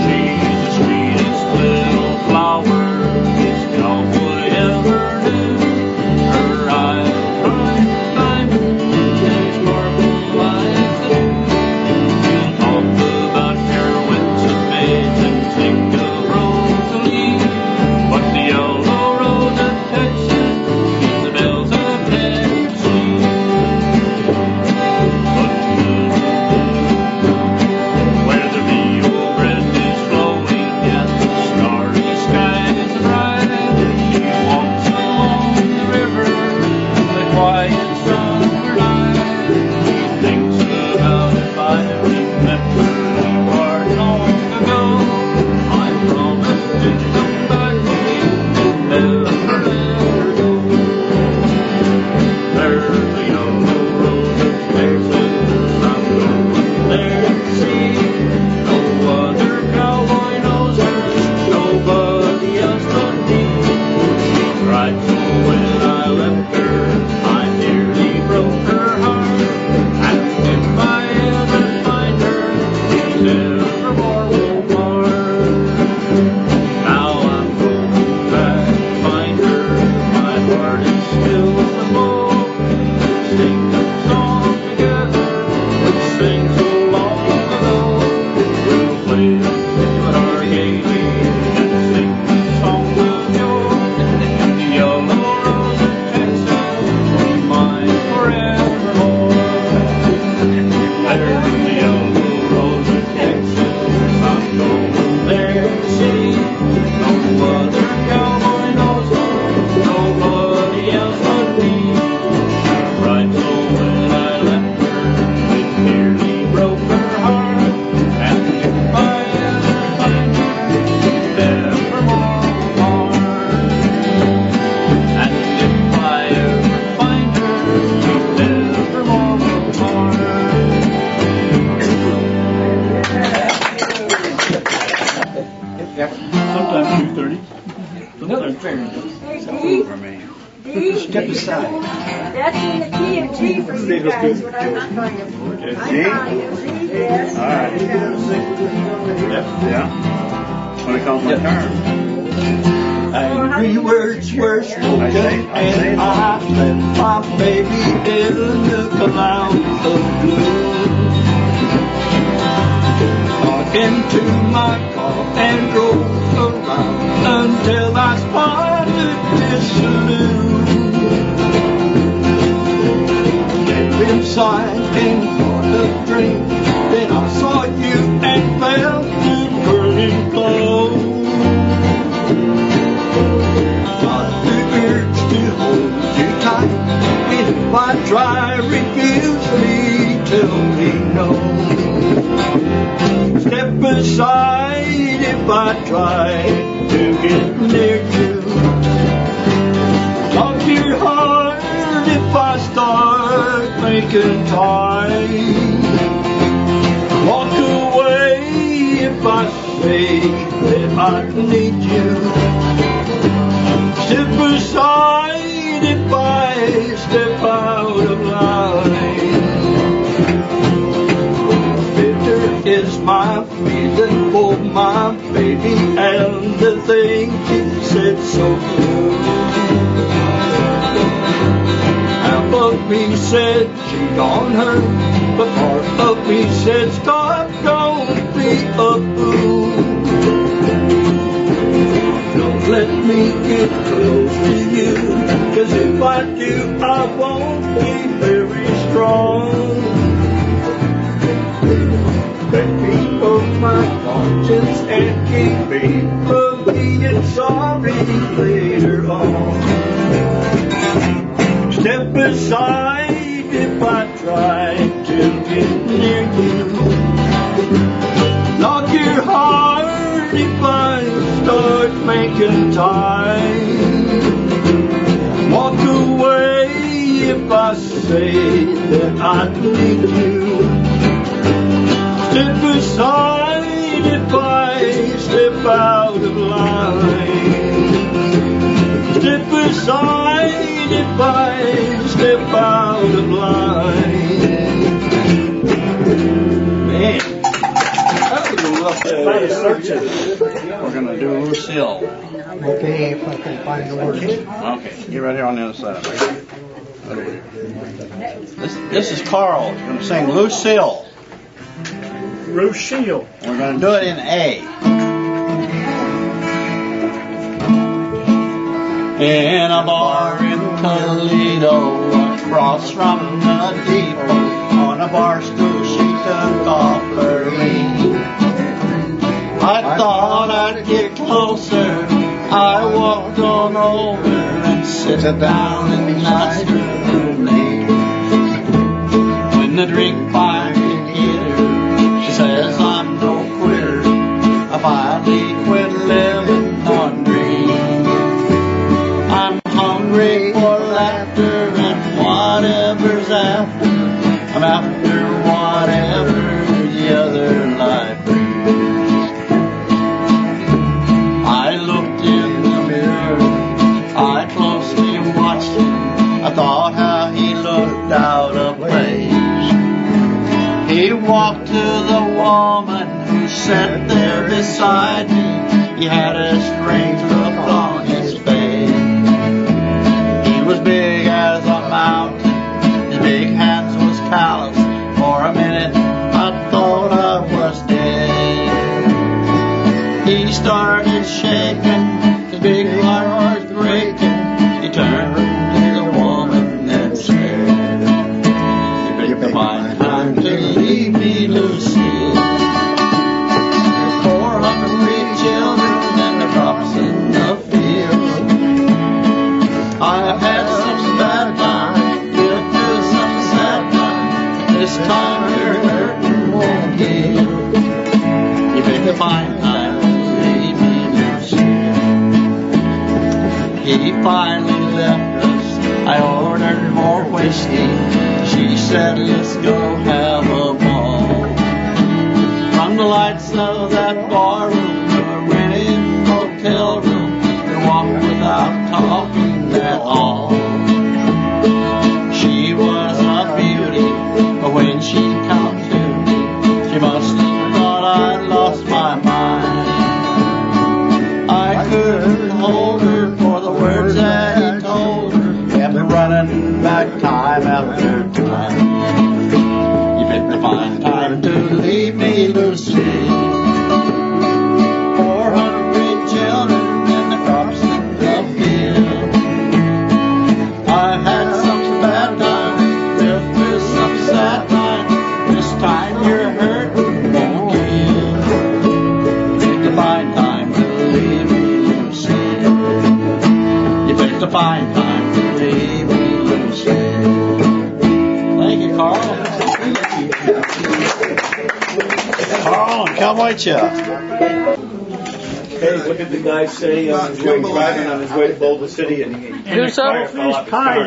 She's the sweetest little flower this cowboy ever knew. Her eyes bright diamond, they sparkle like the dew. We'll talk about heroines and maids and think of Rosalie, but the yellow rose of Texas is the bells of Tennessee. Where the Rio Grande is flowing and the starry skies are bright, she walks along the river the quiet summer night. She thinks about if I remember we part long ago. I promised to come back again and never let her go. There's a yellow rose of Texas, I'm going there to see. No other cowboy knows her, nobody else but me. She cried so when I left her, I nearly broke her heart. And if I ever find her, we nevermore will part. Now I'm going back to find her, my heart is still the bow. Sing a song together, we sang so long ago. We'll play the guitar gaily and sing the song of joy. The yellow rose of Texas will be mine forevermore. There's the yellow rose of Texas, I'm going there to see. No other cowboy knows her, nobody else but me. Right so when I left her, it nearly broke her heart. And if I ever find her, nevermore part. And if I ever find her, nevermore part. Sometimes 2:30. Sometimes For me. Step aside. That's in the key of G for you guys, but I'm not going to. G? I'm trying to G, yes. All right. Yeah. When it comes my turn. Angry words were spoken, and I left my baby in the clouds of blue. Got into my car and drove around until I spotted this saloon. Stepped inside and bought a drink, then I saw you and felt the burning glow. Got the urge to hold you tight. If I try, refuse me, tell me no. Step aside if I try to get near you. Stop your heart if I start making time. Walk away if I say that I need you. Step aside if I step out of line. Bitter is my feeling for my baby and the things she said so true. Half of me said cheat on her, but part of me said stop, don't be a fool. Don't let me get close to you, 'cause if if I do, I won't be very strong. Let me hold my conscience and keep me from being sorry later on. Step aside if I try to get near you. Knock your heart if I start making time. Walk away if I say that I need you. Step aside if I step out of line. Step aside if I step out of line. Man, that was a rough day. We're going to do Lucille. Okay, if I can find the words. Okay, get right here on the other side. This is Carl. He's going to sing Lucille. Lucille. We're going to do it in A. In a bar in Toledo, across from the depot, on a bar stool she took off her lead. I thought I'd get closer, I walked on over and sit down and asked her name. When the drink finally hit her, she says I'm no quitter, I finally quit living on dreams. I'm hungry for laughter and whatever's after. I'm after whatever the other life brings. I looked in the mirror, I closely watched him. I thought how he looked out of place. He walked to the woman who sat there beside me. He had a strange look on his face. He was big as a mountain, his big hands was calloused. For a minute I thought I was dead. He started shaking, his big heart was breaking. He turned to the woman and said, you picked the fine time to leave me, Lucille. There's 400 children and the crops in the field. I've had some bad times, been through some sad times. This time your hurting won't heal. You picked a fine time to leave me, Lucille. He finally left us. I ordered more whiskey. She said, let's go have a ball. From the lights of that bar room to a rented motel room, we walked without talking at all. She was a beauty, but when she come to me, she must have thought I'd lost my mind. I couldn't hold her for the words that he told her, kept running back time after time. You picked the fine time to leave me, Lucille. 400 children and the crops in the field. I've had some bad times, lived through some sad times. This time you're hurt, won't heal. Picked a fine time to leave me, Lucille. You picked a fine time to leave me, Lucille. Thank you, Carl. Carl, and come with you. Hey, what did the guy say on his way driving on his way to Boulder City? And Do so. fish pie.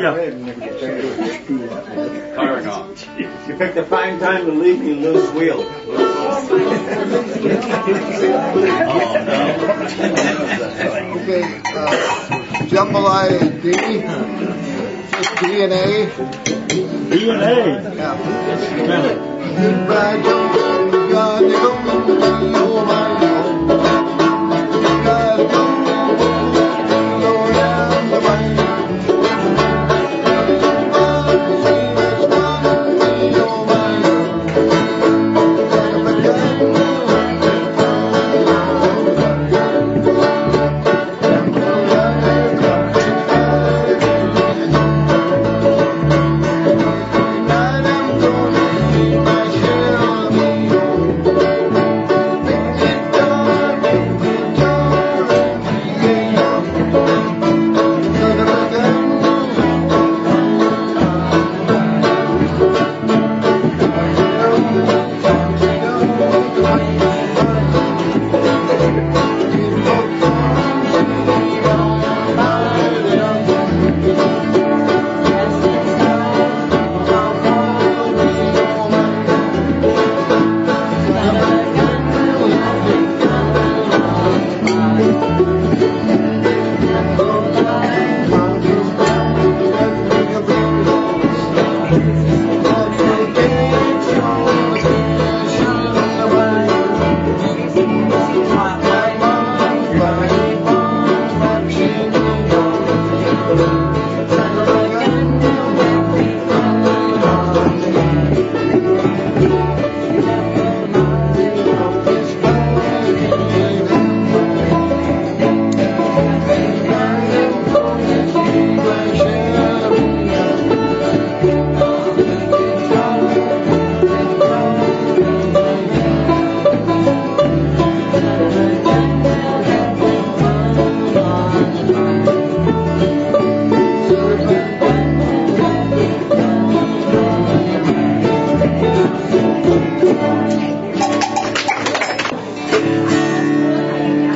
You picked a fine time to leave me loose wheel. Okay, jambalaya D. Just D and A. D and A. Yeah.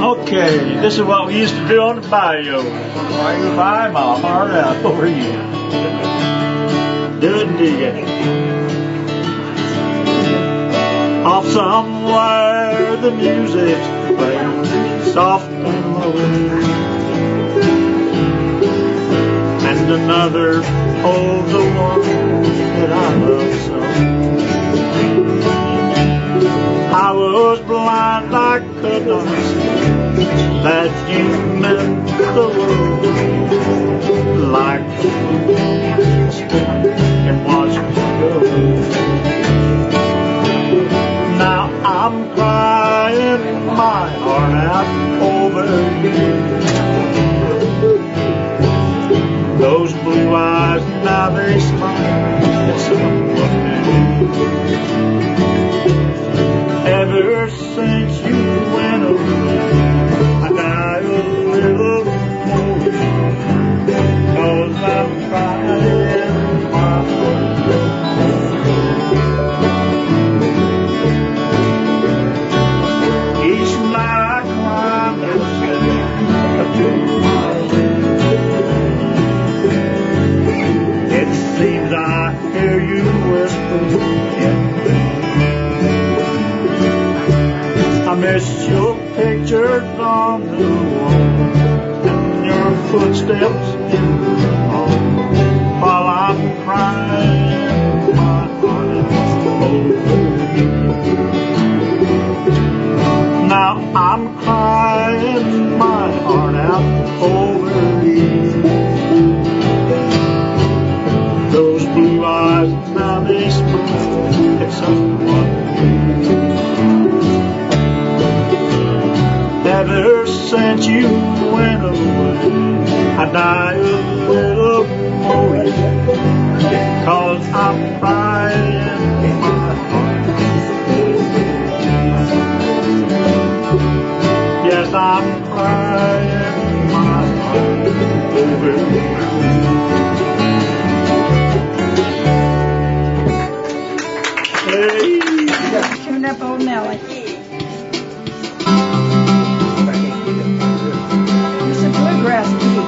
Okay, this is what we used to do on the bayou. Why you buy my heart out over you? Do it, dig it. Off somewhere the music's playing soft and low, and another holds the one that I love so. I was blind, I could not see that you meant the world like the moon and watched you go. Now I'm crying my heart out over you. Those blue eyes, now they smile at someone new. Ever since you went away, I die a little more, 'cause I'm crying my heart over. Each night I climb the stairs to my room. It seems I hear you whisper. I miss your pictures on the wall and your footsteps in the hall, while I'm crying my heart over you. Now I'm crying my heart out over you. Those blue eyes, now they smile at someone new. Ever since you went away, I die a little more, 'cause I'm crying my heart. Yes, I'm crying my heart over you. Hey, tune up old Nellie. It's a bluegrass key.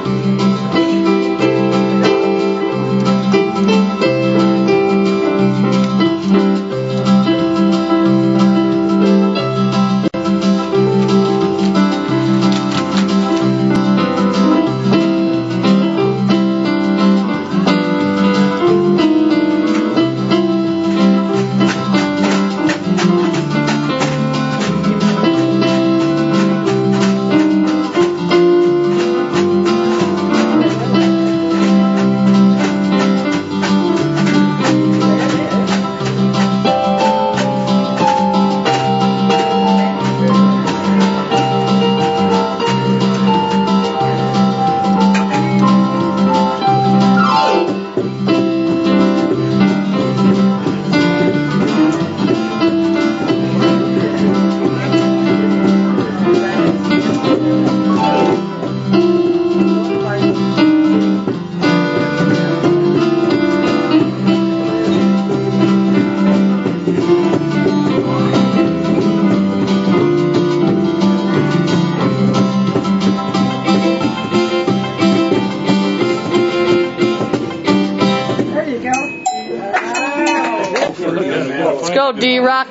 Let's go, D-Rock.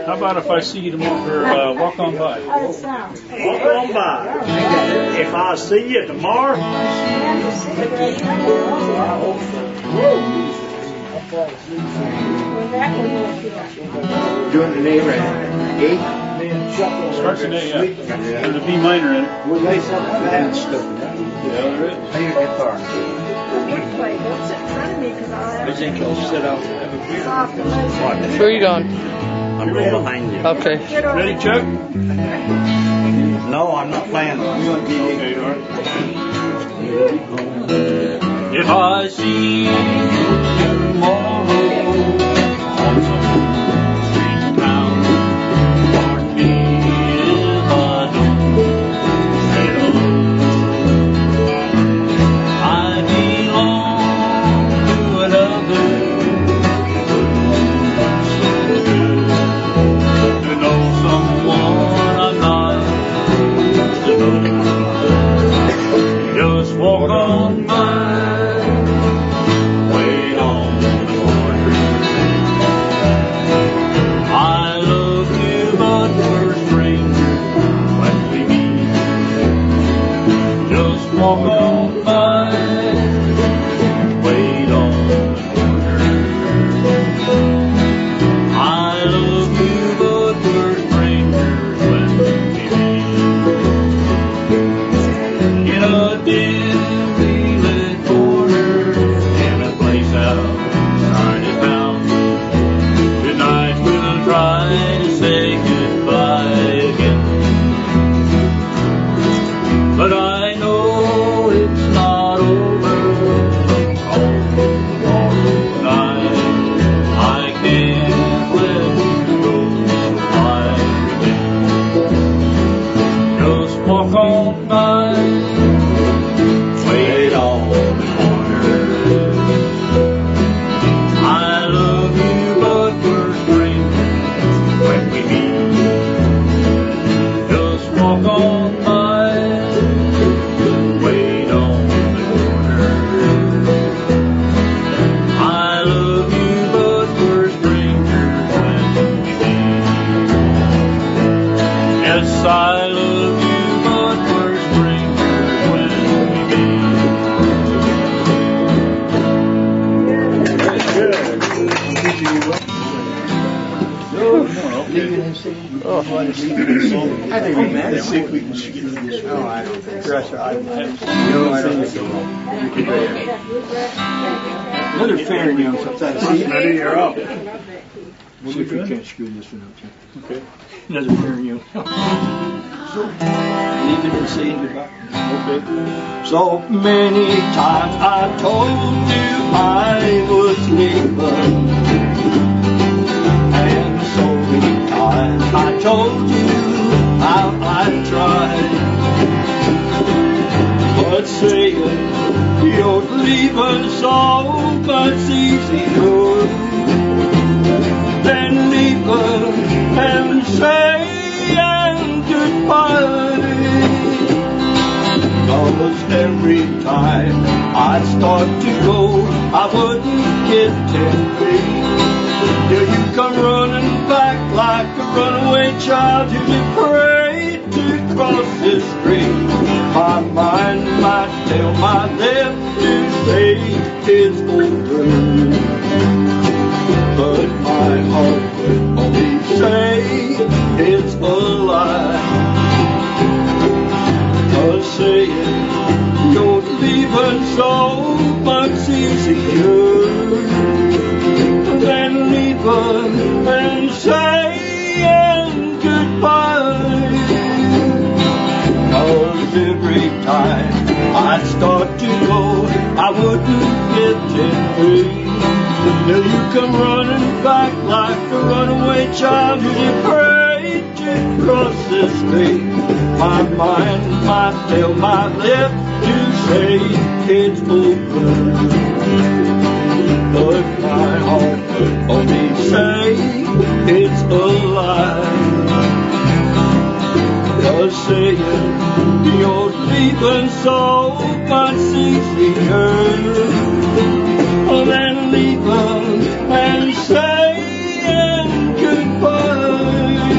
How about if I see you tomorrow, or walk on by? Walk on by. If I see you tomorrow. Doing the name right. A? Starts an A, yeah. There's a B minor in it. Well, they said that stuff. Yeah, there is. Play your guitar. Don't sit in front of me because I'll I think I'll sit out and have a beer. Where are you going? I'm going behind you. Okay. Ready, Chuck? No, I'm not playing. Okay, all right. If I see you tomorrow on some street town, pardon me if I don't say hello. I belong to another who's so good to know someone walk on by, wait on the corner. I love you, but we're strangers when we meet. In a dimly lit corner, in a place outside of town. Tonight we'll try to say goodbye again. But I know it's not over. Come tomorrow night, I can't let you go so again. Just walk on by, wait on the corner. I love you, but we're strangers when we meet. Just walk on by, wait on the corner. I love you, but we're strangers when we meet. Yes, I love you, but we're strangers when we meet. I think we can see if we can get through this. Oh, I don't think so. Another fair and young. Ready, you're up. We'll see if we can't screw this one up. Okay. Another fair and young. Leaving and saying goodbye. Okay. So many times I told you I was leaving, and so many times I told you how I tried. But saying you're leaving so much easier than leaving and saying goodbye. 'Cause every time I start to go, I wouldn't get 10 feet. Till you come running back like a runaway child who's afraid to cross the street. My mind might tell my left to say it's over, but my heart would only say it's a lie. 'Cause saying you're leaving so much easier than leaving and saying goodbye. 'Cause every time I start to go, I wouldn't get 10 feet. Till you come running back like a runaway child who's afraid to cross the street. My mind might tell my left to say it's over, but my heart would only say it's a lie. 'Cause saying you're leaving so much easier than leaving and saying goodbye.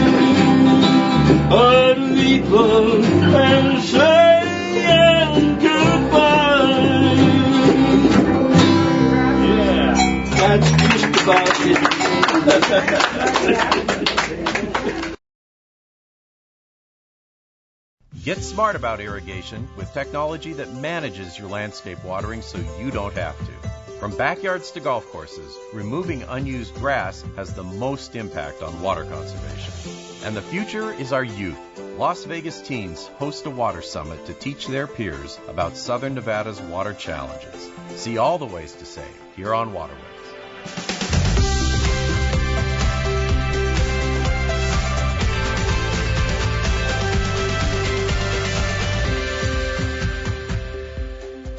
But leaving and saying goodbye. Yeah, that's just about it. Get smart about irrigation with technology that manages your landscape watering so you don't have to. From backyards to golf courses, removing unused grass has the most impact on water conservation. And the future is our youth. Las Vegas teens host a water summit to teach their peers about Southern Nevada's water challenges. See all the ways to save here on Waterways.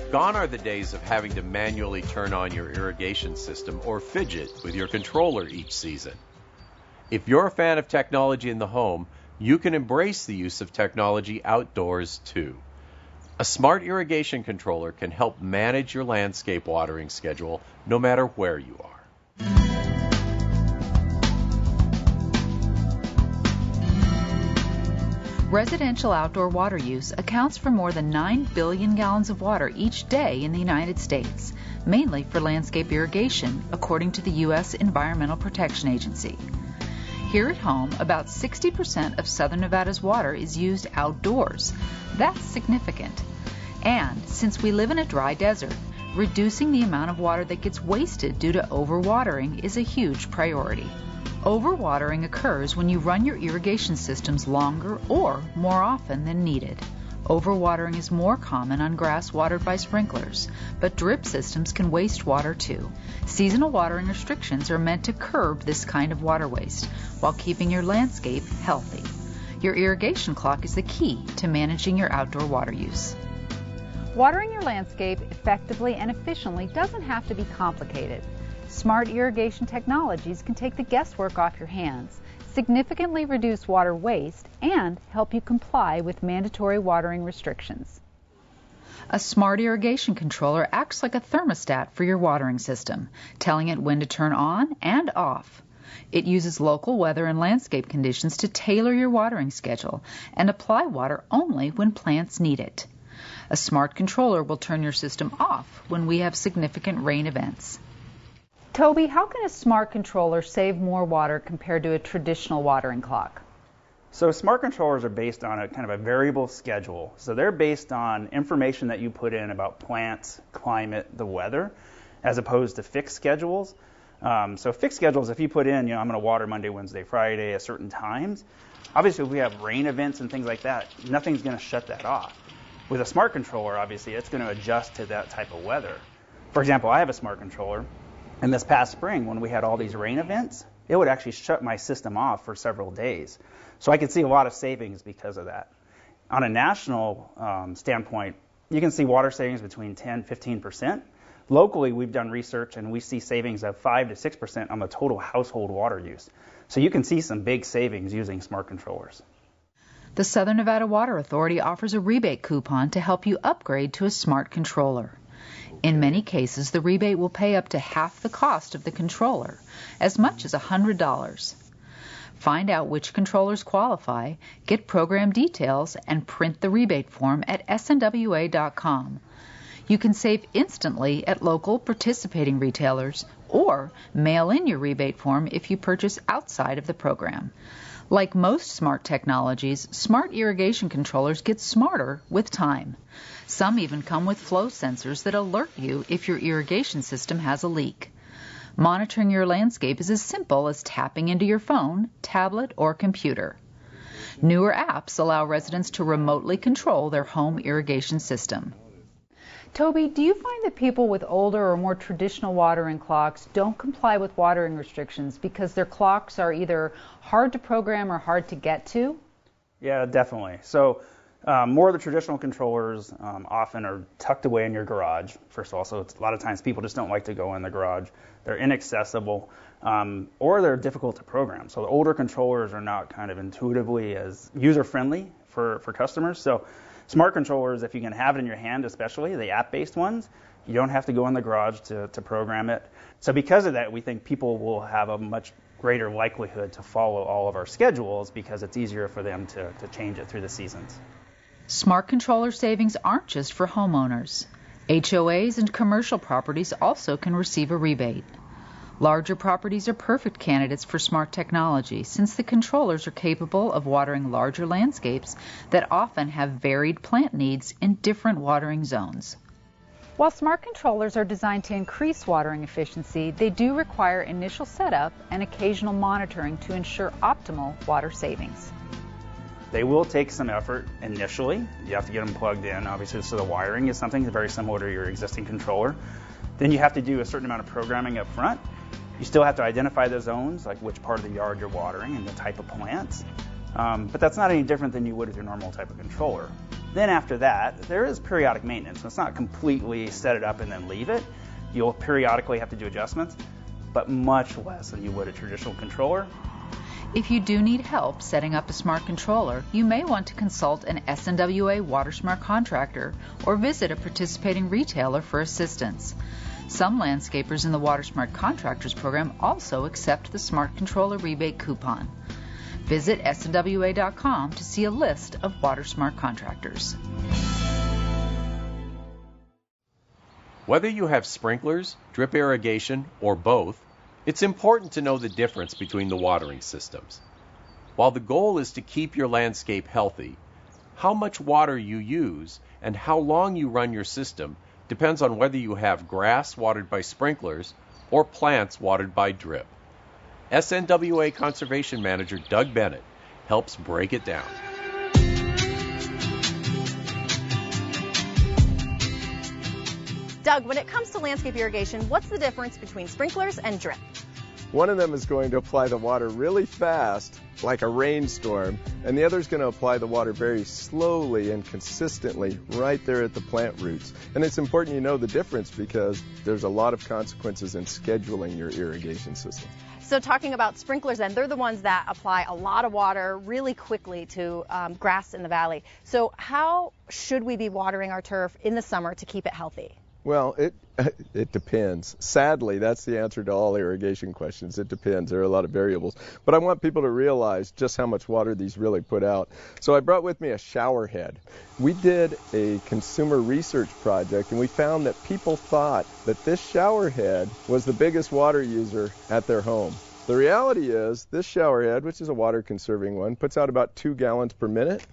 Gone are the days of having to manually turn on your irrigation system or fidget with your controller each season. If you're a fan of technology in the home, you can embrace the use of technology outdoors too. A smart irrigation controller can help manage your landscape watering schedule no matter where you are. Residential outdoor water use accounts for more than 9 billion gallons of water each day in the United States, mainly for landscape irrigation, according to the U.S. Environmental Protection Agency. Here at home, about 60% of Southern Nevada's water is used outdoors. That's significant. And since we live in a dry desert, reducing the amount of water that gets wasted due to overwatering is a huge priority. Overwatering occurs when you run your irrigation systems longer or more often than needed. Overwatering is more common on grass watered by sprinklers, but drip systems can waste water too. Seasonal watering restrictions are meant to curb this kind of water waste while keeping your landscape healthy. Your irrigation clock is the key to managing your outdoor water use. Watering your landscape effectively and efficiently doesn't have to be complicated. Smart irrigation technologies can take the guesswork off your hands, significantly reduce water waste, and help you comply with mandatory watering restrictions. A smart irrigation controller acts like a thermostat for your watering system, telling it when to turn on and off. It uses local weather and landscape conditions to tailor your watering schedule and apply water only when plants need it. A smart controller will turn your system off when we have significant rain events. Toby, how can a smart controller save more water compared to a traditional watering clock? So smart controllers are based on a kind of a variable schedule. So they're based on information that you put in about plants, climate, the weather, as opposed to fixed schedules. So fixed schedules, if you put in, I'm going to water Monday, Wednesday, Friday at certain times. Obviously, if we have rain events and things like that, nothing's going to shut that off. With a smart controller, obviously, it's going to adjust to that type of weather. For example, I have a smart controller. And this past spring, when we had all these rain events, it would actually shut my system off for several days. So I could see a lot of savings because of that. On a national standpoint, you can see water savings between 10 and 15%. Locally, we've done research, and we see savings of 5 to 6% on the total household water use. So you can see some big savings using smart controllers. The Southern Nevada Water Authority offers a rebate coupon to help you upgrade to a smart controller. In many cases, the rebate will pay up to half the cost of the controller, as much as $100. Find out which controllers qualify, get program details, and print the rebate form at snwa.com. You can save instantly at local participating retailers or mail in your rebate form if you purchase outside of the program. Like most smart technologies, smart irrigation controllers get smarter with time. Some even come with flow sensors that alert you if your irrigation system has a leak. Monitoring your landscape is as simple as tapping into your phone, tablet, or computer. Newer apps allow residents to remotely control their home irrigation system. Toby, do you find that people with older or more traditional watering clocks don't comply with watering restrictions because their clocks are either hard to program or hard to get to? Yeah, definitely. So more of the traditional controllers often are tucked away in your garage, first of all. So a lot of times people just don't like to go in the garage. They're inaccessible or they're difficult to program. So the older controllers are not kind of intuitively as user-friendly for customers. So smart controllers, if you can have it in your hand, especially the app-based ones, you don't have to go in the garage to program it. So because of that, we think people will have a much greater likelihood to follow all of our schedules because it's easier for them to change it through the seasons. Smart controller savings aren't just for homeowners. HOAs and commercial properties also can receive a rebate. Larger properties are perfect candidates for smart technology since the controllers are capable of watering larger landscapes that often have varied plant needs in different watering zones. While smart controllers are designed to increase watering efficiency, they do require initial setup and occasional monitoring to ensure optimal water savings. They will take some effort initially. You have to get them plugged in, obviously, so the wiring is something very similar to your existing controller. Then you have to do a certain amount of programming up front. You still have to identify the zones, like which part of the yard you're watering and the type of plants. But that's not any different than you would with your normal type of controller. Then after that, there is periodic maintenance. It's not completely set it up and then leave it. You'll periodically have to do adjustments, but much less than you would a traditional controller. If you do need help setting up a smart controller, you may want to consult an SNWA WaterSmart contractor or visit a participating retailer for assistance. Some landscapers in the WaterSmart Contractors program also accept the Smart Controller rebate coupon. Visit snwa.com to see a list of WaterSmart contractors. Whether you have sprinklers, drip irrigation, or both, it's important to know the difference between the watering systems. While the goal is to keep your landscape healthy, how much water you use and how long you run your system depends on whether you have grass watered by sprinklers or plants watered by drip. SNWA Conservation Manager Doug Bennett helps break it down. Doug, when it comes to landscape irrigation, what's the difference between sprinklers and drip? One of them is going to apply the water really fast, like a rainstorm, and the other is going to apply the water very slowly and consistently right there at the plant roots. And it's important you know the difference because there's a lot of consequences in scheduling your irrigation system. So talking about sprinklers then, they're the ones that apply a lot of water really quickly to grass in the valley. So how should we be watering our turf in the summer to keep it healthy? Well, it depends. Sadly, that's the answer to all irrigation questions. It depends. There are a lot of variables. But I want people to realize just how much water these really put out. So I brought with me a shower head. We did a consumer research project, and we found that people thought that this shower head was the biggest water user at their home. The reality is this shower head, which is a water-conserving one, puts out about 2 gallons per minute.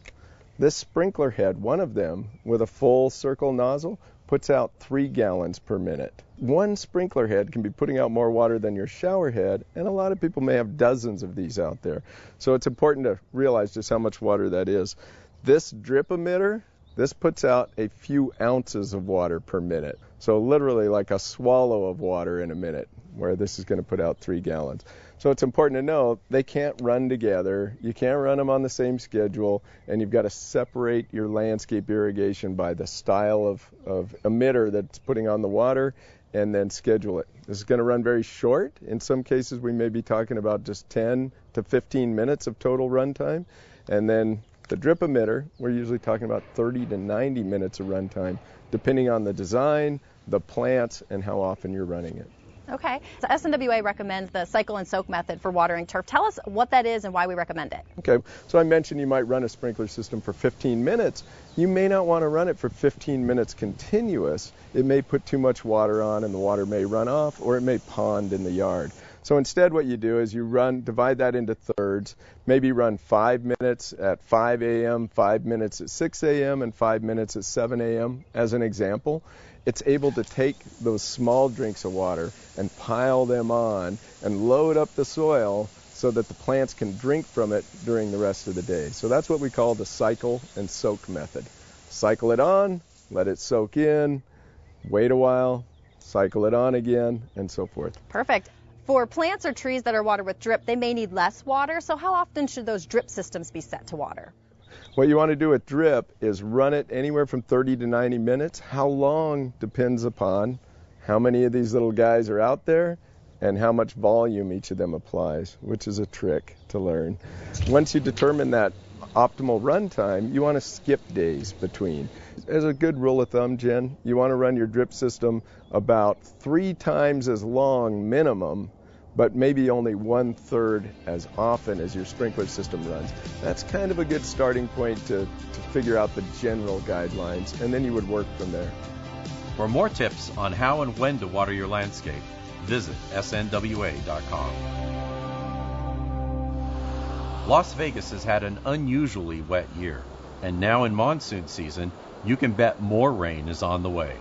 This sprinkler head, one of them, with a full circle nozzle, puts out 3 gallons per minute. One sprinkler head can be putting out more water than your shower head, and a lot of people may have dozens of these out there. So it's important to realize just how much water that is. This drip emitter, this puts out a few ounces of water per minute. So literally like a swallow of water in a minute, where this is going to put out 3 gallons. So it's important to know they can't run together. You can't run them on the same schedule, and you've got to separate your landscape irrigation by the style of emitter that's putting on the water, and then schedule it. This is going to run very short. In some cases, we may be talking about just 10 to 15 minutes of total run time. And then the drip emitter, we're usually talking about 30 to 90 minutes of run time, depending on the design, the plants, and how often you're running it. Okay. So SNWA recommends the cycle and soak method for watering turf. Tell us what that is and why we recommend it. Okay. So I mentioned you might run a sprinkler system for 15 minutes. You may not want to run it for 15 minutes continuous. It may put too much water on and the water may run off, or it may pond in the yard. So instead what you do is you divide that into thirds, maybe run 5 minutes at 5 a.m., 5 minutes at 6 a.m., and 5 minutes at 7 a.m. as an example. It's able to take those small drinks of water and pile them on and load up the soil so that the plants can drink from it during the rest of the day. So that's what we call the cycle and soak method. Cycle it on, let it soak in, wait a while, cycle it on again, and so forth. Perfect. For plants or trees that are watered with drip, they may need less water. So how often should those drip systems be set to water? What you want to do with drip is run it anywhere from 30 to 90 minutes. How long depends upon how many of these little guys are out there and how much volume each of them applies, which is a trick to learn. Once you determine that optimal run time, you want to skip days between. As a good rule of thumb, Jen, you want to run your drip system about 3 times as long minimum, but maybe only 1/3 as often as your sprinkler system runs. That's kind of a good starting point to figure out the general guidelines, and then you would work from there. For more tips on how and when to water your landscape, visit snwa.com. Las Vegas has had an unusually wet year, and now in monsoon season, you can bet more rain is on the way.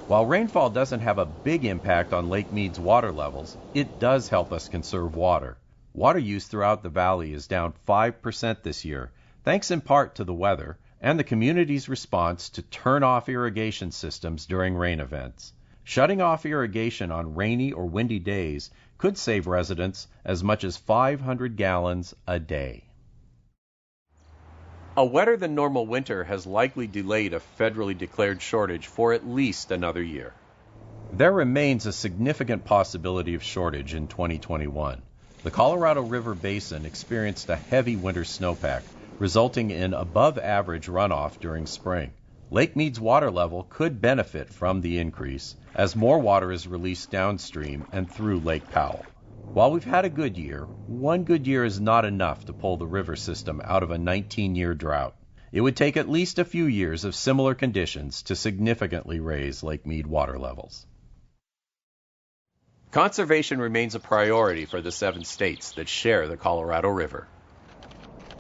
While rainfall doesn't have a big impact on Lake Mead's water levels, it does help us conserve water. Water use throughout the valley is down 5% this year, thanks in part to the weather and the community's response to turn off irrigation systems during rain events. Shutting off irrigation on rainy or windy days could save residents as much as 500 gallons a day. A wetter than normal winter has likely delayed a federally declared shortage for at least another year. There remains a significant possibility of shortage in 2021. The Colorado River Basin experienced a heavy winter snowpack, resulting in above-average runoff during spring. Lake Mead's water level could benefit from the increase, as more water is released downstream and through Lake Powell. While we've had a good year, one good year is not enough to pull the river system out of a 19-year drought. It would take at least a few years of similar conditions to significantly raise Lake Mead water levels. Conservation remains a priority for the 7 states that share the Colorado River.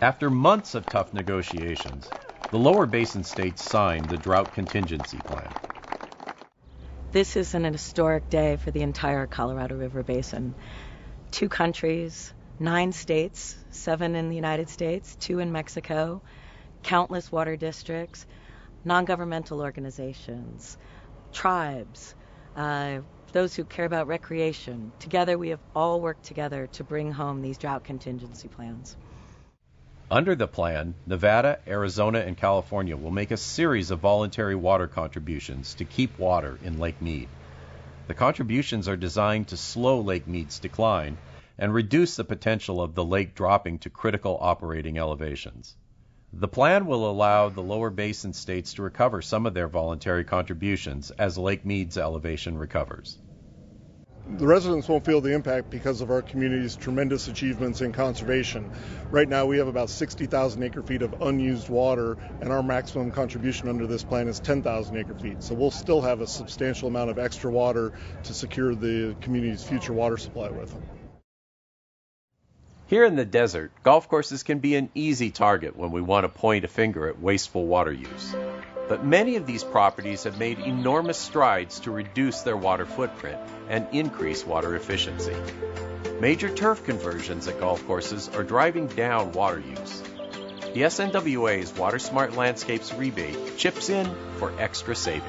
After months of tough negotiations, the lower basin states signed the Drought Contingency Plan. This is an historic day for the entire Colorado River Basin. 2 countries, 9 states, 7 in the United States, 2 in Mexico, countless water districts, non-governmental organizations, tribes, those who care about recreation. Together we have all worked together to bring home these drought contingency plans. Under the plan, Nevada, Arizona, and California will make a series of voluntary water contributions to keep water in Lake Mead. The contributions are designed to slow Lake Mead's decline and reduce the potential of the lake dropping to critical operating elevations. The plan will allow the lower basin states to recover some of their voluntary contributions as Lake Mead's elevation recovers. The residents won't feel the impact because of our community's tremendous achievements in conservation. Right now we have about 60,000 acre-feet of unused water, and our maximum contribution under this plan is 10,000 acre-feet. So we'll still have a substantial amount of extra water to secure the community's future water supply with. Here in the desert, golf courses can be an easy target when we want to point a finger at wasteful water use. But many of these properties have made enormous strides to reduce their water footprint and increase water efficiency. Major turf conversions at golf courses are driving down water use. The SNWA's Water Smart Landscapes rebate chips in for extra savings.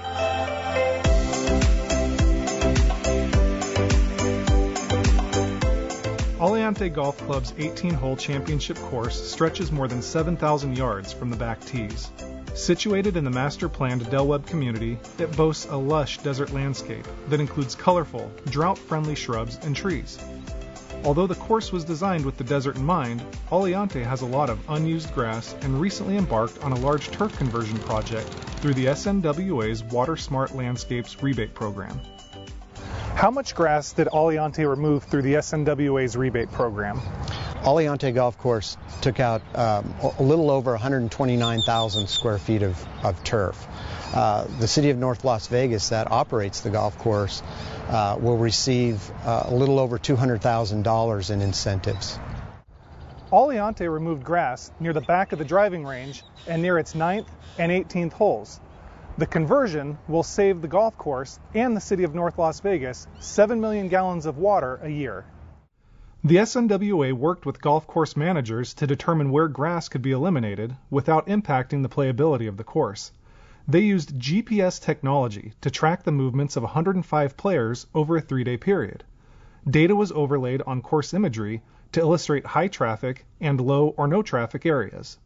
Aliante Golf Club's 18-hole championship course stretches more than 7,000 yards from the back tees. Situated in the master-planned Del Webb community, it boasts a lush desert landscape that includes colorful, drought-friendly shrubs and trees. Although the course was designed with the desert in mind, Aliante has a lot of unused grass and recently embarked on a large turf conversion project through the SNWA's Water Smart Landscapes rebate program. How much grass did Aliante remove through the SNWA's rebate program? Aliante Golf Course took out a little over 129,000 square feet of turf. The city of North Las Vegas that operates the golf course will receive a little over $200,000 in incentives. Aliante removed grass near the back of the driving range and near its 9th and 18th holes. The conversion will save the golf course and the city of North Las Vegas 7 million gallons of water a year. The SNWA worked with golf course managers to determine where grass could be eliminated without impacting the playability of the course. They used GPS technology to track the movements of 105 players over a 3-day period. Data was overlaid on course imagery to illustrate high traffic and low or no traffic areas.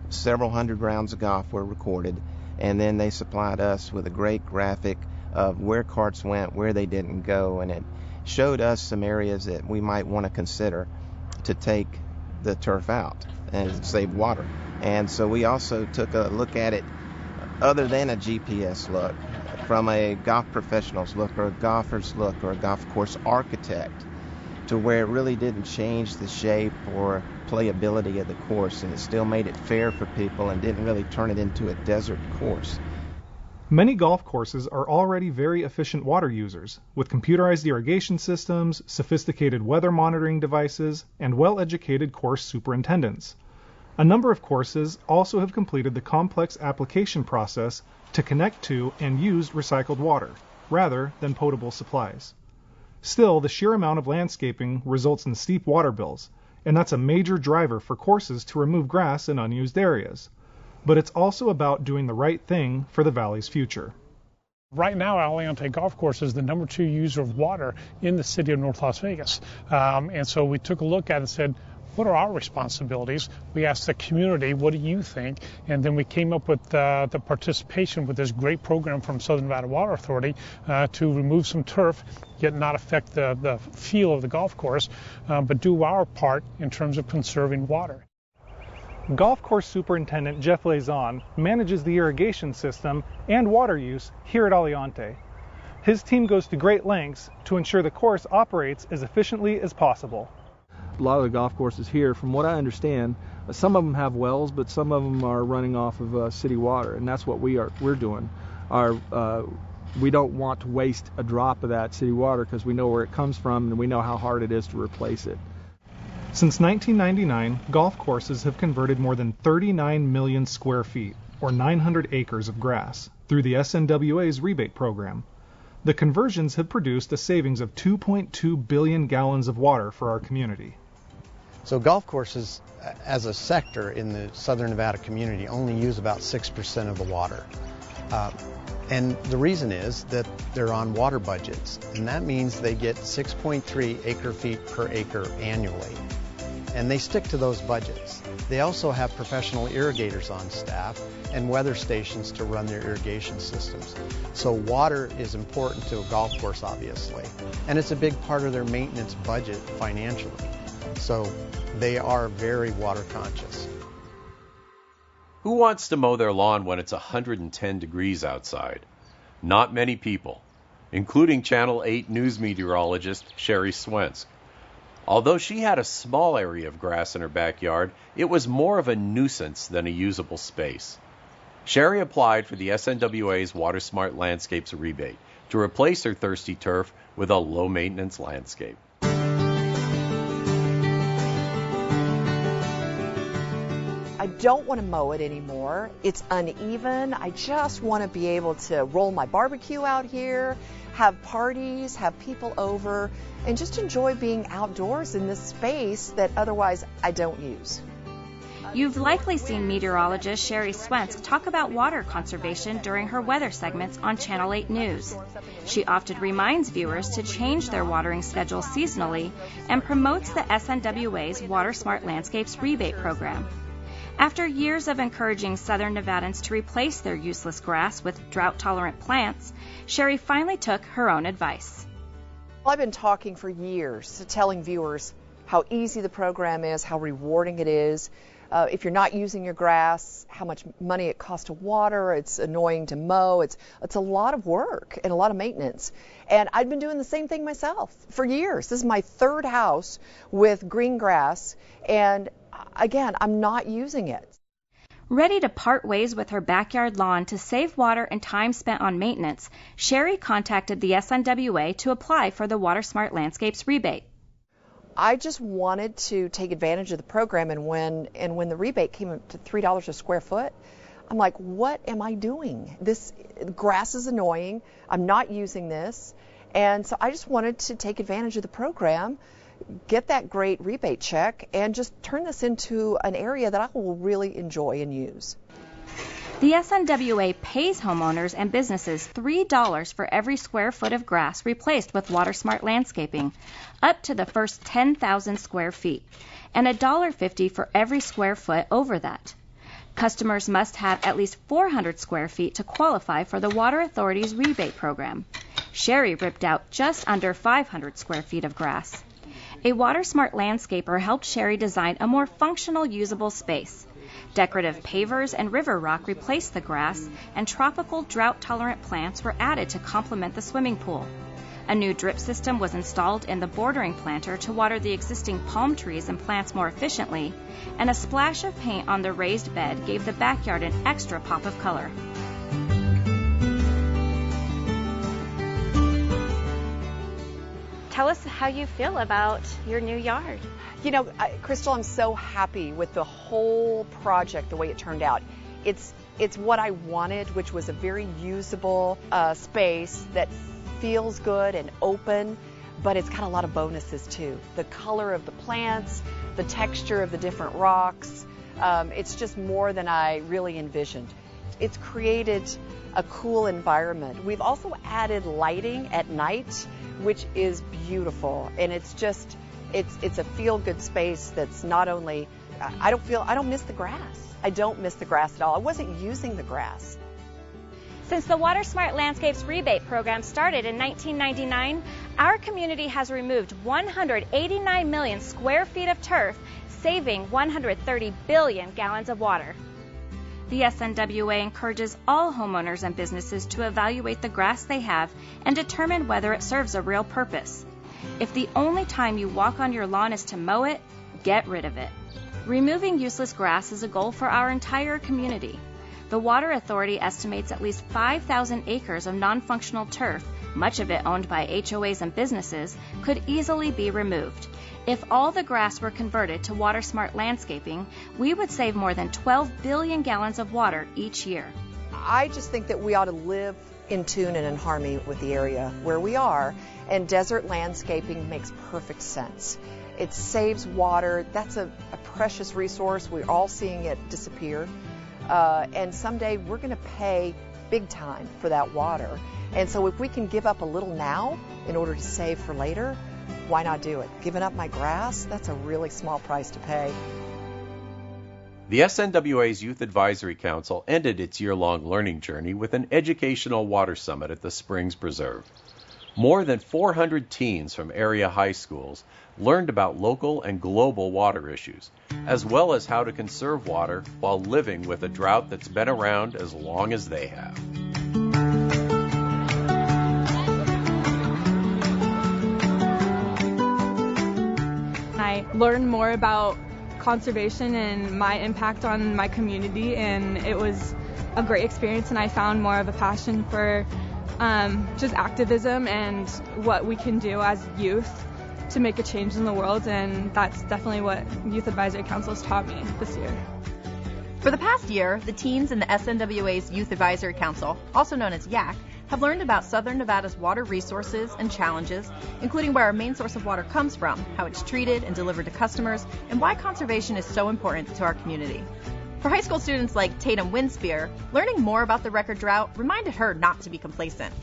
Several hundred rounds of golf were recorded, and then they supplied us with a great graphic of where carts went, where they didn't go, and it showed us some areas that we might want to consider to take the turf out and save water. And so we also took a look at it other than a GPS look, from a golf professional's look or a golfer's look or a golf course architect, to where it really didn't change the shape or playability of the course, and it still made it fair for people and didn't really turn it into a desert course. Many golf courses are already very efficient water users, with computerized irrigation systems, sophisticated weather monitoring devices, and well-educated course superintendents. A number of courses also have completed the complex application process to connect to and use recycled water, rather than potable supplies. Still, the sheer amount of landscaping results in steep water bills, and that's a major driver for courses to remove grass in unused areas. But it's also about doing the right thing for the valley's future. Right now, Aliante Golf Course is the number 2 user of water in the city of North Las Vegas. And so we took a look at it and said, what are our responsibilities? We asked the community, what do you think? And then we came up with the participation with this great program from Southern Nevada Water Authority to remove some turf, yet not affect the feel of the golf course, but do our part in terms of conserving water. Golf course superintendent Jeff Lazon manages the irrigation system and water use here at Aliante. His team goes to great lengths to ensure the course operates as efficiently as possible. A lot of the golf courses here, from what I understand, some of them have wells, but some of them are running off of city water, and that's what we're doing. We don't want to waste a drop of that city water because we know where it comes from and we know how hard it is to replace it. Since 1999, golf courses have converted more than 39 million square feet, or 900 acres of grass, through the SNWA's rebate program. The conversions have produced a savings of 2.2 billion gallons of water for our community. So golf courses, as a sector in the Southern Nevada community, only use about 6% of the water. And the reason is that they're on water budgets, and that means they get 6.3 acre-feet per acre annually. And they stick to those budgets. They also have professional irrigators on staff and weather stations to run their irrigation systems. So water is important to a golf course, obviously, and it's a big part of their maintenance budget financially. So they are very water conscious. Who wants to mow their lawn when it's 110 degrees outside? Not many people, including Channel 8 news meteorologist Sherry Swensk. Although she had a small area of grass in her backyard, it was more of a nuisance than a usable space. Sherry applied for the SNWA's Water Smart Landscapes rebate to replace her thirsty turf with a low-maintenance landscape. I don't want to mow it anymore. It's uneven. I just want to be able to roll my barbecue out here, have parties, have people over, and just enjoy being outdoors in this space that otherwise I don't use. You've likely seen meteorologist Sherry Swensk talk about water conservation during her weather segments on Channel 8 News. She often reminds viewers to change their watering schedule seasonally and promotes the SNWA's Water Smart Landscapes rebate program. After years of encouraging Southern Nevadans to replace their useless grass with drought-tolerant plants, Sherry finally took her own advice. Well, I've been talking for years, telling viewers how easy the program is, how rewarding it is. If you're not using your grass, how much money it costs to water, it's annoying to mow, it's a lot of work and a lot of maintenance. And I've been doing the same thing myself for years. This is my third house with green grass, and again, I'm not using it. Ready to part ways with her backyard lawn to save water and time spent on maintenance, Sherry contacted the SNWA to apply for the Water Smart Landscapes rebate. I just wanted to take advantage of the program, and when the rebate came up to $3 a square foot, I'm like, what am I doing? This grass is annoying. I'm not using this. And so I just wanted to take advantage of the program, get that great rebate check, and just turn this into an area that I will really enjoy and use. The SNWA pays homeowners and businesses $3 for every square foot of grass replaced with Water Smart Landscaping, up to the first 10,000 square feet, and $1.50 for every square foot over that. Customers must have at least 400 square feet to qualify for the Water Authority's rebate program. Sherry ripped out just under 500 square feet of grass. A Water Smart landscaper helped Sherry design a more functional, usable space. Decorative pavers and river rock replaced the grass, and tropical, drought-tolerant plants were added to complement the swimming pool. A new drip system was installed in the bordering planter to water the existing palm trees and plants more efficiently, and a splash of paint on the raised bed gave the backyard an extra pop of color. Tell us how you feel about your new yard. You know, Crystal, I'm so happy with the whole project, the way it turned out. It's what I wanted, which was a very usable space that feels good and open, but it's got a lot of bonuses too. The color of the plants, the texture of the different rocks, it's just more than I really envisioned. It's created a cool environment. We've also added lighting at night, which is beautiful, and it's a feel-good space that's not only, I don't miss the grass. I don't miss the grass at all. I wasn't using the grass. Since the Water Smart Landscapes rebate program started in 1999, our community has removed 189 million square feet of turf, saving 130 billion gallons of water. The SNWA encourages all homeowners and businesses to evaluate the grass they have and determine whether it serves a real purpose. If the only time you walk on your lawn is to mow it, get rid of it. Removing useless grass is a goal for our entire community. The Water Authority estimates at least 5,000 acres of non-functional turf, much of it owned by HOAs and businesses, could easily be removed. If all the grass were converted to water-smart landscaping, we would save more than 12 billion gallons of water each year. I just think that we ought to live in tune and in harmony with the area where we are, and desert landscaping makes perfect sense. It saves water. That's a precious resource. We're all seeing it disappear. And someday we're going to pay big time for that water. And so if we can give up a little now in order to save for later, why not do it? Giving up my grass, that's a really small price to pay. The SNWA's Youth Advisory Council ended its year-long learning journey with an educational water summit at the Springs Preserve. More than 400 teens from area high schools learned about local and global water issues, as well as how to conserve water while living with a drought that's been around as long as they have. I learned more about conservation and my impact on my community, and it was a great experience, and I found more of a passion for just activism and what we can do as youth to make a change in the world, and that's definitely what Youth Advisory Council has taught me this year. For the past year, the teens in the SNWA's Youth Advisory Council, also known as YAC, have learned about Southern Nevada's water resources and challenges, including where our main source of water comes from, how it's treated and delivered to customers, and why conservation is so important to our community. For high school students like Tatum Winspear, learning more about the record drought reminded her not to be complacent.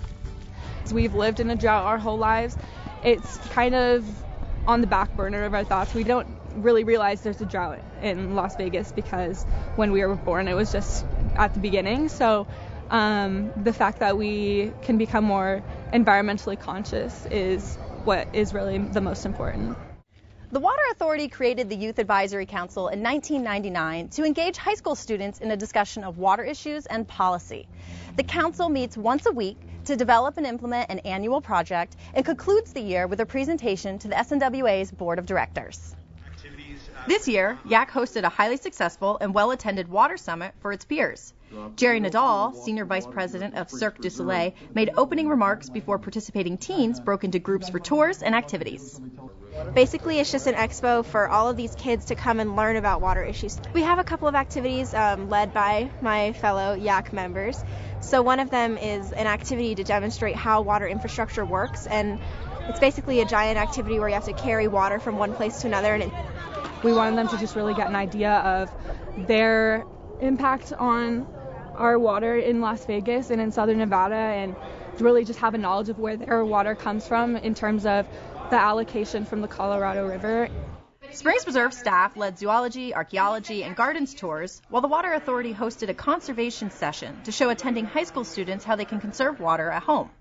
We've lived in a drought our whole lives. It's kind of on the back burner of our thoughts. We don't really realize there's a drought in Las Vegas because when we were born it was just at the beginning. So the fact that we can become more environmentally conscious is what is really the most important. The Water Authority created the Youth Advisory Council in 1999 to engage high school students in a discussion of water issues and policy. The council meets once a week to develop and implement an annual project and concludes the year with a presentation to the SNWA's Board of Directors. This year, YAC hosted a highly successful and well-attended water summit for its peers. Jerry Nadal, Senior Vice President of Cirque du Soleil, made opening remarks before participating teens broke into groups for tours and activities. Basically, it's just an expo for all of these kids to come and learn about water issues. We have a couple of activities led by my fellow YAC members. So one of them is an activity to demonstrate how water infrastructure works, and it's basically a giant activity where you have to carry water from one place to another. And we wanted them to just really get an idea of their impact on our water in Las Vegas and in Southern Nevada, and really just have a knowledge of where their water comes from in terms of the allocation from the Colorado River. Springs Preserve staff led zoology, archaeology, and gardens tours, while the Water Authority hosted a conservation session to show attending high school students how they can conserve water at home.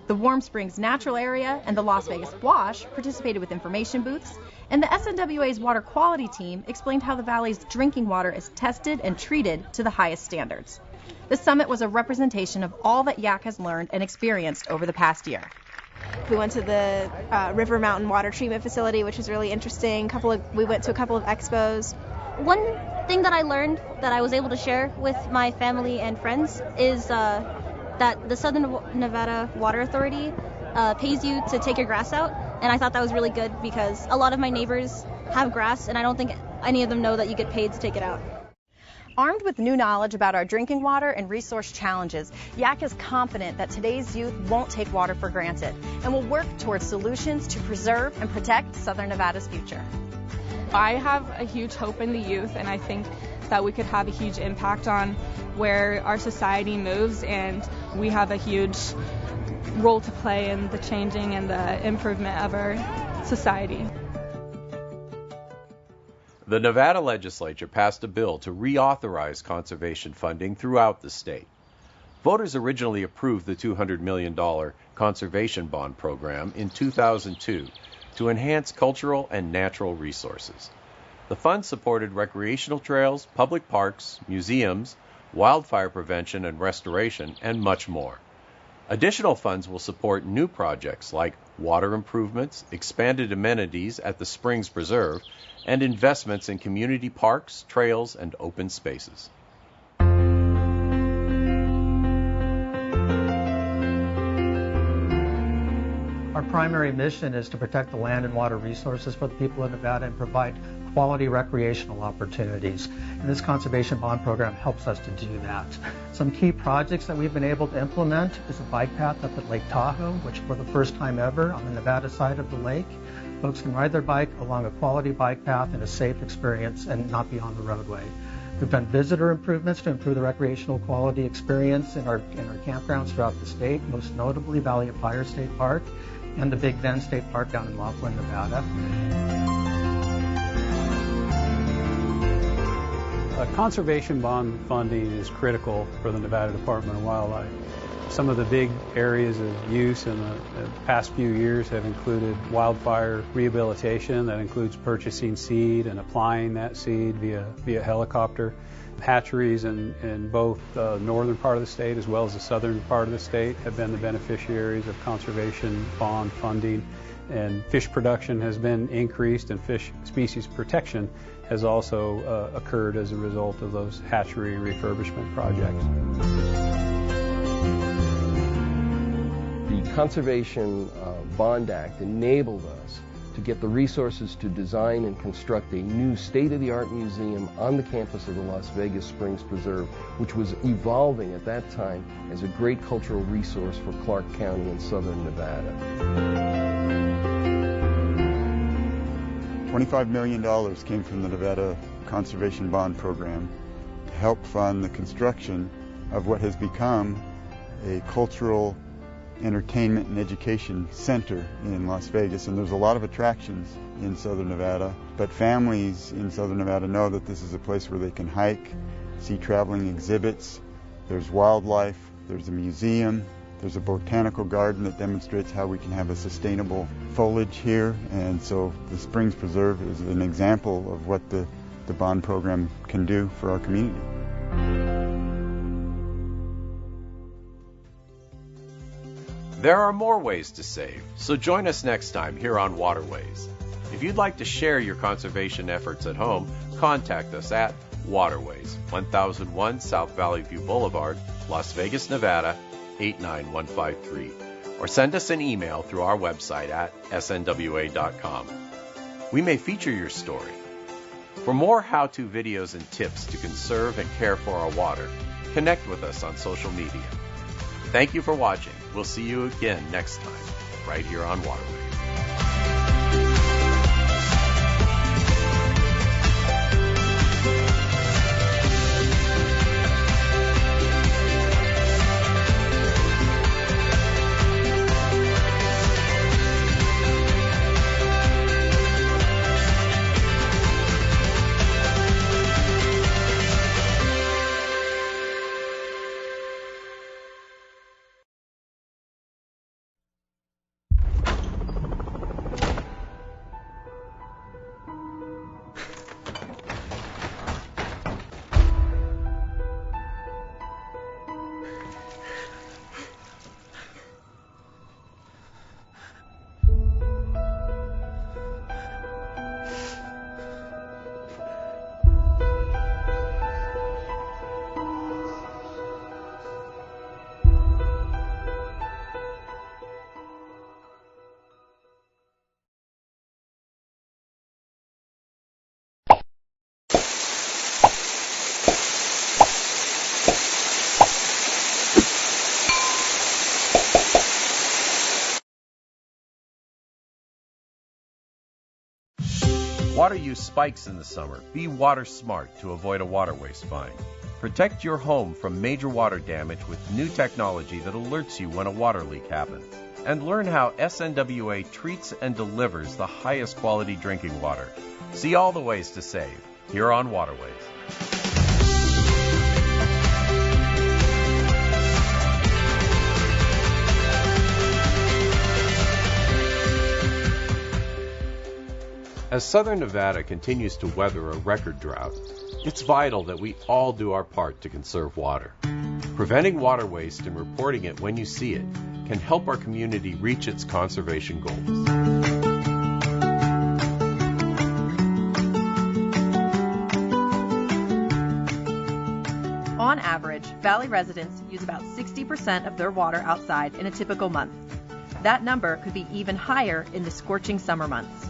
The Warm Springs Natural Area and the Las Vegas Wash participated with information booths, and the SNWA's water quality team explained how the valley's drinking water is tested and treated to the highest standards. The summit was a representation of all that YAC has learned and experienced over the past year. We went to the River Mountain Water Treatment Facility, which was really interesting. We went to a couple of expos. One thing that I learned that I was able to share with my family and friends is that the Southern Nevada Water Authority pays you to take your grass out. And I thought that was really good because a lot of my neighbors have grass, and I don't think any of them know that you get paid to take it out. Armed with new knowledge about our drinking water and resource challenges, YAC is confident that today's youth won't take water for granted and will work towards solutions to preserve and protect Southern Nevada's future. I have a huge hope in the youth, and I think that we could have a huge impact on where our society moves, and we have a huge role to play in the changing and the improvement of our society. The Nevada legislature passed a bill to reauthorize conservation funding throughout the state. Voters originally approved the $200 million conservation bond program in 2002 to enhance cultural and natural resources. The fund supported recreational trails, public parks, museums, wildfire prevention and restoration, and much more. Additional funds will support new projects like water improvements, expanded amenities at the Springs Preserve, and investments in community parks, trails, and open spaces. Our primary mission is to protect the land and water resources for the people of Nevada and provide quality recreational opportunities. And this conservation bond program helps us to do that. Some key projects that we've been able to implement is a bike path up at Lake Tahoe, which for the first time ever on the Nevada side of the lake, folks can ride their bike along a quality bike path in a safe experience and not be on the roadway. We've done visitor improvements to improve the recreational quality experience in our campgrounds throughout the state, most notably Valley of Fire State Park and the Big Bend State Park down in Laughlin, Nevada. Conservation bond funding is critical for the Nevada Department of Wildlife. Some of the big areas of use in the past few years have included wildfire rehabilitation. That includes purchasing seed and applying that seed via helicopter. Hatcheries in both the northern part of the state as well as the southern part of the state have been the beneficiaries of conservation bond funding, and fish production has been increased, and fish species protection has also occurred as a result of those hatchery refurbishment projects. The Conservation Bond Act enabled us to get the resources to design and construct a new state-of-the-art museum on the campus of the Las Vegas Springs Preserve, which was evolving at that time as a great cultural resource for Clark County in southern Nevada. $25 million came from the Nevada Conservation Bond Program to help fund the construction of what has become a cultural entertainment and education center in Las Vegas, and there's a lot of attractions in southern Nevada, but families in southern Nevada know that this is a place where they can hike, see traveling exhibits, there's wildlife, there's a museum, there's a botanical garden that demonstrates how we can have a sustainable foliage here, and so the Springs Preserve is an example of what the bond program can do for our community. There are more ways to save, so join us next time here on Waterways. If you'd like to share your conservation efforts at home, contact us at Waterways, 1001 South Valley View Boulevard, Las Vegas, Nevada, 89153, or send us an email through our website at snwa.com. We may feature your story. For more how-to videos and tips to conserve and care for our water, connect with us on social media. Thank you for watching. We'll see you again next time, right here on Waterways. Water use spikes in the summer. Be water smart to avoid a water waste fine. Protect your home from major water damage with new technology that alerts you when a water leak happens. And learn how SNWA treats and delivers the highest quality drinking water. See all the ways to save here on Waterways. As southern Nevada continues to weather a record drought, It's vital that we all do our part to conserve water. Preventing water waste and reporting it when you see it can help our community reach its conservation goals. On average, Valley residents use about 60% of their water outside in a typical month. That number could be even higher in the scorching summer months.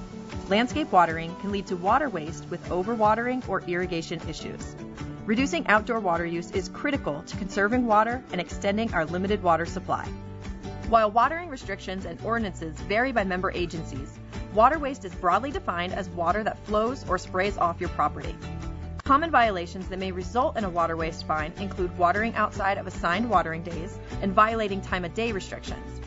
Landscape watering can lead to water waste with overwatering or irrigation issues. Reducing outdoor water use is critical to conserving water and extending our limited water supply. While watering restrictions and ordinances vary by member agencies, water waste is broadly defined as water that flows or sprays off your property. Common violations that may result in a water waste fine include watering outside of assigned watering days and violating time of day restrictions.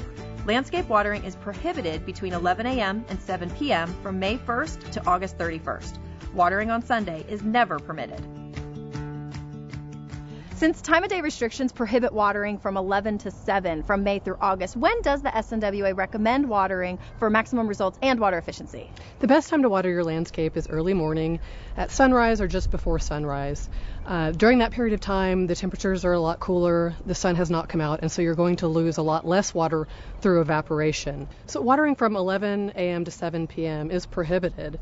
Landscape watering is prohibited between 11 a.m. and 7 p.m. from May 1st to August 31st. Watering on Sunday is never permitted. Since time of day restrictions prohibit watering from 11 to 7 from May through August, when does the SNWA recommend watering for maximum results and water efficiency? The best time to water your landscape is early morning, at sunrise or just before sunrise. During that period of time, the temperatures are a lot cooler, the sun has not come out, and so you're going to lose a lot less water through evaporation. So watering from 11 a.m. to 7 p.m. is prohibited.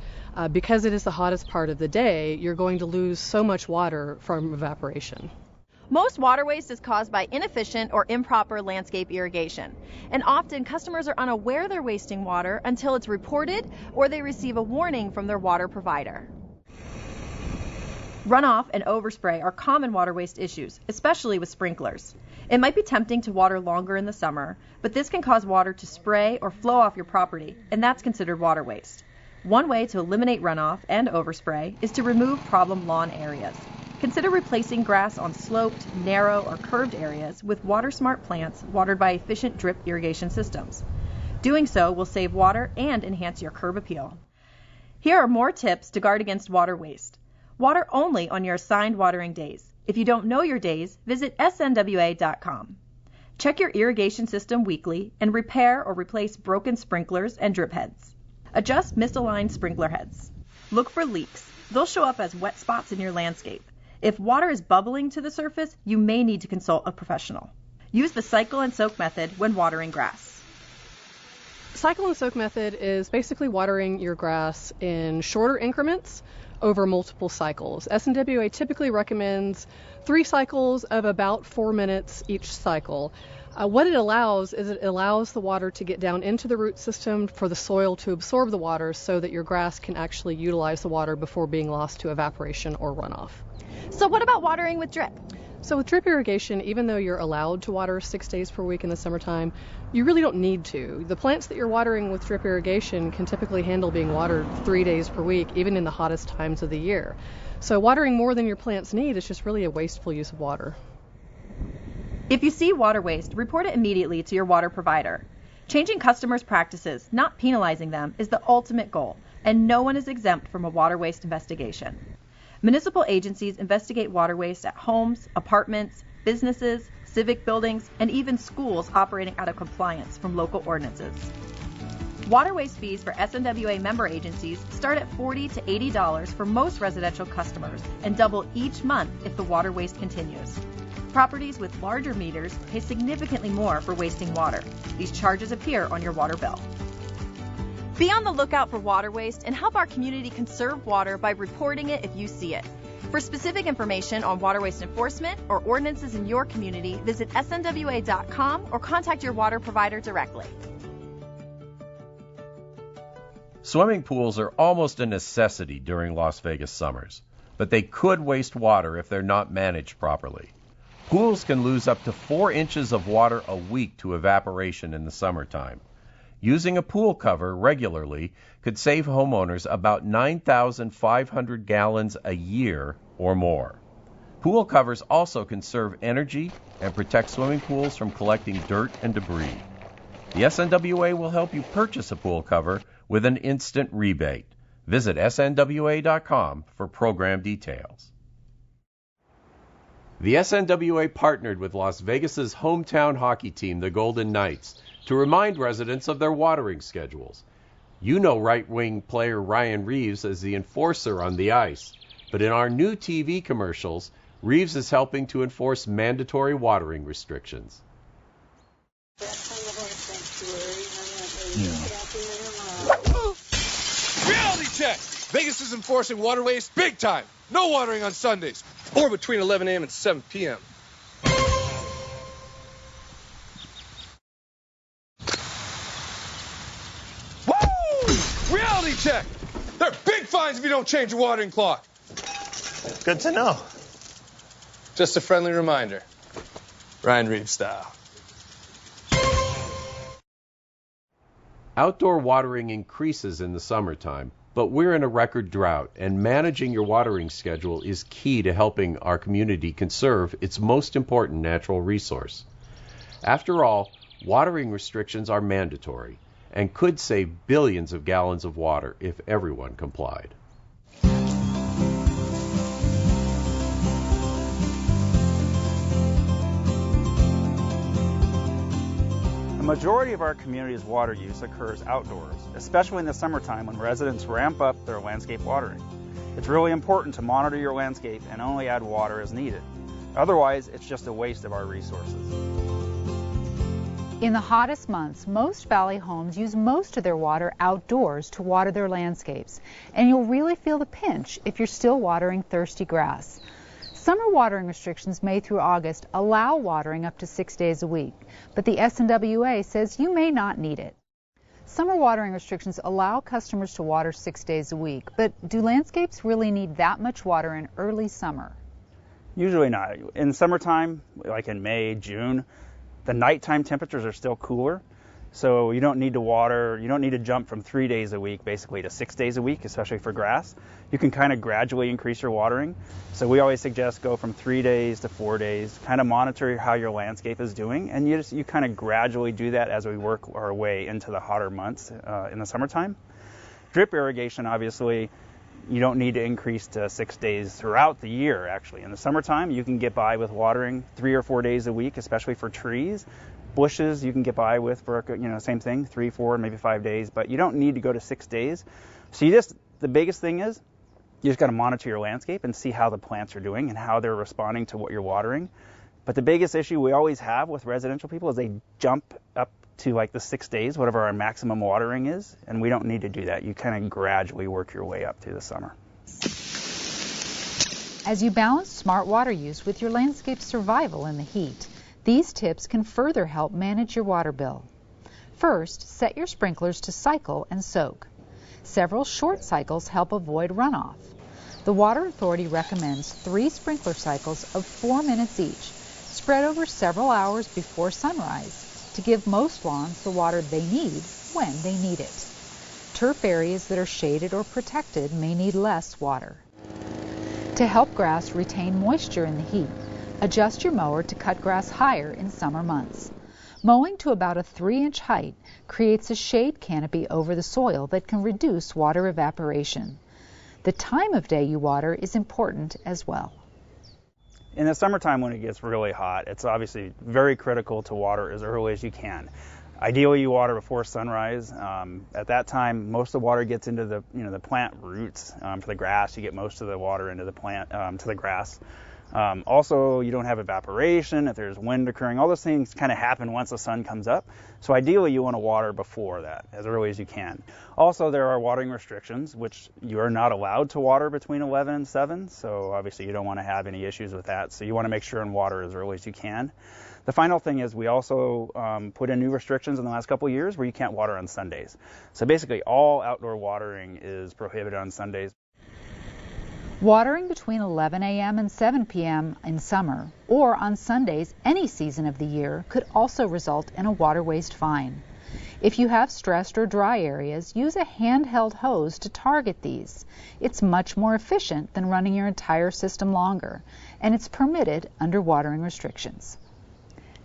Because it is the hottest part of the day, you're going to lose so much water from evaporation. Most water waste is caused by inefficient or improper landscape irrigation, and often customers are unaware they're wasting water until it's reported or they receive a warning from their water provider. Runoff and overspray are common water waste issues, especially with sprinklers. It might be tempting to water longer in the summer, but this can cause water to spray or flow off your property, and that's considered water waste. One way to eliminate runoff and overspray is to remove problem lawn areas. Consider replacing grass on sloped, narrow, or curved areas with water-smart plants watered by efficient drip irrigation systems. Doing so will save water and enhance your curb appeal. Here are more tips to guard against water waste. Water only on your assigned watering days. If you don't know your days, visit snwa.com. Check your irrigation system weekly and repair or replace broken sprinklers and drip heads. Adjust misaligned sprinkler heads. Look for leaks. They'll show up as wet spots in your landscape. If water is bubbling to the surface, you may need to consult a professional. Use the cycle and soak method when watering grass. Cycle and soak method is basically watering your grass in shorter increments over multiple cycles. SNWA typically recommends 3 cycles of about 4 minutes each cycle. What it allows is it allows the water to get down into the root system for the soil to absorb the water so that your grass can actually utilize the water before being lost to evaporation or runoff. So what about watering with drip? So with drip irrigation, even though you're allowed to water 6 days per week in the summertime, you really don't need to. The plants that you're watering with drip irrigation can typically handle being watered 3 days per week, even in the hottest times of the year. So watering more than your plants need is just really a wasteful use of water. If you see water waste, report it immediately to your water provider. Changing customers' practices, not penalizing them, is the ultimate goal, and no one is exempt from a water waste investigation. Municipal agencies investigate water waste at homes, apartments, businesses, civic buildings, and even schools operating out of compliance from local ordinances. Water waste fees for SNWA member agencies start at $40 to $80 for most residential customers and double each month if the water waste continues. Properties with larger meters pay significantly more for wasting water. These charges appear on your water bill. Be on the lookout for water waste and help our community conserve water by reporting it if you see it. For specific information on water waste enforcement or ordinances in your community, visit snwa.com or contact your water provider directly. Swimming pools are almost a necessity during Las Vegas summers, but they could waste water if they're not managed properly. Pools can lose up to 4 inches of water a week to evaporation in the summertime. Using a pool cover regularly could save homeowners about 9,500 gallons a year or more. Pool covers also conserve energy and protect swimming pools from collecting dirt and debris. The SNWA will help you purchase a pool cover with an instant rebate. Visit snwa.com for program details. The SNWA partnered with Las Vegas's hometown hockey team, the Golden Knights, to remind residents of their watering schedules. You know right-wing player Ryan Reeves as the enforcer on the ice, But in our new TV commercials, Reeves is helping to enforce mandatory watering restrictions. Reality check! Vegas is enforcing water waste big time. No watering on Sundays, or between 11 a.m. and 7 p.m. Woo! Reality check! There are big fines if you don't change your watering clock. Good to know. Just a friendly reminder. Ryan Reeves style. Outdoor watering increases in the summertime, but we're in a record drought, and managing your watering schedule is key to helping our community conserve its most important natural resource. After all, watering restrictions are mandatory and could save billions of gallons of water if everyone complied. The majority of our community's water use occurs outdoors, especially in the summertime when residents ramp up their landscape watering. It's really important to monitor your landscape and only add water as needed. Otherwise, it's just a waste of our resources. In the hottest months, most valley homes use most of their water outdoors to water their landscapes, and you'll really feel the pinch if you're still watering thirsty grass. Summer watering restrictions May through August allow watering up to 6 days a week, but the SNWA says you may not need it. Summer watering restrictions allow customers to water 6 days a week, but do landscapes really need that much water in early summer? Usually not. In summertime, like in May, June, the nighttime temperatures are still cooler, so you don't need to water, you don't need to jump from 3 days a week basically to 6 days a week, especially for grass. You can kind of gradually increase your watering. So we always suggest go from 3 days to 4 days, kind of monitor how your landscape is doing, and you kind of gradually do that as we work our way into the hotter months in the summertime. Drip irrigation, obviously, you don't need to increase to 6 days throughout the year, actually. In the summertime, you can get by with watering 3 or 4 days a week, especially for trees. Bushes you can get by with for, same thing, 3, 4, maybe 5 days, but you don't need to go to 6 days. So the biggest thing is you just got to monitor your landscape and see how the plants are doing and how they're responding to what you're watering. But the biggest issue we always have with residential people is they jump up to like the 6 days, whatever our maximum watering is, and we don't need to do that. You kind of gradually work your way up through the summer. As you balance smart water use with your landscape survival in the heat, these tips can further help manage your water bill. First, set your sprinklers to cycle and soak. Several short cycles help avoid runoff. The Water Authority recommends 3 sprinkler cycles of 4 minutes each, spread over several hours before sunrise, to give most lawns the water they need when they need it. Turf areas that are shaded or protected may need less water. To help grass retain moisture in the heat, adjust your mower to cut grass higher in summer months. Mowing to about a 3-inch height creates a shade canopy over the soil that can reduce water evaporation. The time of day you water is important as well. In the summertime when it gets really hot, it's obviously very critical to water as early as you can. Ideally, you water before sunrise. At that time, most of the water gets into the plant roots. For the grass, you get most of the water into the plant to the grass. Also, you don't have evaporation, if there's wind occurring. All those things kind of happen once the sun comes up. So ideally, you want to water before that, as early as you can. Also, there are watering restrictions, which you are not allowed to water between 11 and 7. So obviously, you don't want to have any issues with that. So you want to make sure and water as early as you can. The final thing is we also put in new restrictions in the last couple of years where you can't water on Sundays. So basically, all outdoor watering is prohibited on Sundays. Watering between 11 a.m. and 7 p.m. in summer or on Sundays any season of the year could also result in a water waste fine. If you have stressed or dry areas, use a handheld hose to target these. It's much more efficient than running your entire system longer, and it's permitted under watering restrictions.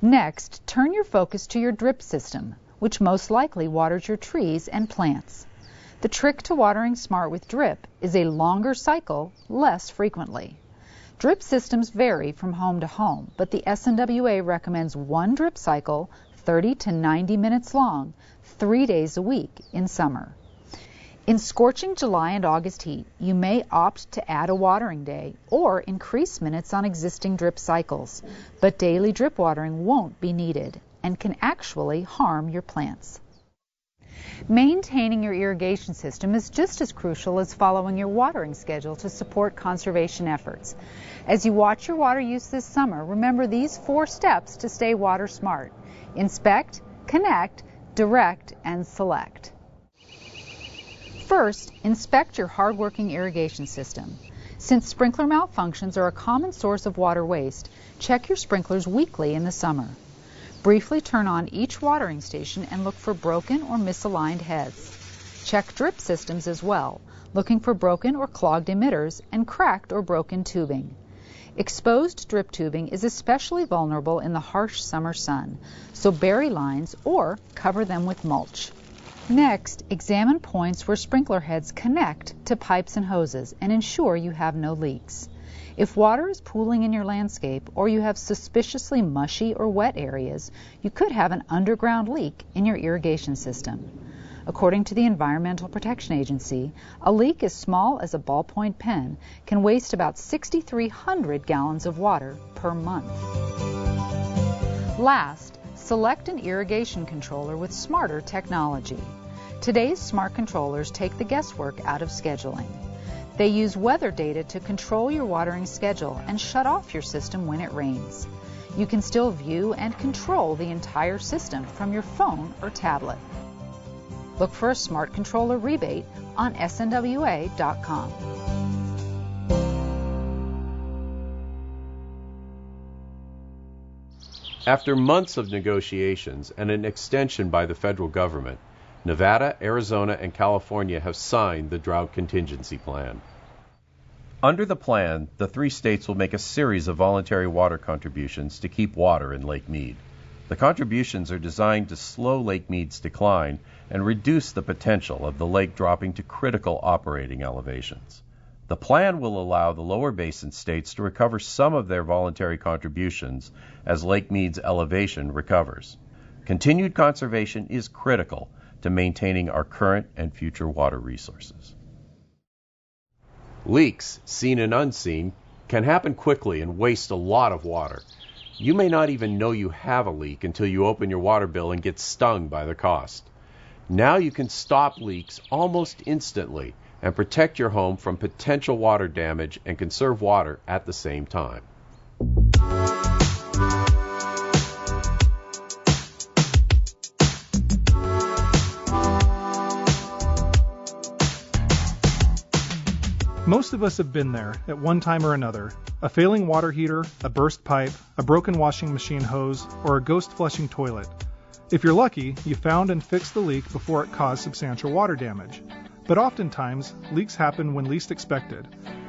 Next, turn your focus to your drip system, which most likely waters your trees and plants. The trick to watering smart with drip is a longer cycle, less frequently. Drip systems vary from home to home, but the SNWA recommends 1 drip cycle, 30 to 90 minutes long, 3 days a week in summer. In scorching July and August heat, you may opt to add a watering day or increase minutes on existing drip cycles, but daily drip watering won't be needed and can actually harm your plants. Maintaining your irrigation system is just as crucial as following your watering schedule to support conservation efforts. As you watch your water use this summer, remember these 4 steps to stay water smart. Inspect, connect, direct, and select. First, inspect your hard-working irrigation system. Since sprinkler malfunctions are a common source of water waste, check your sprinklers weekly in the summer. Briefly turn on each watering station and look for broken or misaligned heads. Check drip systems as well, looking for broken or clogged emitters and cracked or broken tubing. Exposed drip tubing is especially vulnerable in the harsh summer sun, so bury lines or cover them with mulch. Next, examine points where sprinkler heads connect to pipes and hoses and ensure you have no leaks. If water is pooling in your landscape or you have suspiciously mushy or wet areas, you could have an underground leak in your irrigation system. According to the Environmental Protection Agency, a leak as small as a ballpoint pen can waste about 6,300 gallons of water per month. Last, select an irrigation controller with smarter technology. Today's smart controllers take the guesswork out of scheduling. They use weather data to control your watering schedule and shut off your system when it rains. You can still view and control the entire system from your phone or tablet. Look for a smart controller rebate on snwa.com. After months of negotiations and an extension by the federal government, Nevada, Arizona, and California have signed the Drought Contingency Plan. Under the plan, the 3 states will make a series of voluntary water contributions to keep water in Lake Mead. The contributions are designed to slow Lake Mead's decline and reduce the potential of the lake dropping to critical operating elevations. The plan will allow the lower basin states to recover some of their voluntary contributions as Lake Mead's elevation recovers. Continued conservation is critical to maintaining our current and future water resources. Leaks, seen and unseen, can happen quickly and waste a lot of water. You may not even know you have a leak until you open your water bill and get stung by the cost. Now you can stop leaks almost instantly and protect your home from potential water damage and conserve water at the same time. Most of us have been there at one time or another. A failing water heater, a burst pipe, a broken washing machine hose, or a ghost flushing toilet. If you're lucky, you found and fixed the leak before it caused substantial water damage. But oftentimes, leaks happen when least expected,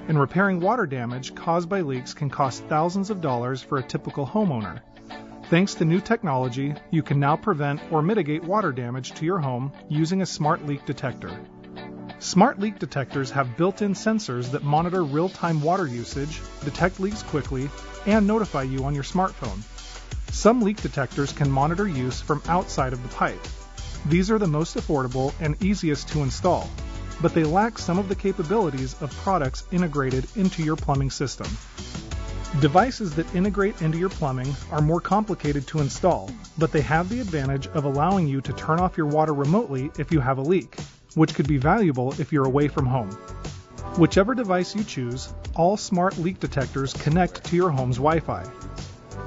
and repairing water damage caused by leaks can cost thousands of dollars for a typical homeowner. Thanks to new technology, you can now prevent or mitigate water damage to your home using a smart leak detector. Smart leak detectors have built-in sensors that monitor real-time water usage, detect leaks quickly, and notify you on your smartphone. Some leak detectors can monitor use from outside of the pipe. These are the most affordable and easiest to install, but they lack some of the capabilities of products integrated into your plumbing system. Devices that integrate into your plumbing are more complicated to install, but they have the advantage of allowing you to turn off your water remotely if you have a leak, which could be valuable if you're away from home. Whichever device you choose, all smart leak detectors connect to your home's Wi-Fi.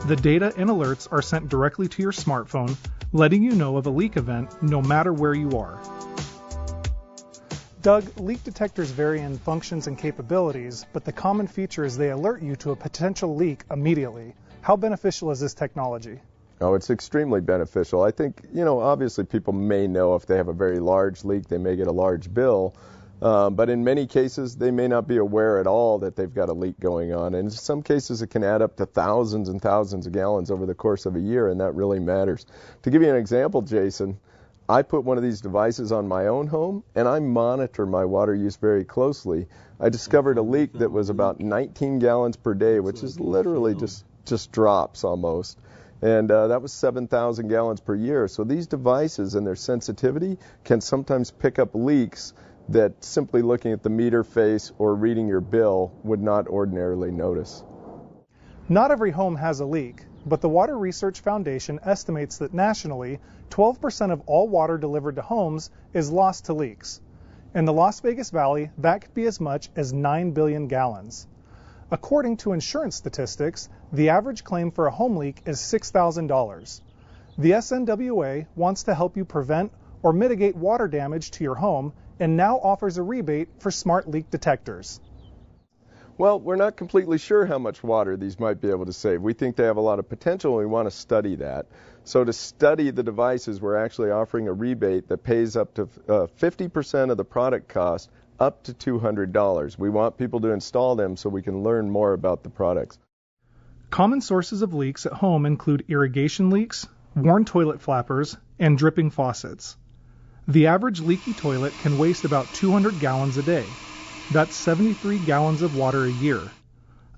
The data and alerts are sent directly to your smartphone, letting you know of a leak event no matter where you are. Doug, leak detectors vary in functions and capabilities, but the common feature is they alert you to a potential leak immediately. How beneficial is this technology? Oh, it's extremely beneficial. I think, obviously people may know if they have a very large leak, they may get a large bill. But in many cases, they may not be aware at all that they've got a leak going on. And in some cases, it can add up to thousands and thousands of gallons over the course of a year, and that really matters. To give you an example, Jason, I put one of these devices on my own home, and I monitor my water use very closely. I discovered a leak that was about 19 gallons per day, which is literally just drops almost. And that was 7,000 gallons per year. So these devices and their sensitivity can sometimes pick up leaks that simply looking at the meter face or reading your bill would not ordinarily notice. Not every home has a leak, but the Water Research Foundation estimates that nationally, 12% of all water delivered to homes is lost to leaks. In the Las Vegas Valley, that could be as much as 9 billion gallons. According to insurance statistics, the average claim for a home leak is $6,000. The SNWA wants to help you prevent or mitigate water damage to your home and now offers a rebate for smart leak detectors. Well, we're not completely sure how much water these might be able to save. We think they have a lot of potential, and we want to study that. So to study the devices, we're actually offering a rebate that pays up to 50% of the product cost, up to $200. We want people to install them so we can learn more about the products. Common sources of leaks at home include irrigation leaks, worn toilet flappers, and dripping faucets. The average leaky toilet can waste about 200 gallons a day. That's 73 gallons of water a year.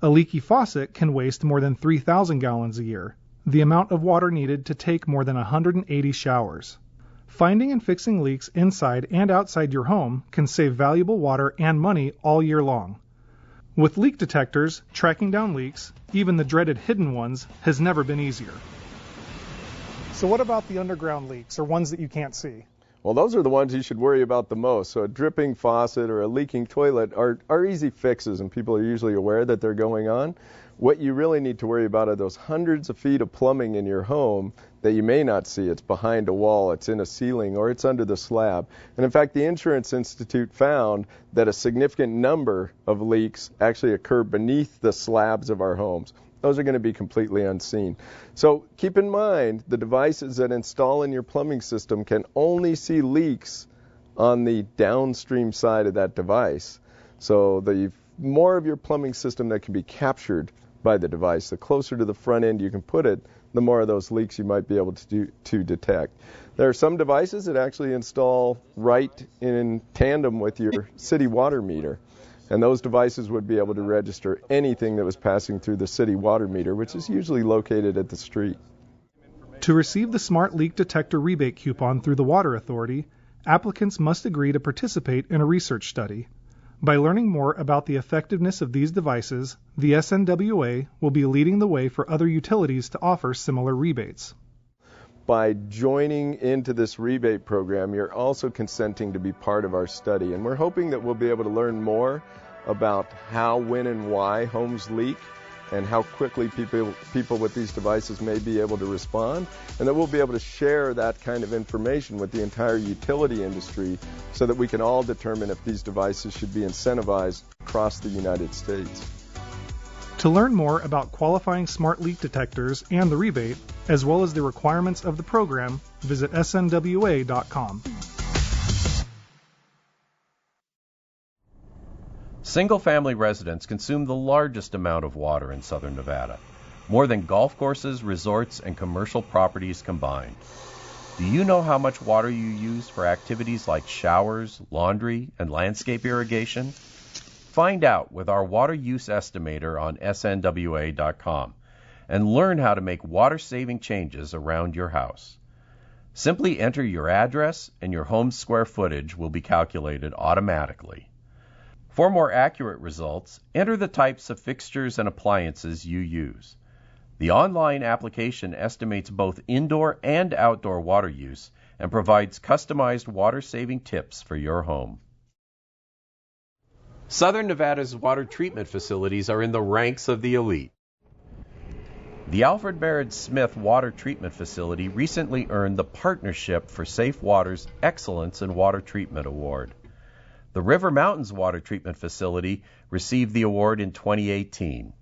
A leaky faucet can waste more than 3,000 gallons a year, the amount of water needed to take more than 180 showers. Finding and fixing leaks inside and outside your home can save valuable water and money all year long. With leak detectors, tracking down leaks, even the dreaded hidden ones, has never been easier. So what about the underground leaks, or ones that you can't see? Well, those are the ones you should worry about the most. So a dripping faucet or a leaking toilet are easy fixes, and people are usually aware that they're going on. What you really need to worry about are those hundreds of feet of plumbing in your home that you may not see. It's behind a wall, it's in a ceiling, or it's under the slab. And in fact, the Insurance Institute found that a significant number of leaks actually occur beneath the slabs of our homes. Those are going to be completely unseen. So keep in mind, the devices that install in your plumbing system can only see leaks on the downstream side of that device. So the more of your plumbing system that can be captured by the device, the closer to the front end you can put it, the more of those leaks you might be able to detect. There are some devices that actually install right in tandem with your city water meter. And those devices would be able to register anything that was passing through the city water meter, which is usually located at the street. To receive the Smart Leak Detector rebate coupon through the Water Authority, applicants must agree to participate in a research study. By learning more about the effectiveness of these devices, the SNWA will be leading the way for other utilities to offer similar rebates. By joining into this rebate program, you're also consenting to be part of our study, and we're hoping that we'll be able to learn more about how, when, and why homes leak, and how quickly people with these devices may be able to respond, and that we'll be able to share that kind of information with the entire utility industry so that we can all determine if these devices should be incentivized across the United States. To learn more about qualifying smart leak detectors and the rebate, as well as the requirements of the program, visit snwa.com. Single-family residents consume the largest amount of water in southern Nevada, more than golf courses, resorts, and commercial properties combined. Do you know how much water you use for activities like showers, laundry, and landscape irrigation? Find out with our water use estimator on snwa.com and learn how to make water-saving changes around your house. Simply enter your address and your home's square footage will be calculated automatically. For more accurate results, enter the types of fixtures and appliances you use. The online application estimates both indoor and outdoor water use and provides customized water-saving tips for your home. Southern Nevada's water treatment facilities are in the ranks of the elite. The Alfred Barrett Smith Water Treatment Facility recently earned the Partnership for Safe Water's Excellence in Water Treatment Award. The River Mountains Water Treatment Facility received the award in 2018.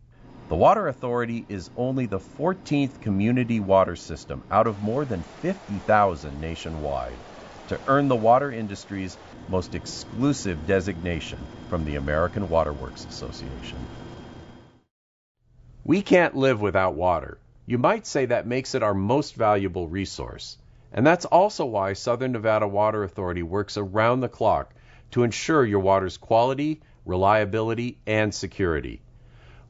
The Water Authority is only the 14th community water system out of more than 50,000 nationwide to earn the water industry's most exclusive designation from the American Water Works Association. We can't live without water. You might say that makes it our most valuable resource. And that's also why Southern Nevada Water Authority works around the clock to ensure your water's quality, reliability, and security.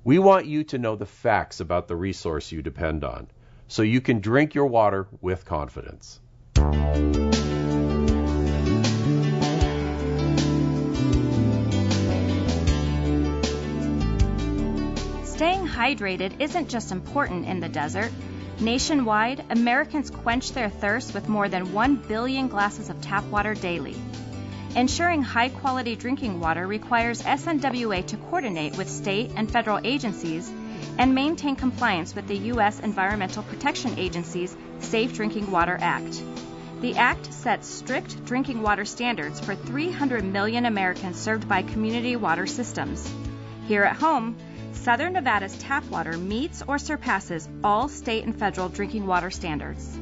We want you to know the facts about the resource you depend on, so you can drink your water with confidence. hydrated isn't just important in the desert. Nationwide, Americans quench their thirst with more than 1 billion glasses of tap water daily. Ensuring high-quality drinking water requires SNWA to coordinate with state and federal agencies and maintain compliance with the U.S. Environmental Protection Agency's Safe Drinking Water Act. The Act sets strict drinking water standards for 300 million Americans served by community water systems. Here at home, Southern Nevada's tap water meets or surpasses all state and federal drinking water standards.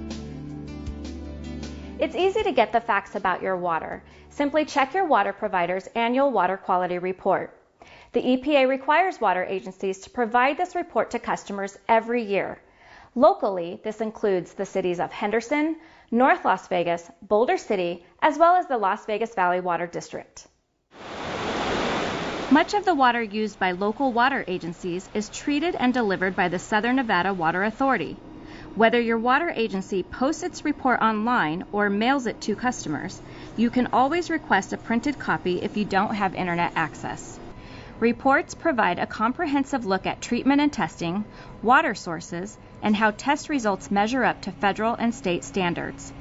It's easy to get the facts about your water. Simply check your water provider's annual water quality report. The EPA requires water agencies to provide this report to customers every year. Locally, this includes the cities of Henderson, North Las Vegas, Boulder City, as well as the Las Vegas Valley Water District. Much of the water used by local water agencies is treated and delivered by the Southern Nevada Water Authority. Whether your water agency posts its report online or mails it to customers, you can always request a printed copy if you don't have internet access. Reports provide a comprehensive look at treatment and testing, water sources, and how test results measure up to federal and state standards.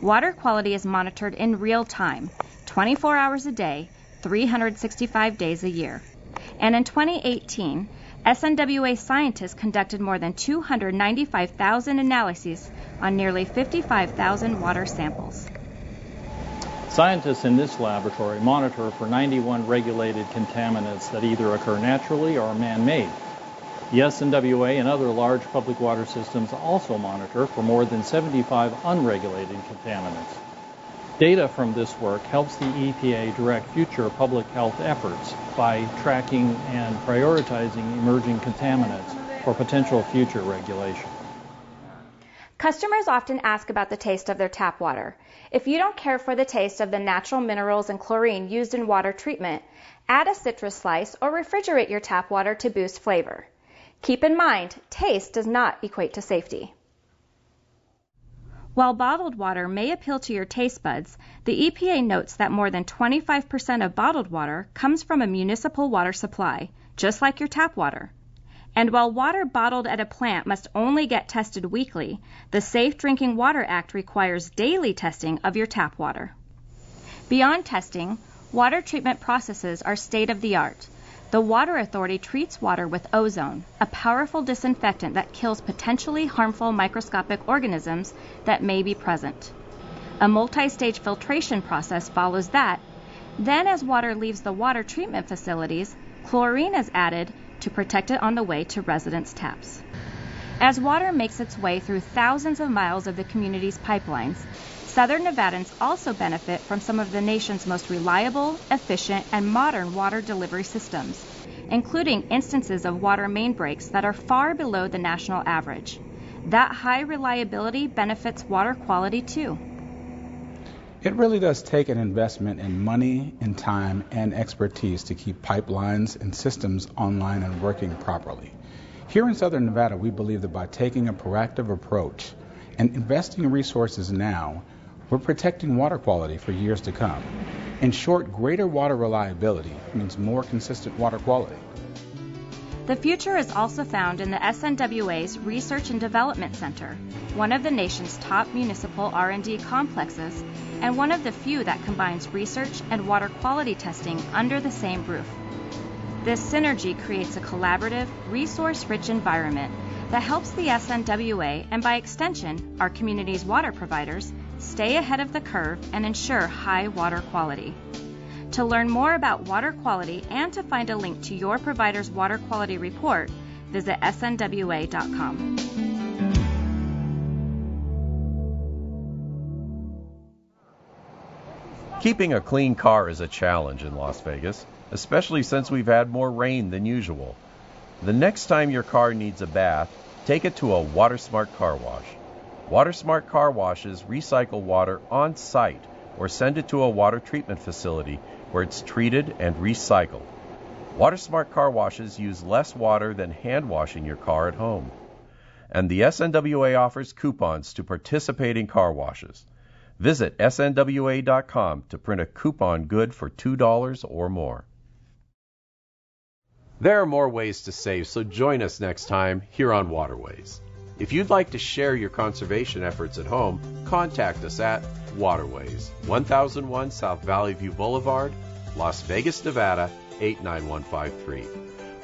Water quality is monitored in real time, 24 hours a day, 365 days a year. And in 2018, SNWA scientists conducted more than 295,000 analyses on nearly 55,000 water samples. Scientists in this laboratory monitor for 91 regulated contaminants that either occur naturally or are man-made. The SNWA and other large public water systems also monitor for more than 75 unregulated contaminants. Data from this work helps the EPA direct future public health efforts by tracking and prioritizing emerging contaminants for potential future regulation. Customers often ask about the taste of their tap water. If you don't care for the taste of the natural minerals and chlorine used in water treatment, add a citrus slice or refrigerate your tap water to boost flavor. Keep in mind, taste does not equate to safety. While bottled water may appeal to your taste buds, the EPA notes that more than 25% of bottled water comes from a municipal water supply, just like your tap water. And while water bottled at a plant must only get tested weekly, the Safe Drinking Water Act requires daily testing of your tap water. Beyond testing, water treatment processes are state-of-the-art. The Water Authority treats water with ozone, a powerful disinfectant that kills potentially harmful microscopic organisms that may be present. A multi-stage filtration process follows that. Then, as water leaves the water treatment facilities, chlorine is added to protect it on the way to residents' taps. As water makes its way through thousands of miles of the community's pipelines, Southern Nevadans also benefit from some of the nation's most reliable, efficient, and modern water delivery systems, including instances of water main breaks that are far below the national average. That high reliability benefits water quality too. It really does take an investment in money, in time, and expertise to keep pipelines and systems online and working properly. Here in Southern Nevada, we believe that by taking a proactive approach and investing resources now, we're protecting water quality for years to come. In short, greater water reliability means more consistent water quality. The future is also found in the SNWA's Research and Development Center, one of the nation's top municipal R&D complexes, and one of the few that combines research and water quality testing under the same roof. This synergy creates a collaborative, resource-rich environment that helps the SNWA, and by extension, our community's water providers, stay ahead of the curve and ensure high water quality. To learn more about water quality and to find a link to your provider's water quality report, visit snwa.com. Keeping a clean car is a challenge in Las Vegas, especially since we've had more rain than usual. The next time your car needs a bath, take it to a WaterSmart car wash. WaterSmart car washes recycle water on site or send it to a water treatment facility where it's treated and recycled. WaterSmart car washes use less water than hand washing your car at home. And the SNWA offers coupons to participating car washes. Visit snwa.com to print a coupon good for $2 or more. There are more ways to save, so join us next time here on Waterways. If you'd like to share your conservation efforts at home, contact us at Waterways, 1001 South Valley View Boulevard, Las Vegas, Nevada, 89153.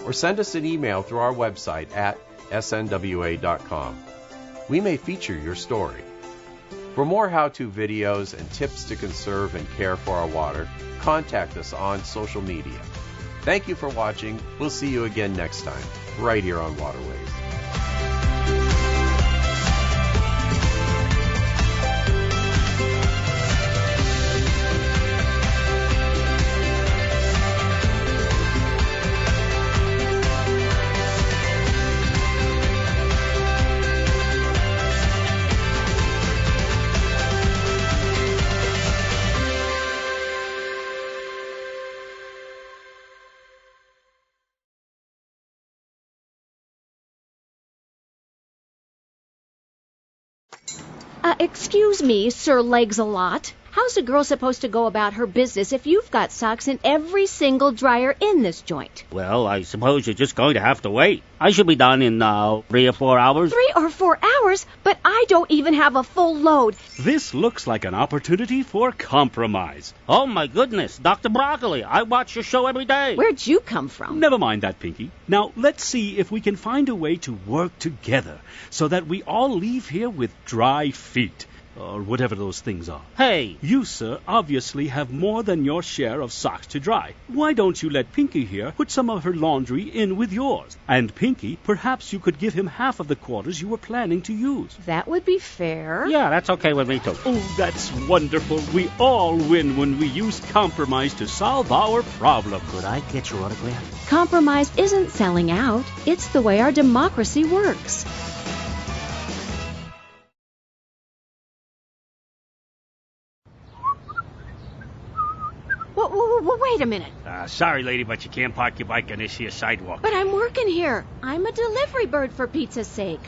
Or send us an email through our website at snwa.com. We may feature your story. For more how-to videos and tips to conserve and care for our water, contact us on social media. Thank you for watching. We'll see you again next time, right here on Waterways. Excuse me, Sir Legs-a-Lot. How's a girl supposed to go about her business if you've got socks in every single dryer in this joint? Well, I suppose you're just going to have to wait. I should be done in 3 or 4 hours. 3 or 4 hours? But I don't even have a full load. This looks like an opportunity for compromise. Oh, my goodness, Dr. Broccoli, I watch your show every day. Where'd you come from? Never mind that, Pinky. Now, let's see if we can find a way to work together so that we all leave here with dry feet. Or whatever those things are. Hey! You, sir, obviously have more than your share of socks to dry. Why don't you let Pinky here put some of her laundry in with yours? And Pinky, perhaps you could give him half of the quarters you were planning to use. That would be fair. Yeah, that's okay with me, too. Oh, that's wonderful. We all win when we use compromise to solve our problem. Could I get your autograph? Compromise isn't selling out. It's the way our democracy works. Wait a minute. Sorry, lady, but you can't park your bike on this here sidewalk. But I'm working here. I'm a delivery bird, for pizza's sake.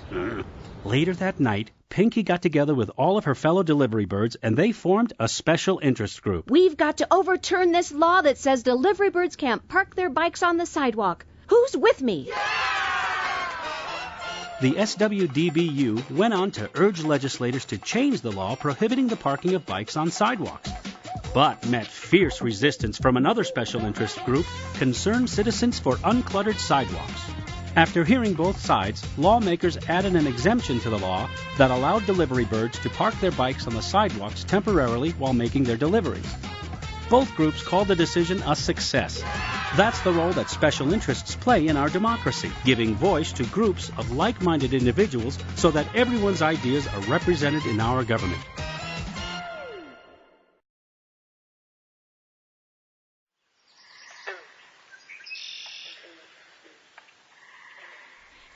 Later that night, Pinky got together with all of her fellow delivery birds, and they formed a special interest group. We've got to overturn this law that says delivery birds can't park their bikes on the sidewalk. Who's with me? The SWDBU went on to urge legislators to change the law prohibiting the parking of bikes on sidewalks, but met fierce resistance from another special interest group, Concerned Citizens for Uncluttered Sidewalks. After hearing both sides, lawmakers added an exemption to the law that allowed delivery birds to park their bikes on the sidewalks temporarily while making their deliveries. Both groups called the decision a success. That's the role that special interests play in our democracy, giving voice to groups of like-minded individuals so that everyone's ideas are represented in our government.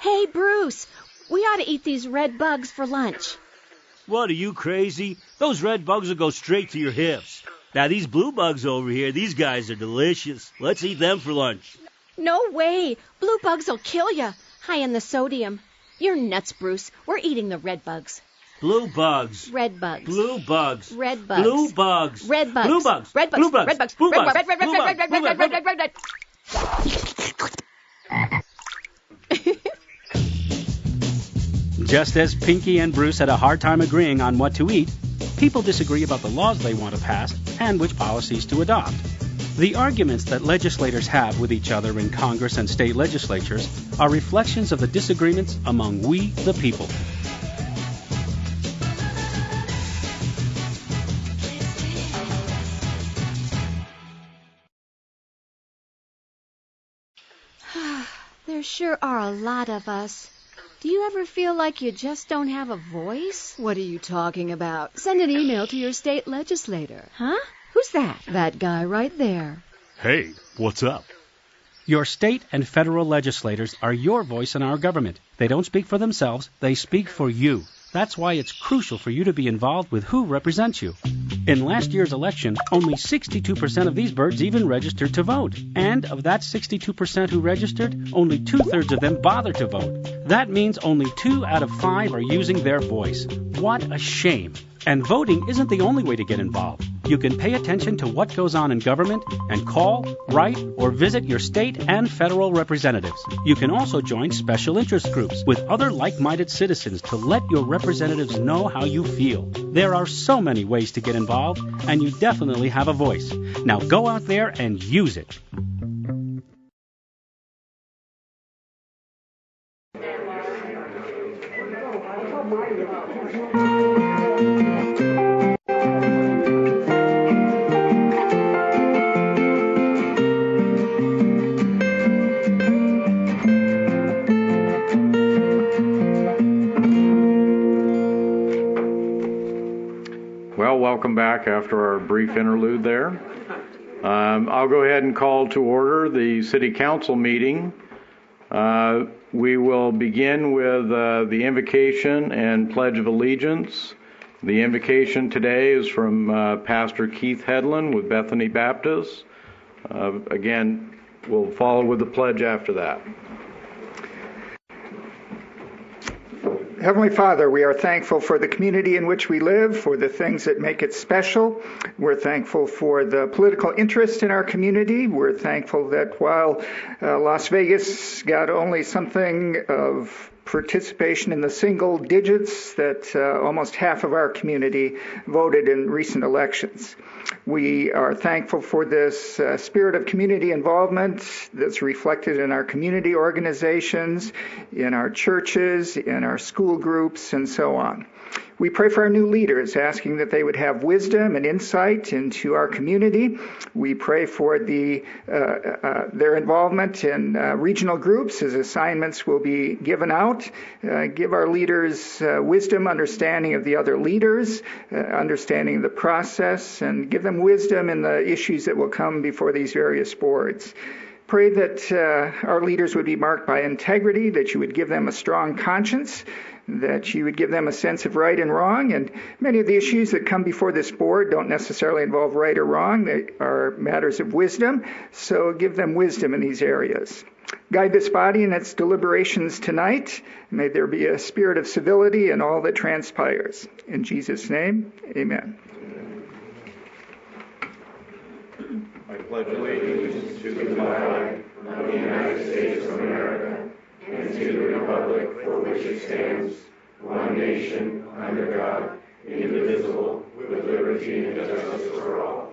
Hey, Bruce, we ought to eat these red bugs for lunch. What, are you crazy? Those red bugs will go straight to your hips. Now, these blue bugs over here, these guys are delicious. Let's eat them for lunch. No way. Blue bugs will kill you. High in the sodium. You're nuts, Bruce. We're eating the red bugs. Blue bugs. Red bugs. Blue bugs. Red bugs. Blue bugs. Red bugs. Blue bugs. Red bugs. Blue bugs. Red bugs. Blue bugs. Red, red, red, red, red, red, red, red, red, red, red. Just as Pinky and Bruce had a hard time agreeing on what to eat, people disagree about the laws they want to pass and which policies to adopt. The arguments that legislators have with each other in Congress and state legislatures are reflections of the disagreements among we, the people. There sure are a lot of us. Do you ever feel like you just don't have a voice? What are you talking about? Send an email to your state legislator. Huh? Who's that? That guy right there. Hey, what's up? Your state and federal legislators are your voice in our government. They don't speak for themselves, they speak for you. That's why it's crucial for you to be involved with who represents you. In last year's election, only 62% of these birds even registered to vote. And of that 62% who registered, only 2/3 of them bothered to vote. That means only 2 out of 5 are using their voice. What a shame. And voting isn't the only way to get involved. You can pay attention to what goes on in government and call, write, or visit your state and federal representatives. You can also join special interest groups with other like-minded citizens to let your representatives know how you feel. There are so many ways to get involved, and you definitely have a voice. Now go out there and use it. Welcome back after our brief interlude there. I'll go ahead and call to order the City Council meeting. We will begin with the invocation and Pledge of Allegiance. The invocation today is from Pastor Keith Hedlund with Bethany Baptist. Again, we'll follow with the pledge after that. Heavenly Father, we are thankful for the community in which we live, for the things that make it special. We're thankful for the political interest in our community. We're thankful that while Las Vegas got only something of participation in the single digits, that almost half of our community voted in recent elections. We are thankful for this spirit of community involvement that's reflected in our community organizations, in our churches, in our school groups, and so on. We pray for our new leaders, asking that they would have wisdom and insight into our community. We pray for their involvement in regional groups as assignments will be given out. Give our leaders wisdom, understanding of the other leaders, understanding of the process, and give them wisdom in the issues that will come before these various boards. Pray that our leaders would be marked by integrity, that you would give them a strong conscience, that you would give them a sense of right and wrong. And many of the issues that come before this board don't necessarily involve right or wrong. They are matters of wisdom. So give them wisdom in these areas. Guide this body in its deliberations tonight. May there be a spirit of civility in all that transpires. In Jesus' name, amen. I pledge allegiance to the flag of the United States of America and to the republic for which it stands, one nation, under God, indivisible, with liberty and justice for all.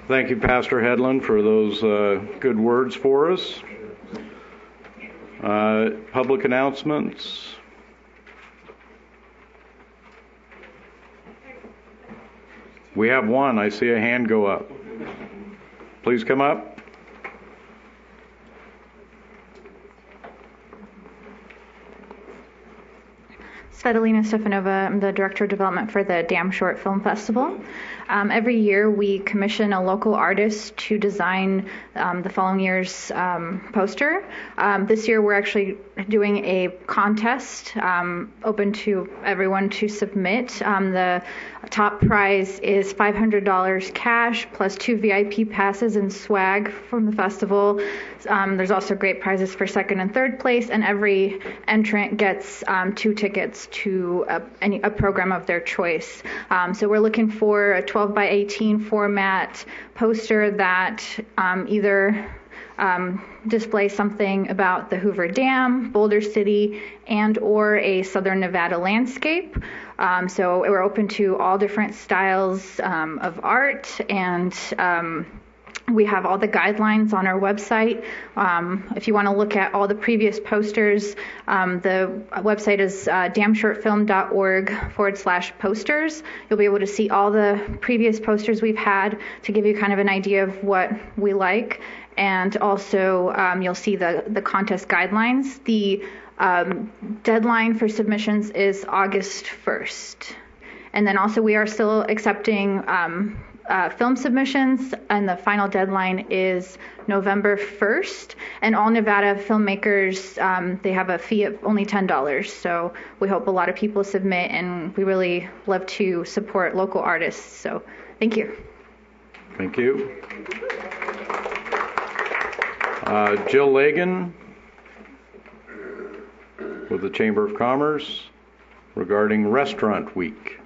Thank you, Pastor Hedlund, for those good words for us. Public announcements. We have one. I see a hand go up. Please come up. Svetlana Stefanova, I'm the Director of Development for the Damn Short Film Festival. Every year we commission a local artist to design the following year's poster. This year we're actually doing a contest open to everyone to submit. The top prize is $500 cash plus 2 VIP passes and swag from the festival. There's also great prizes for second and third place, and every entrant gets 2 tickets to a program of their choice. So we're looking for a 12 by 18 format poster that either displays something about the Hoover Dam, Boulder City, and or a Southern Nevada landscape. So we're open to all different styles of art, and we have all the guidelines on our website. If you want to look at all the previous posters, the website is damnshortfilm.org/posters. You'll be able to see all the previous posters we've had to give you kind of an idea of what we like. And also you'll see the contest guidelines. The deadline for submissions is August 1st. And then also we are still accepting film submissions, and the final deadline is November 1st. And all Nevada filmmakers, they have a fee of only $10. So we hope a lot of people submit, and we really love to support local artists. So thank you. Thank you. Jill Lagan. with the Chamber of Commerce regarding Restaurant Week.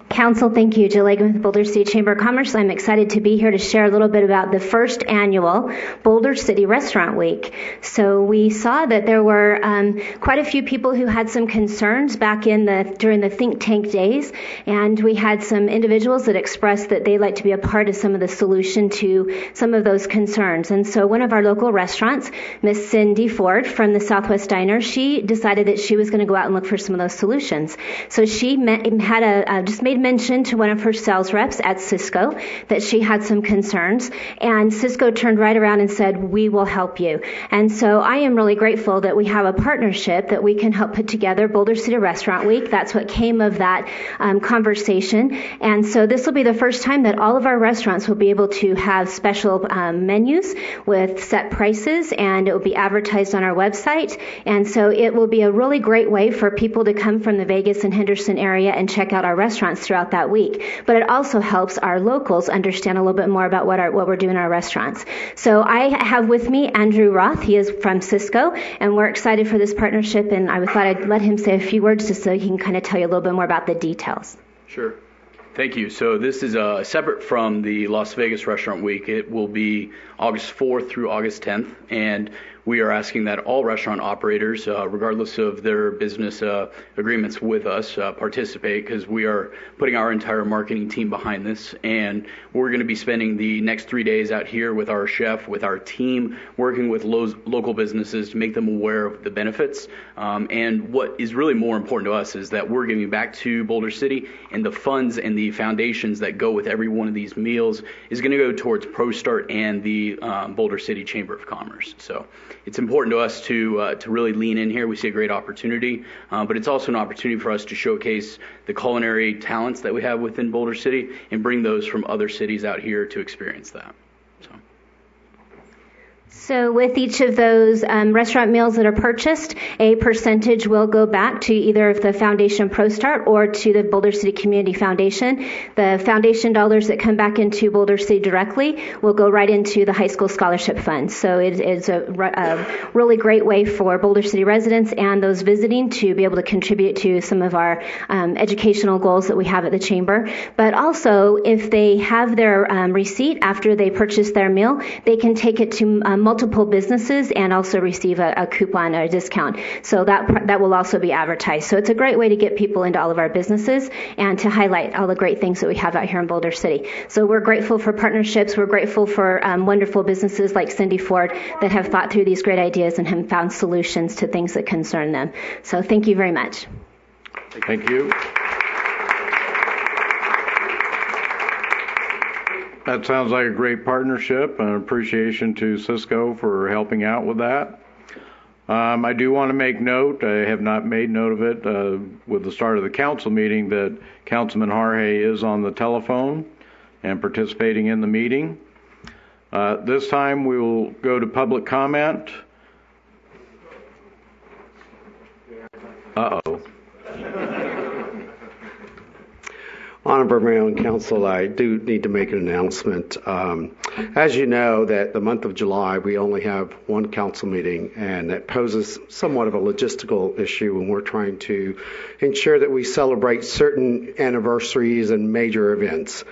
Council, thank you. Jill Egan with Boulder City Chamber of Commerce. I'm excited to be here to share a little bit about the first annual Boulder City Restaurant Week. So we saw that there were quite a few people who had some concerns back during the think tank days, and we had some individuals that expressed that they'd like to be a part of some of the solution to some of those concerns. And so one of our local restaurants, Miss Cindy Ford from the Southwest Diner, she decided that she was going to go out and look for some of those solutions. So she just made mention to one of her sales reps at Cisco that she had some concerns, and Cisco turned right around and said, "We will help you." And so I am really grateful that we have a partnership that we can help put together Boulder City Restaurant Week. That's what came of that conversation. And so this will be the first time that all of our restaurants will be able to have special menus with set prices, and it will be advertised on our website. And so it will be a really great way for people to come from the Vegas and Henderson area and check out our restaurants throughout that week. But it also helps our locals understand a little bit more about what we're doing in our restaurants. So I have with me Andrew Roth. He is from Cisco, and we're excited for this partnership, and I thought I'd let him say a few words just so he can kind of tell you a little bit more about the details. Sure. Thank you. So this is separate from the Las Vegas Restaurant Week. It will be August 4th through August 10th, and we are asking that all restaurant operators, regardless of their business agreements with us, participate, because we are putting our entire marketing team behind this, and we're going to be spending the next 3 days out here with our chef, with our team, working with local businesses to make them aware of the benefits. And what is really more important to us is that we're giving back to Boulder City, and the funds and the foundations that go with every one of these meals is going to go towards ProStart and the Boulder City Chamber of Commerce. So it's important to us to really lean in here. We see a great opportunity, but it's also an opportunity for us to showcase the culinary talents that we have within Boulder City and bring those from other cities out here to experience that. So with each of those restaurant meals that are purchased, a percentage will go back to either the Foundation ProStart or to the Boulder City Community Foundation. The foundation dollars that come back into Boulder City directly will go right into the high school scholarship fund. So it is a really great way for Boulder City residents and those visiting to be able to contribute to some of our educational goals that we have at the Chamber. But also, if they have their receipt after they purchase their meal, they can take it to multiple businesses and also receive a coupon or a discount. So that will also be advertised. So it's a great way to get people into all of our businesses and to highlight all the great things that we have out here in Boulder City. So we're grateful for partnerships. We're grateful for wonderful businesses like Cindy Ford that have thought through these great ideas and have found solutions to things that concern them. So thank you very much. Thank you. That sounds like a great partnership, and appreciation to Cisco for helping out with that. I do want to make note, I have not made note of it with the start of the council meeting, that Councilman Harhay is on the telephone and participating in the meeting. This time we will go to public comment. Uh-oh. Honorable Mayor and Council, I do need to make an announcement. As you know, that the month of July, we only have one council meeting, and that poses somewhat of a logistical issue when we're trying to ensure that we celebrate certain anniversaries and major events.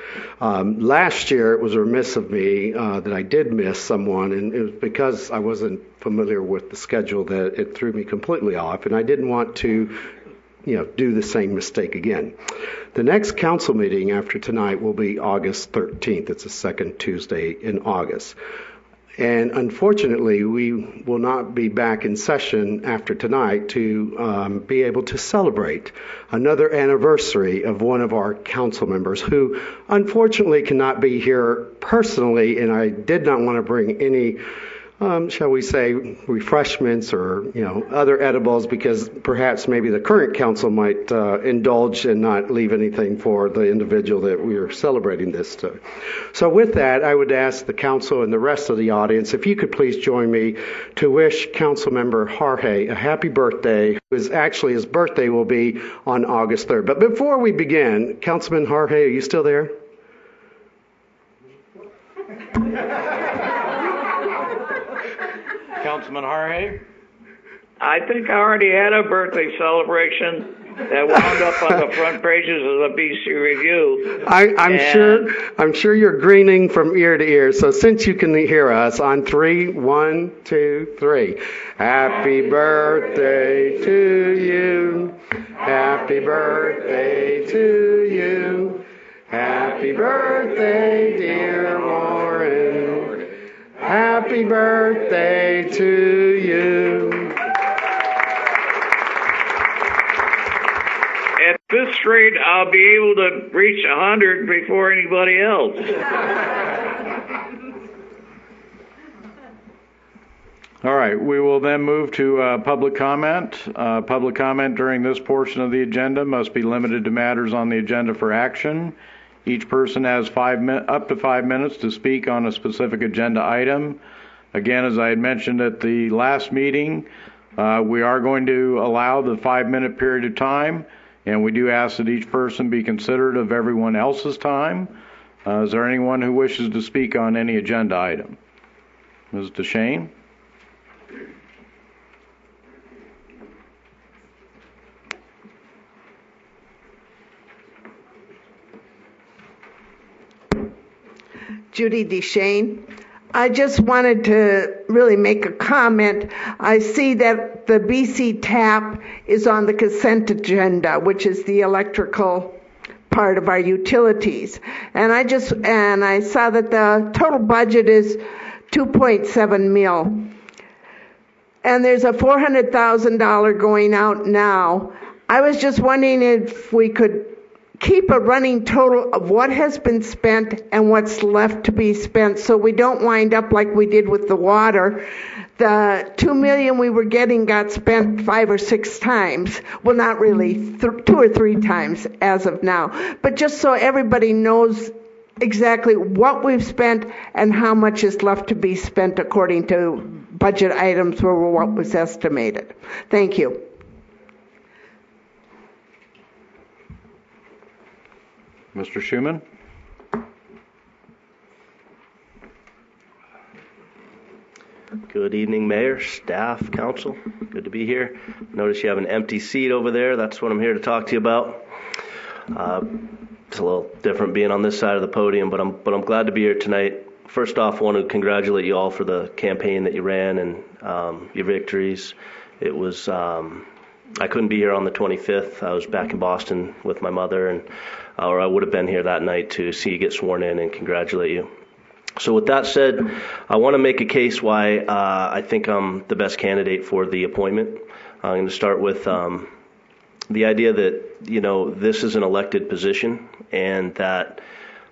Last year, it was remiss of me that I did miss someone, and it was because I wasn't familiar with the schedule that it threw me completely off, and I didn't want to do the same mistake again. The next council meeting after tonight will be August 13th. It's the second Tuesday in August. And unfortunately, we will not be back in session after tonight to be able to celebrate another anniversary of one of our council members who unfortunately cannot be here personally, and I did not want to bring any shall we say, refreshments or, other edibles, because perhaps maybe the current council might indulge and not leave anything for the individual that we are celebrating this to. So with that, I would ask the council and the rest of the audience, if you could please join me to wish Councilmember Harhay a happy birthday. His birthday will be on August 3rd. But before we begin, Councilman Harhay, are you still there? Councilman Harhay? I think I already had a birthday celebration that wound up on the front pages of the BC Review. I'm sure you're grinning from ear to ear. So since you can hear us on 3, 1, 2, 3. Happy birthday to you. Happy birthday to you. Happy birthday, dear Lauren. Happy birthday to you. At this rate, I'll be able to reach 100 before anybody else. All right, we will then move to public comment. Public comment during this portion of the agenda must be limited to matters on the agenda for action. Each person has up to 5 minutes to speak on a specific agenda item. Again, as I had mentioned at the last meeting, we are going to allow the 5-minute period of time, and we do ask that each person be considerate of everyone else's time. Is there anyone who wishes to speak on any agenda item? Ms. DeShane? Judy DeShane. I just wanted to really make a comment. I see that the BC TAP is on the consent agenda, which is the electrical part of our utilities. And I saw that the total budget is $2.7 million. And there's a $400,000 going out now. I was just wondering if we could keep a running total of what has been spent and what's left to be spent, so we don't wind up like we did with the water. The $2 million we were getting got spent 5 or 6 times. Well, not really, 2 or 3 times as of now. But just so everybody knows exactly what we've spent and how much is left to be spent according to budget items or what was estimated. Thank you. Mr. Schuman? Good evening, Mayor, staff, council. Good to be here. Notice you have an empty seat over there. That's what I'm here to talk to you about. It's a little different being on this side of the podium, but I'm glad to be here tonight. First off, I want to congratulate you all for the campaign that you ran and your victories. It was I couldn't be here on the 25th. I was back in Boston with my mother, or I would have been here that night to see you get sworn in and congratulate you. So with that said, I want to make a case why I think I'm the best candidate for the appointment. I'm going to start with the idea that, this is an elected position and that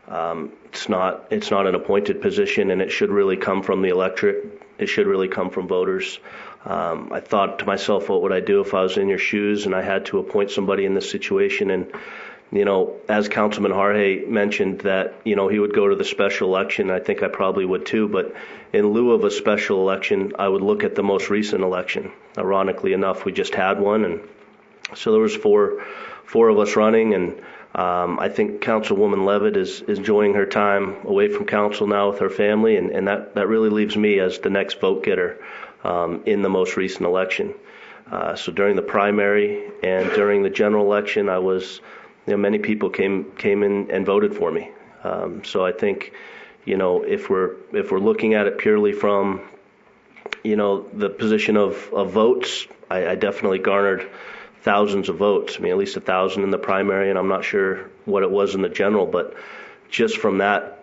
it's not an appointed position, and it should really come from the electorate. It should really come from voters. I thought to myself, what would I do if I was in your shoes and I had to appoint somebody in this situation? And as Councilman Harhe mentioned that, he would go to the special election. I think I probably would too, but in lieu of a special election, I would look at the most recent election. Ironically enough, we just had one, and so there was four of us running, and I think Councilwoman Levitt is enjoying her time away from council now with her family, and that really leaves me as the next vote getter in the most recent election. So during the primary and during the general election, I was, many people came in and voted for me. So I think, if we're looking at it purely from, the position of votes, I definitely garnered thousands of votes. At least 1,000 in the primary, and I'm not sure what it was in the general, but just from that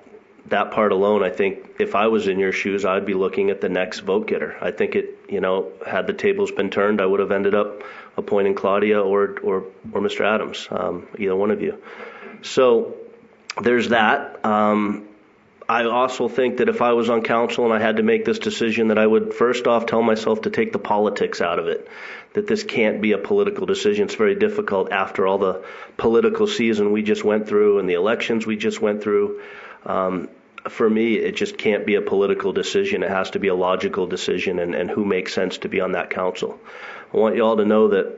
part alone, I think if I was in your shoes, I'd be looking at the next vote getter. I think had the tables been turned, I would have ended up appointing Claudia or Mr. Adams, either one of you. So there's that. I also think that if I was on council and I had to make this decision, that I would first off tell myself to take the politics out of it, that this can't be a political decision. It's very difficult after all the political season we just went through and the elections we just went through. For me, it just can't be a political decision. It has to be a logical decision, and who makes sense to be on that council. I want you all to know that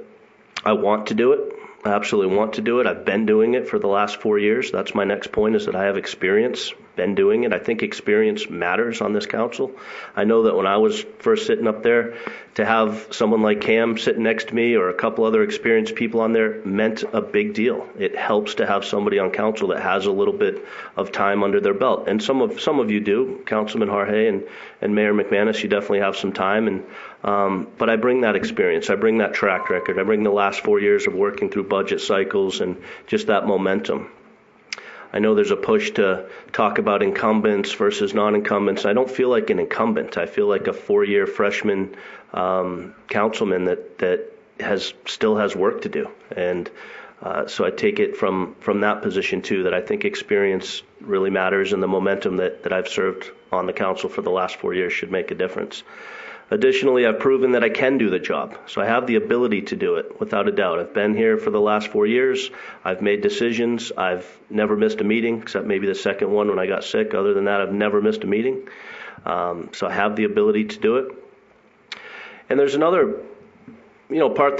I want to do it. I absolutely want to do it. I've been doing it for the last 4 years. That's my next point, is that I have experience been doing it. I think experience matters on this council. I know that when I was first sitting up there, to have someone like Cam sitting next to me or a couple other experienced people on there meant a big deal. It helps to have somebody on council that has a little bit of time under their belt. And some of you do, Councilman Jorge and Mayor McManus, you definitely have some time. And but I bring that experience. I bring that track record. I bring the last 4 years of working through budget cycles and just that momentum. I know there's a push to talk about incumbents versus non-incumbents. I don't feel like an incumbent. I feel like a 4-year freshman councilman that still has work to do. And so I take it from that position too, that I think experience really matters, and the momentum that I've served on the council for the last 4 years should make a difference. Additionally, I've proven that I can do the job, so I have the ability to do it, without a doubt. I've been here for the last 4 years. I've made decisions. I've never missed a meeting, except maybe the second one when I got sick. Other than that, I've never missed a meeting. So I have the ability to do it. And there's another part that